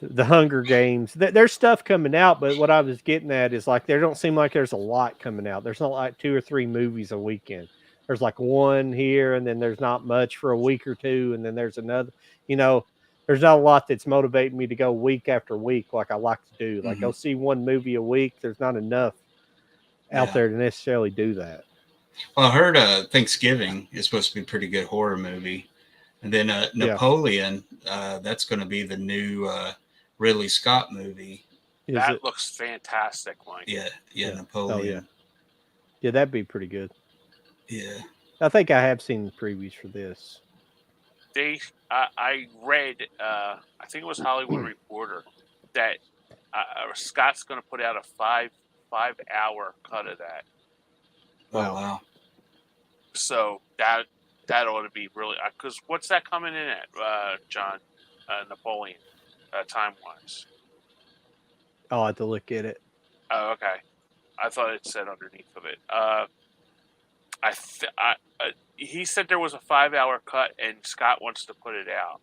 The Hunger Games. There's stuff coming out, but what I was getting at is like there don't seem like there's a lot coming out. There's not like 2 or 3 movies a weekend. There's like one here, and then there's not much for a week or two, and then there's another. There's not a lot that's motivating me to go week after week like I like to do. Like go see one movie a week. There's not enough out there to necessarily do that. Well, I heard Thanksgiving is supposed to be a pretty good horror movie. And then Napoleon, that's going to be the new Ridley Scott movie. That looks fantastic, Mike. Yeah, Napoleon. Yeah, that'd be pretty good. Yeah. I think I have seen the previews for this. I read, I think it was Hollywood Reporter, that Scott's going to put out a 5-hour cut of that. Wow. So that ought to be really, because what's that coming in at, John? Napoleon, time wise? I'll have to look at it. Oh, okay. I thought it said underneath of it. He said there was a 5-hour cut, and Scott wants to put it out.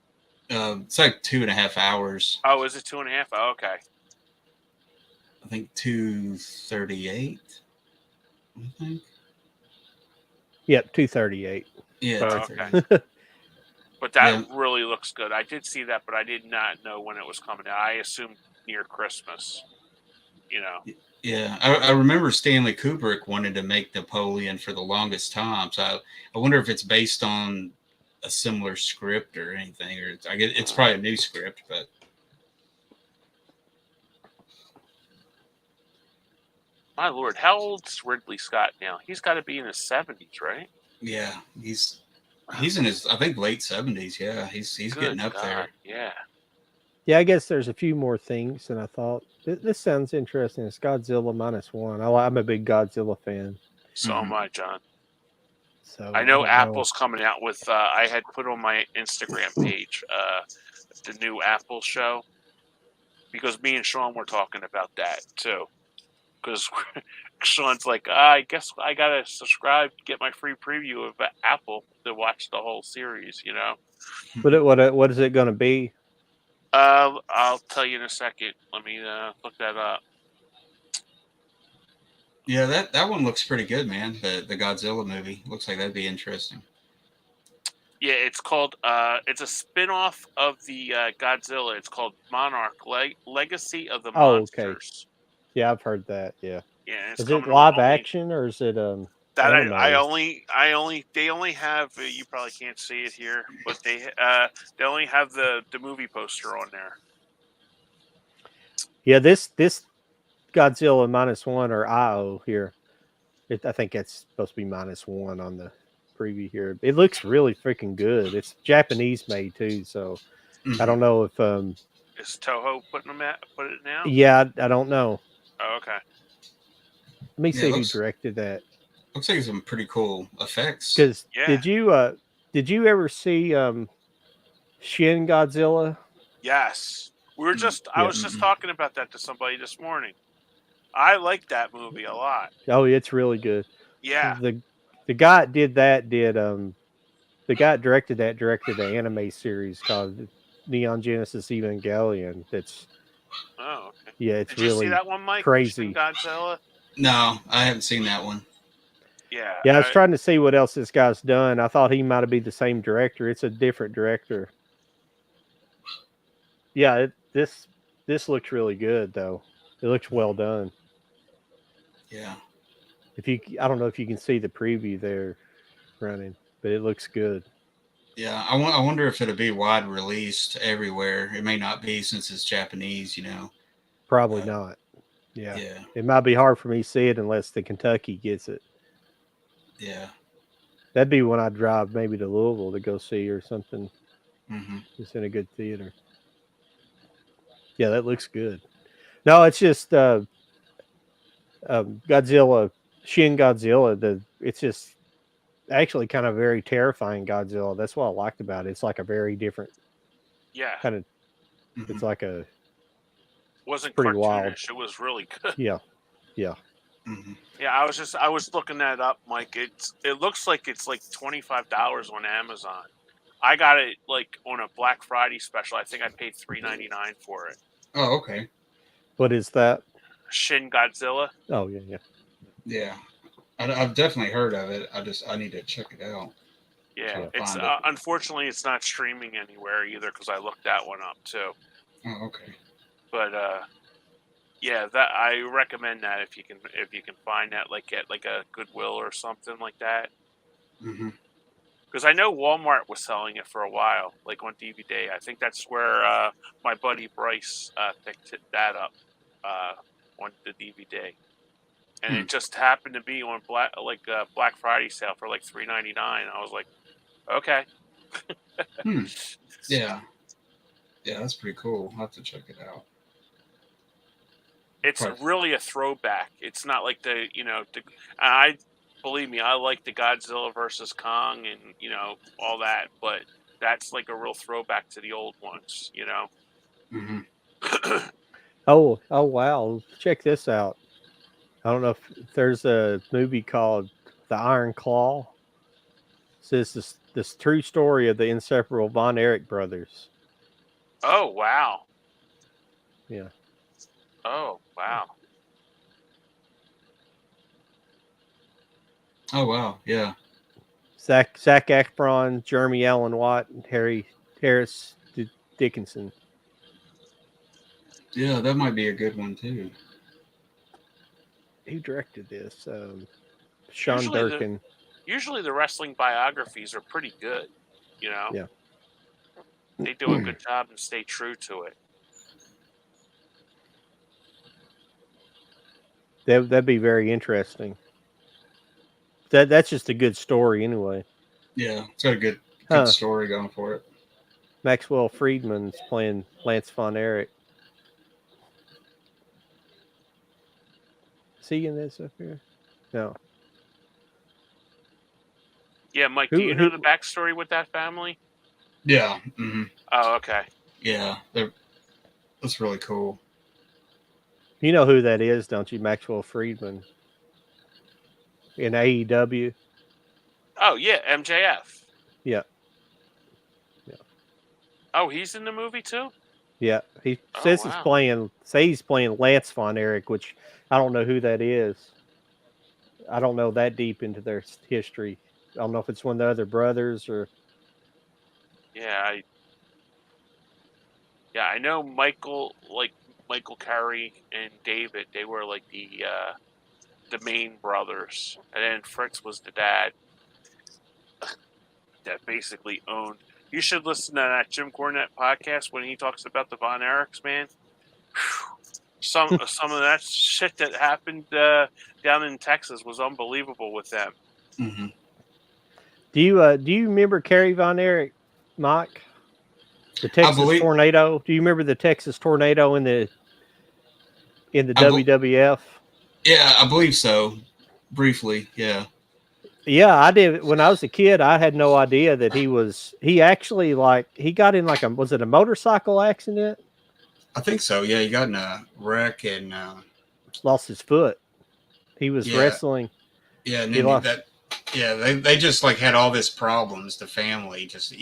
It's like 2.5 hours. Oh, is it 2.5? Oh, okay. I think 2:38. I think. Yep, 2:38. Yeah, Oh, 2:38. But that really looks good. I did see that, but I did not know when it was coming out. I assumed near Christmas. You know. Yeah, I remember Stanley Kubrick wanted to make Napoleon for the longest time. So I wonder if it's based on a similar script or anything, or I guess it's probably a new script, but. My lord, how old's Ridley Scott now? He's got to be in his 70s, right? Yeah, he's in his, I think, late 70s. Yeah, he's getting up there. Yeah. Yeah, I guess there's a few more things than I thought. This sounds interesting. It's Godzilla -1. I'm a big Godzilla fan. So am I, John. So I know Apple's coming out with. I had put on my Instagram page the new Apple show, because me and Sean were talking about that too. Because Sean's like, I guess I gotta subscribe to get my free preview of Apple to watch the whole series. You know. What is it going to be? I'll tell you in a second. Let me look that up. Yeah, that one looks pretty good, man. The Godzilla movie looks like that'd be interesting. Yeah, it's called. It's a spin-off of the Godzilla. It's called Monarch Legacy of the Monsters. Okay. Yeah, I've heard that. Yeah. Yeah. Is it live action or is it that animated? they only have. You probably can't see it here, but they only have the movie poster on there. Yeah, this Godzilla -1 or IO here. I think it's supposed to be -1 on the preview here. It looks really freaking good. It's Japanese made too, so I don't know if is Toho put it now? Yeah, I don't know. Oh, okay. Let me see who directed that. Looks like some pretty cool effects. Because did you ever see Shin Godzilla? Yes. I was just talking about that to somebody this morning. I like that movie a lot. Oh, it's really good. Yeah. The guy did the guy directed the anime series called Neon Genesis Evangelion. That's okay. Yeah, it's did you really see that one, Mike? Crazy. Shin Godzilla? No, I haven't seen that one. Yeah. Yeah, I was trying to see what else this guy's done. I thought he might have been the same director. It's a different director. Yeah, this looks really good though. It looks well done. Yeah. I don't know if you can see the preview there running, but it looks good. Yeah, I wonder if it'll be wide released everywhere. It may not be since it's Japanese, you know. Probably not. Yeah. It might be hard for me to see it unless the Kentucky gets it. Yeah. That'd be when I drive maybe to Louisville to go see or something. Mm-hmm. Just in a good theater. Yeah, that looks good. No, it's just Godzilla, Shin Godzilla. It's just actually kind of very terrifying Godzilla. That's what I liked about it. It's like a very different kind of. Mm-hmm. It's like a. Wasn't pretty cartoonish. wild. It was really good. Yeah. Mm-hmm. Yeah, I was looking that up, Mike. It looks like it's like $25 on Amazon. I got it like on a Black Friday special. I think I paid $3.99 for it. Oh, okay. What is that? Shin Godzilla. Oh yeah. Yeah, I've definitely heard of it. I need to check it out. Yeah, it's unfortunately it's not streaming anywhere either because I looked that one up too. Oh, okay. But yeah, that I recommend that if you can find that like at like a Goodwill or something like that. Mm-hmm. Because I know Walmart was selling it for a while, like on DVD. I think that's where my buddy Bryce picked that up on the DVD, and it just happened to be on Black Friday sale for like $3.99. I was like, okay. Yeah, that's pretty cool. I'll have to check it out. It's really a throwback. It's not like believe me, I like the Godzilla versus Kong and all that, but that's like a real throwback to the old ones, Mm-hmm. Oh wow! Check this out. I don't know if there's a movie called The Iron Claw. Says this true story of the inseparable Von Erich brothers. Oh wow. Yeah. Oh wow. Oh wow, yeah. Zach Efron, Jeremy Allen White, and Harris Dickinson. Yeah, that might be a good one too. Who directed this? Sean Usually Durkin. Usually the wrestling biographies are pretty good. You know. Yeah. They do a good job and stay true to it. That'd be very interesting. That's just a good story anyway. Yeah, it's got a good story going for it. Maxwell Friedman's playing Lance Von Erich. Is he in this up here? No. Yeah, Mike, do you know the backstory with that family? Yeah. Mm-hmm. Oh, okay. Yeah, that's really cool. You know who that is, don't you? Maxwell Friedman in AEW. Oh yeah, MJF. Yeah. Oh, he's in the movie too? Yeah. He says he's playing Lance Von Erich, which I don't know who that is. I don't know that deep into their history. I don't know if it's one of the other brothers or. Yeah, I know Michael Carey and David. They were like the main brothers, and then Fritz was the dad that basically owned. You should listen to that Jim Cornette podcast when he talks about the Von Erichs, man. Some of that shit that happened down in Texas was unbelievable with them. Mm-hmm. Do you remember Kerry Von Erich, Mike? The Texas tornado. Do you remember the Texas tornado in the WWF? Yeah, I believe so. Briefly, yeah. Yeah, I did. When I was a kid, I had no idea that he actually he got in was it a motorcycle accident? I think so. Yeah, he got in a wreck and lost his foot. He was wrestling. Yeah, and then they just had all this problems. The family just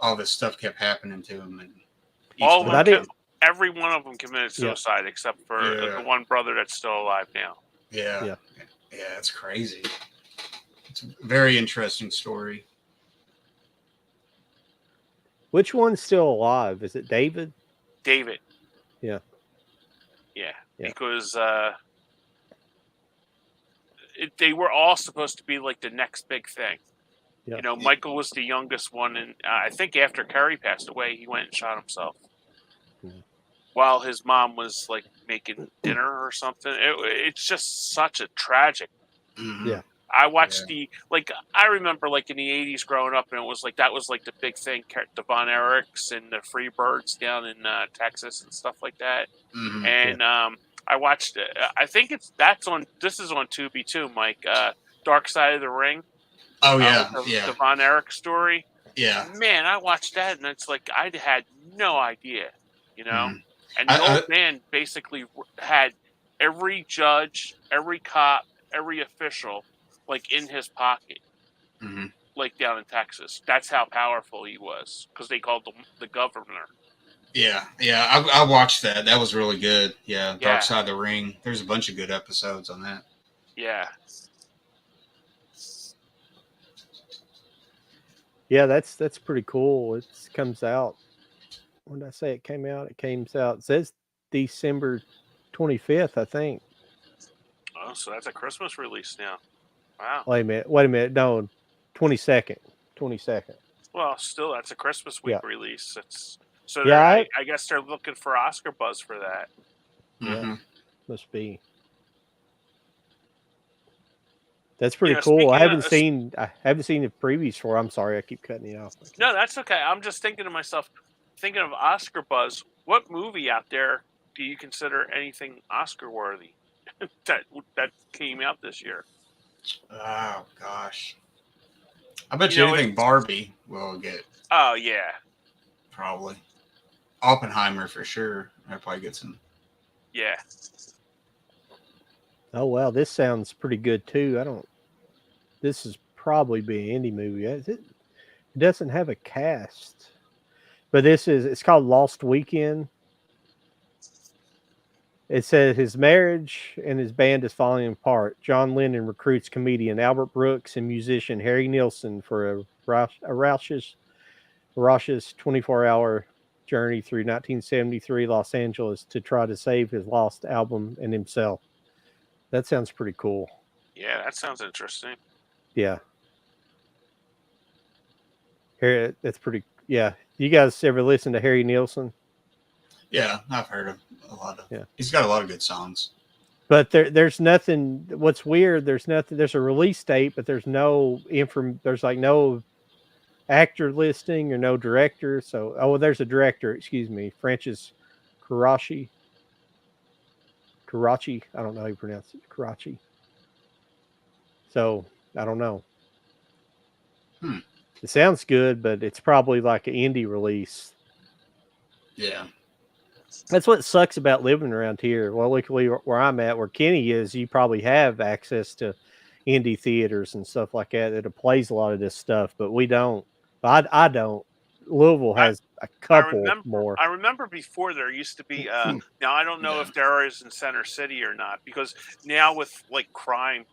all this stuff kept happening to him, and every one of them committed suicide except for the one brother that's still alive now. Yeah, it's crazy. It's a very interesting story. Which one's still alive? Is it David? David. Yeah. Because they were all supposed to be like the next big thing. Yeah. You know, Michael was the youngest one, and I think after Kerry passed away, he went and shot himself. While his mom was making dinner or something. It's just such a tragic. Yeah. I watched I remember in the 80s growing up, and it was that was the big thing, the Von Erichs and the Freebirds down in Texas and stuff like that. Mm-hmm. And I watched it. I think this is on Tubi too, Mike. Dark Side of the Ring. Oh yeah, the Von Erich story. Yeah. Man, I watched that, and it's I had no idea, you know. Mm-hmm. And the old man basically had every judge, every cop, every official in his pocket, mm-hmm. Down in Texas. That's how powerful he was, because they called him the governor. Yeah. I watched that. That was really good. Yeah, Dark Side of the Ring. There's a bunch of good episodes on that. Yeah. Yeah, that's pretty cool. It comes out. When did I say it came out? It came out. It says December 25th, I think. Oh, so that's a Christmas release now. Wow. Wait a minute. No, 22nd. 22nd. Well, still, that's a Christmas week release. I guess they're looking for Oscar buzz for that. Mm-hmm. Yeah, must be. That's pretty cool. I haven't seen the previews for. I'm sorry, I keep cutting you off. No, that's okay. I'm just thinking to myself, thinking of Oscar buzz. What movie out there do you consider anything Oscar worthy that came out this year? Oh gosh, I bet you anything Barbie will get. Oh yeah, probably Oppenheimer for sure. I'll probably get some. Yeah. Oh wow, this sounds pretty good too. this is probably be an indie movie. It doesn't have a cast, but it's called Lost Weekend. It says his marriage and his band is falling apart. John Lennon recruits comedian Albert Brooks and musician Harry Nilsson for a raucous 24-hour journey through 1973 Los Angeles to try to save his lost album and himself. That sounds pretty cool. Yeah, that sounds interesting. Yeah. Here, that's pretty. Yeah. You guys ever listen to Harry Nilsson? Yeah, I've heard of a lot of. Yeah. He's got a lot of good songs. But there's nothing. What's weird? There's nothing. There's a release date, but there's no There's like no actor listing or no director. So, there's a director. Excuse me, Francis Karachi. Karachi. I don't know how you pronounce it. Karachi. So I don't know. It sounds good, but it's probably like an indie release. Yeah. That's what sucks about living around here. Well, luckily where I'm at, where Kenny is, you probably have access to indie theaters and stuff like that that plays a lot of this stuff, but we don't. I don't. Louisville has a couple more. I remember before there used to be. Now I don't know if there is in Center City or not, because now with like crime,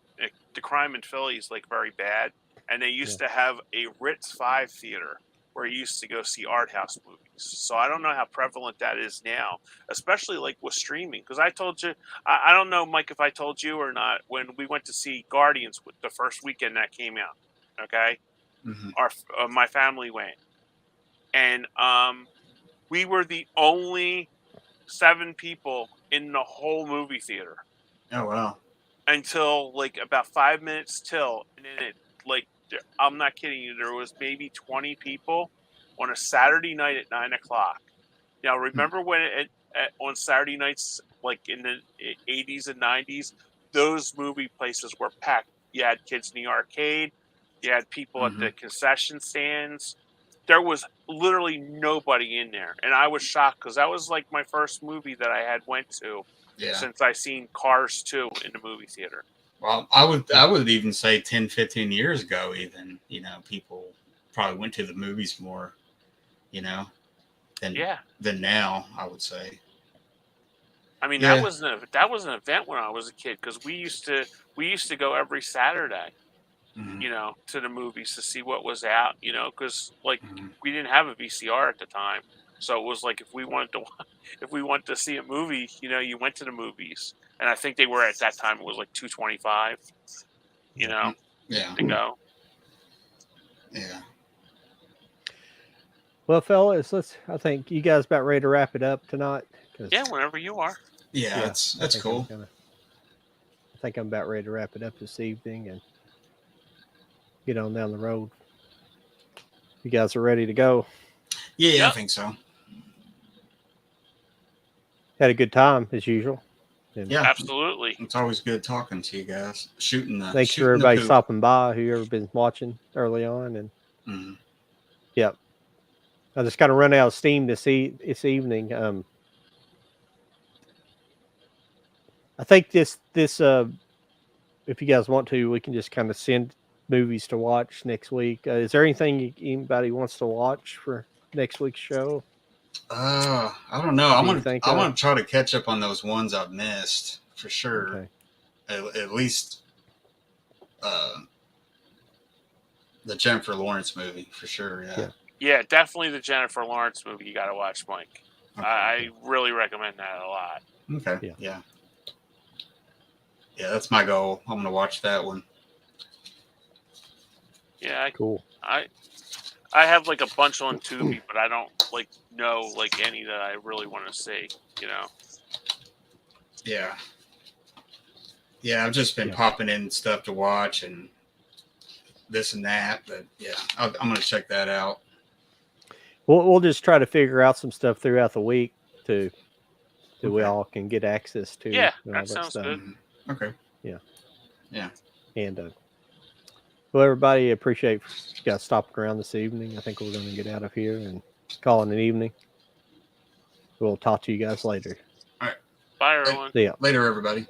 the crime in Philly is like very bad, and they used to have a Ritz 5 theater where you used to go see art house movies. So I don't know how prevalent that is now, especially like with streaming. Because I told you, I don't know, Mike, if I told you or not, when we went to see Guardians the first weekend that came out. Okay, my family went, and we were the only 7 people in the whole movie theater. Oh wow! Until like about 5 minutes till, and then I'm not kidding you, there was maybe 20 people on a Saturday night at 9:00. Now, remember when on Saturday nights, like in the 80s and 90s, those movie places were packed. You had kids in the arcade, you had people at the concession stands. There was literally nobody in there, and I was shocked because that was like my first movie that I had went to since I seen Cars 2 in the movie theater. Well, I would even say 10, 15 years ago, even, people probably went to the movies more, than now, I would say. I mean, that was an event when I was a kid, because we used to go every Saturday, to the movies to see what was out, because we didn't have a VCR at the time. So it was like if we wanted to see a movie, you went to the movies, and I think they were at that time it was like $2.25, to go. Yeah. Well, fellas, I think you guys about ready to wrap it up tonight. Yeah, whenever you are. Yeah, that's cool. I think I'm about ready to wrap it up this evening and get on down the road. You guys are ready to go? Yeah, I think so. Had a good time as usual. And absolutely. It's always good talking to you guys. Thanks for everybody stopping by, whoever been watching early on, and yep. I just got to run out of steam this evening. I think this if you guys want to, we can just kind of send movies to watch next week. Is there anything anybody wants to watch for next week's show? I don't know. I'm gonna try to catch up on those ones I've missed for sure. Okay. At least the Jennifer Lawrence movie for sure. Yeah, definitely the Jennifer Lawrence movie you got to watch, Mike. Okay. I really recommend that a lot. Okay. Yeah, that's my goal. I'm gonna watch that one. Yeah, cool. I have like a bunch on Tubi, but I don't know any that I really want to see. Yeah, I've just been popping in stuff to watch and this and that, but I'm gonna check that out. We'll just try to figure out some stuff throughout the week that we all can get access to. Yeah, that sounds good. Okay. Yeah. And well, everybody, appreciate you guys stopping around this evening. I think we're going to get out of here and call it an evening. We'll talk to you guys later. All right. Bye, everyone. See ya. Later, everybody.